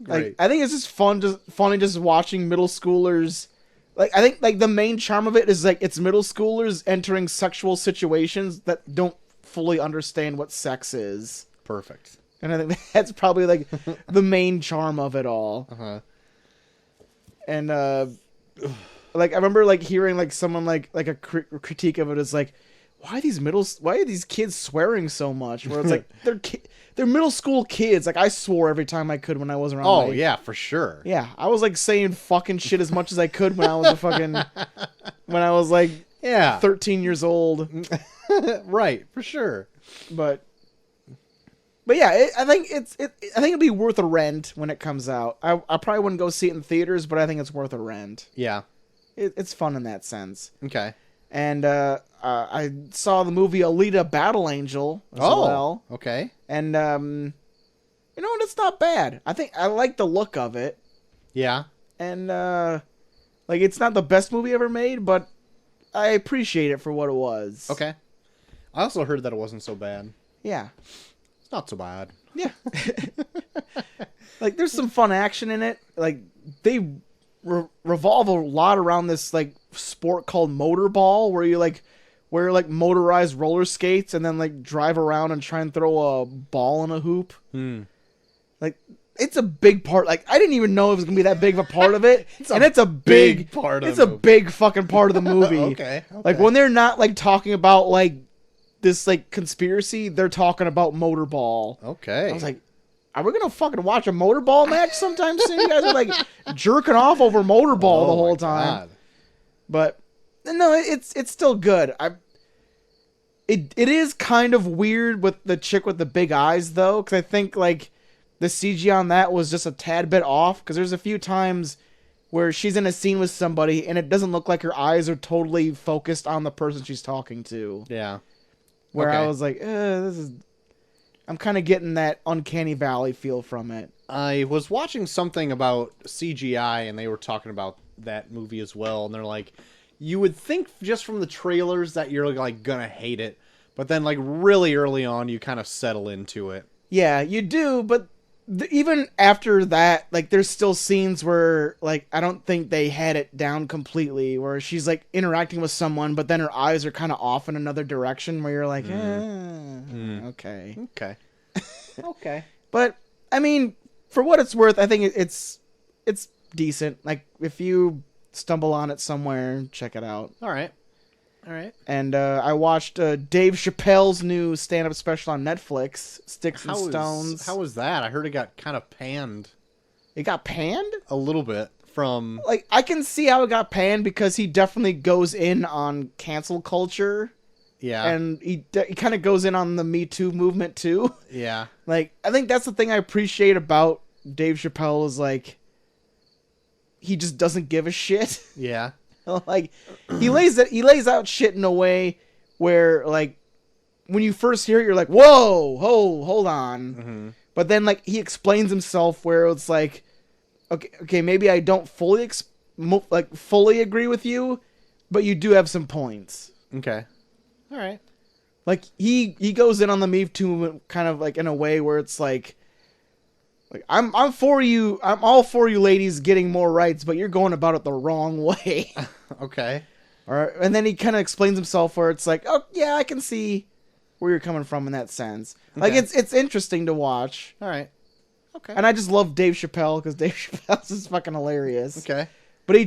Great. Like I think it's just funny just watching middle schoolers. Like I think like the main charm of it is like it's middle schoolers entering sexual situations that don't fully understand what sex is. Perfect. And I think that's probably like the main charm of it all. Uh-huh. And like I remember like hearing like someone like a critique of it is like, why are these kids swearing so much? Where it's like they're middle school kids. Like I swore every time I could when I was around. Oh, yeah, for sure. Yeah, I was like saying fucking shit as much as I could when I was like Yeah. 13 years old. Right, for sure. But yeah, I think it'd be worth a rent when it comes out. I probably wouldn't go see it in theaters, but I think it's worth a rent. Yeah. It's fun in that sense. Okay. And I saw the movie Alita: Battle Angel as well. Okay. And you know what? It's not bad. I think I like the look of it. Yeah. And like it's not the best movie ever made, but I appreciate it for what it was. Okay. I also heard that it wasn't so bad. Yeah. It's not so bad. Yeah. Like, there's some fun action in it. Like, they revolve a lot around this, like, sport called motorball, where you, like, wear, like, motorized roller skates and then, like, drive around and try and throw a ball in a hoop. Like, it's a big part. Like, I didn't even know it was going to be that big of a part of it. It's a big part of it's the a movie. big fucking part of the movie. Okay. Like, when they're not, like, talking about, like, this, like, conspiracy, they're talking about motorball. Okay. I was like, are we gonna fucking watch a motorball match sometime soon? You guys are like jerking off over motorball the whole time. But no, it's still good. It is kind of weird with the chick with the big eyes though, because I think like the CG on that was just a tad bit off. Because there's a few times where she's in a scene with somebody and it doesn't look like her eyes are totally focused on the person she's talking to. Yeah. Where Okay. I was like, this is. I'm kind of getting that Uncanny Valley feel from it. I was watching something about CGI, and they were talking about that movie as well, and they're like, you would think just from the trailers that you're like gonna hate it, but then like really early on, you kind of settle into it. Yeah, you do, but even after that, like, there's still scenes where, like, I don't think they had it down completely, where she's, like, interacting with someone, but then her eyes are kind of off in another direction, where you're like, okay. Okay. Okay. But, I mean, for what it's worth, I think it's decent. Like, if you stumble on it somewhere, check it out. All right. All right. And I watched Dave Chappelle's new stand-up special on Netflix, Sticks and Stones. How was that? I heard it got kind of panned It got panned? a little bit from. Like, I can see how it got panned because he definitely goes in on cancel culture. Yeah. And he kind of goes in on the Me Too movement, too. Yeah. Like, I think that's the thing I appreciate about Dave Chappelle is, like, he just doesn't give a shit. Yeah. Like, he lays out shit in a way where, like, when you first hear it, you're like, whoa, hold on. Mm-hmm. But then, like, he explains himself where it's like, okay, maybe I don't fully fully agree with you, but you do have some points. Okay. All right. Like, he goes in on the Me Too movement kind of like in a way where it's like I'm all for you ladies getting more rights, but you're going about it the wrong way. Okay. And then he kind of explains himself where it's like, oh yeah, I can see where you're coming from in that sense. Like, Okay. it's interesting to watch. All right. Okay. And I just love Dave Chappelle because Dave Chappelle's just fucking hilarious. Okay. But he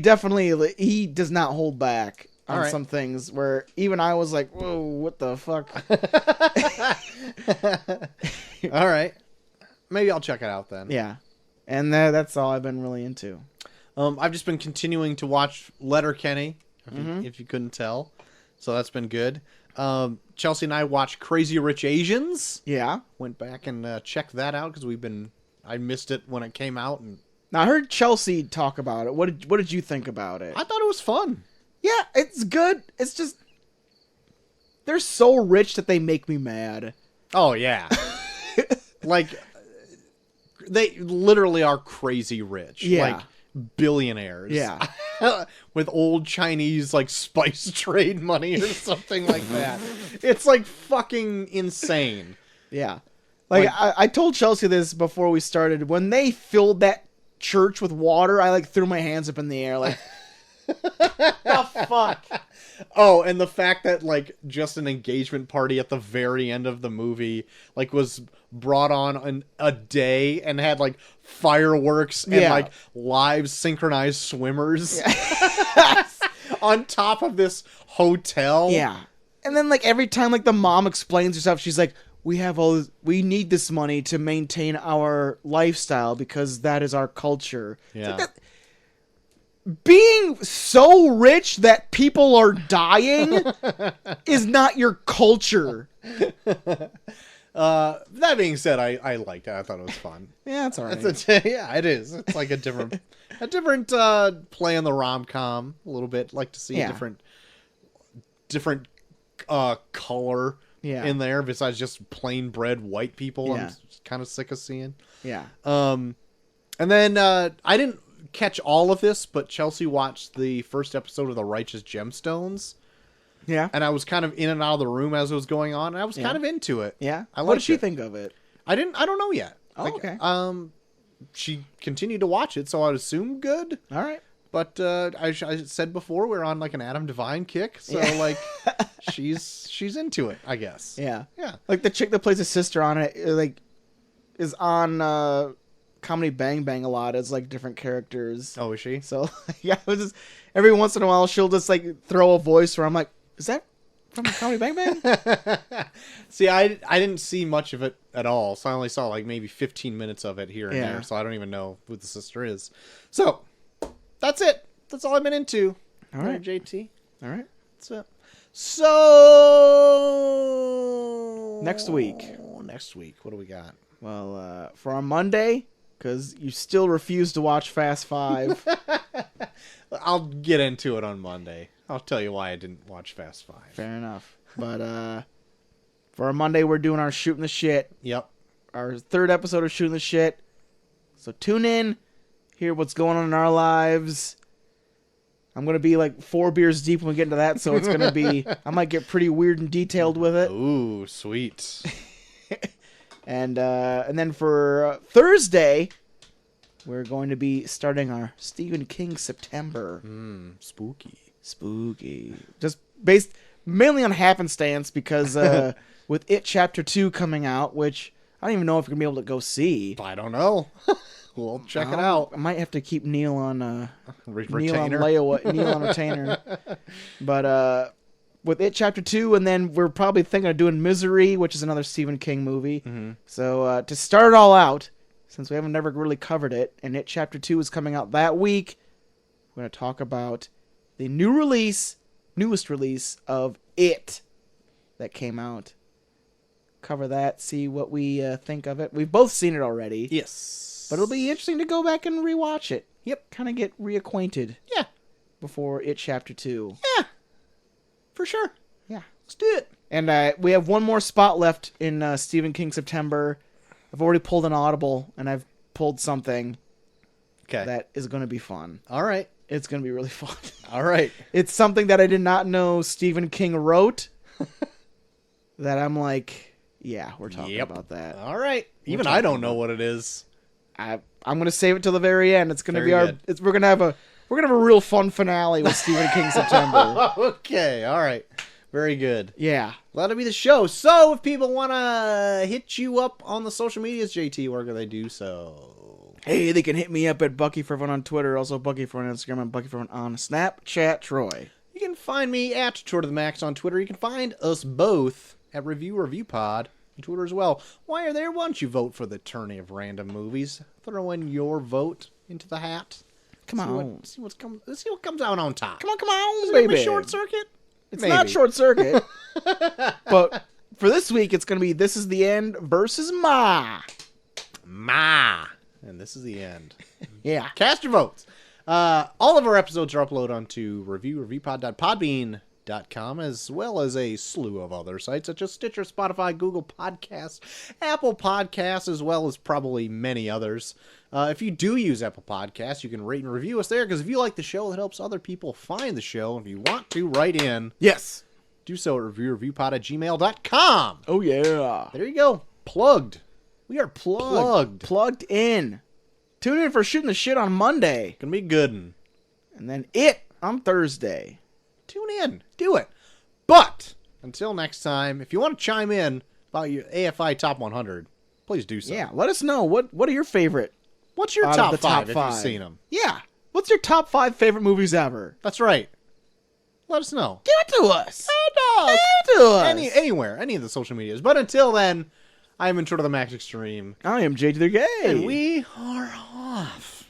does not hold back on All right. some things where even I was like, whoa, what the fuck? All right. Maybe I'll check it out then. Yeah. And that's all I've been really into. I've just been continuing to watch Letterkenny, if you couldn't tell. So that's been good. Chelsea and I watched Crazy Rich Asians. Yeah. Went back and checked that out because I missed it when it came out, and Now, I heard Chelsea talk about it. What did you think about it? I thought it was fun. Yeah, it's good. It's just they're so rich that they make me mad. Oh yeah. Like they literally are crazy rich. Yeah. Like billionaires. Yeah. With old Chinese like spice trade money or something like that. It's like fucking insane. Yeah. Like, Like- I told Chelsea this before we started. When they filled that church with water, I like threw my hands up in the air like, the fuck? Oh, and the fact that like just an engagement party at the very end of the movie like was brought on a day and had like fireworks and Yeah. like live synchronized swimmers on top of this hotel. Yeah. And then like every time like the mom explains herself, she's like, we need this money to maintain our lifestyle because that is our culture. It's Yeah. like that, being so rich that people are dying is not your culture. That being said, I liked it. I thought it was fun. Yeah, that's all right. Yeah, it is. It's like a different play on the rom-com a little bit. Like to see Yeah. a different color Yeah. in there besides just plain bread white people. Yeah. I'm kind of sick of seeing. Yeah. And then I didn't catch all of this, but Chelsea watched the first episode of The Righteous Gemstones, Yeah. and I was kind of in and out of the room as it was going on, and I was kind of into it. Yeah. I What did liked she it. think of it? I don't know yet. Oh, okay. she continued to watch it, so I'd assume good. All right. But I said before, we're on like an Adam Devine kick, so Yeah. like she's into it, I guess. Yeah. Yeah. Like the chick that plays his sister on it, like, is on Comedy Bang Bang a lot as like different characters. Oh, is she? So yeah, it was just every once in a while she'll just like throw a voice where I'm like, is that from Comedy Bang Bang? See, I didn't see much of it at all, so I only saw like maybe 15 minutes of it here and Yeah. there, so I don't even know who the sister is. So, that's it. That's all I've been into. All right. JT. All right. That's it. So, Next week. Next week, what do we got? Well, for our Monday, because you still refuse to watch Fast Five. I'll get into it on Monday. I'll tell you why I didn't watch Fast Five. Fair enough. But for our Monday, we're doing our Shooting the Shit. Yep. Our third episode of Shooting the Shit. So tune in, hear what's going on in our lives. I'm going to be like 4 beers deep when we get into that, so it's going to be... I might get pretty weird and detailed with it. Ooh, sweet. And then for Thursday, we're going to be starting our Stephen King September. Spooky. Spooky. Just based mainly on happenstance because with It Chapter 2 coming out, which I don't even know if you're going to be able to go see. I don't know. We'll check it out. I might have to keep Neil on Neil on Retainer. Neil on retainer. But with It Chapter 2, and then we're probably thinking of doing Misery, which is another Stephen King movie. Mm-hmm. So to start it all out, since we haven't never really covered it, and It Chapter 2 is coming out that week, we're going to talk about the newest release of It that came out. Cover that, see what we think of it. We've both seen it already. Yes. But it'll be interesting to go back and rewatch it. Yep. Kind of get reacquainted Yeah. before It Chapter 2. Yeah. For sure. Yeah. Let's do it. And we have one more spot left in Stephen King September. I've already pulled an Audible, and I've pulled something Okay. that is going to be fun. All right. It's going to be really fun. All right. It's something that I did not know Stephen King wrote. That I'm like, yeah, we're talking about that. All right. Even talking I don't know what it is. I'm going to save it till the very end. It's going to Very be our. good. We're going to have a real fun finale with Stephen King September. Okay. All right. Very good. Yeah. That'll be the show. So if people want to hit you up on the social medias, JT, where can they do so? Hey, they can hit me up at Bucky for Fun on Twitter, also Bucky for Fun on Instagram, and Bucky for Fun on Snapchat. Troy. You can find me at Tour to the Max on Twitter. You can find us both at Review Pod on Twitter as well. While you're there, why don't you vote for the tourney of random movies? Throw in your vote into the hat. Come on. See what comes out on top. Come on, Is it gonna baby. be Short Circuit? It's Maybe. not Short Circuit. But for this week, it's going to be This Is the End versus Ma. And this is the end. Yeah. Cast your votes. All of our episodes are uploaded onto reviewpod.podbean.com, as well as a slew of other sites such as Stitcher, Spotify, Google Podcasts, Apple Podcasts, as well as probably many others. If you do use Apple Podcasts, you can rate and review us there, because if you like the show, it helps other people find the show. If you want to write in, Yes. do so at reviewpod@gmail.com. Oh, yeah. There you go. Plugged. We are plugged. Plugged in. Tune in for Shooting the Shit on Monday. Gonna be good. And then It on Thursday. Tune in. Do it. But until next time, if you want to chime in about your AFI Top 100, please do so. Yeah, let us know. What are your favorite? What's your out of top the five top if five? you've seen them? Yeah. What's your top 5 favorite movies ever? That's right. Let us know. Give it to us. And Give it to us. anywhere, any of the social medias. But until then, I am Intro to the Max Extreme, I am JT the Gay. and we are off.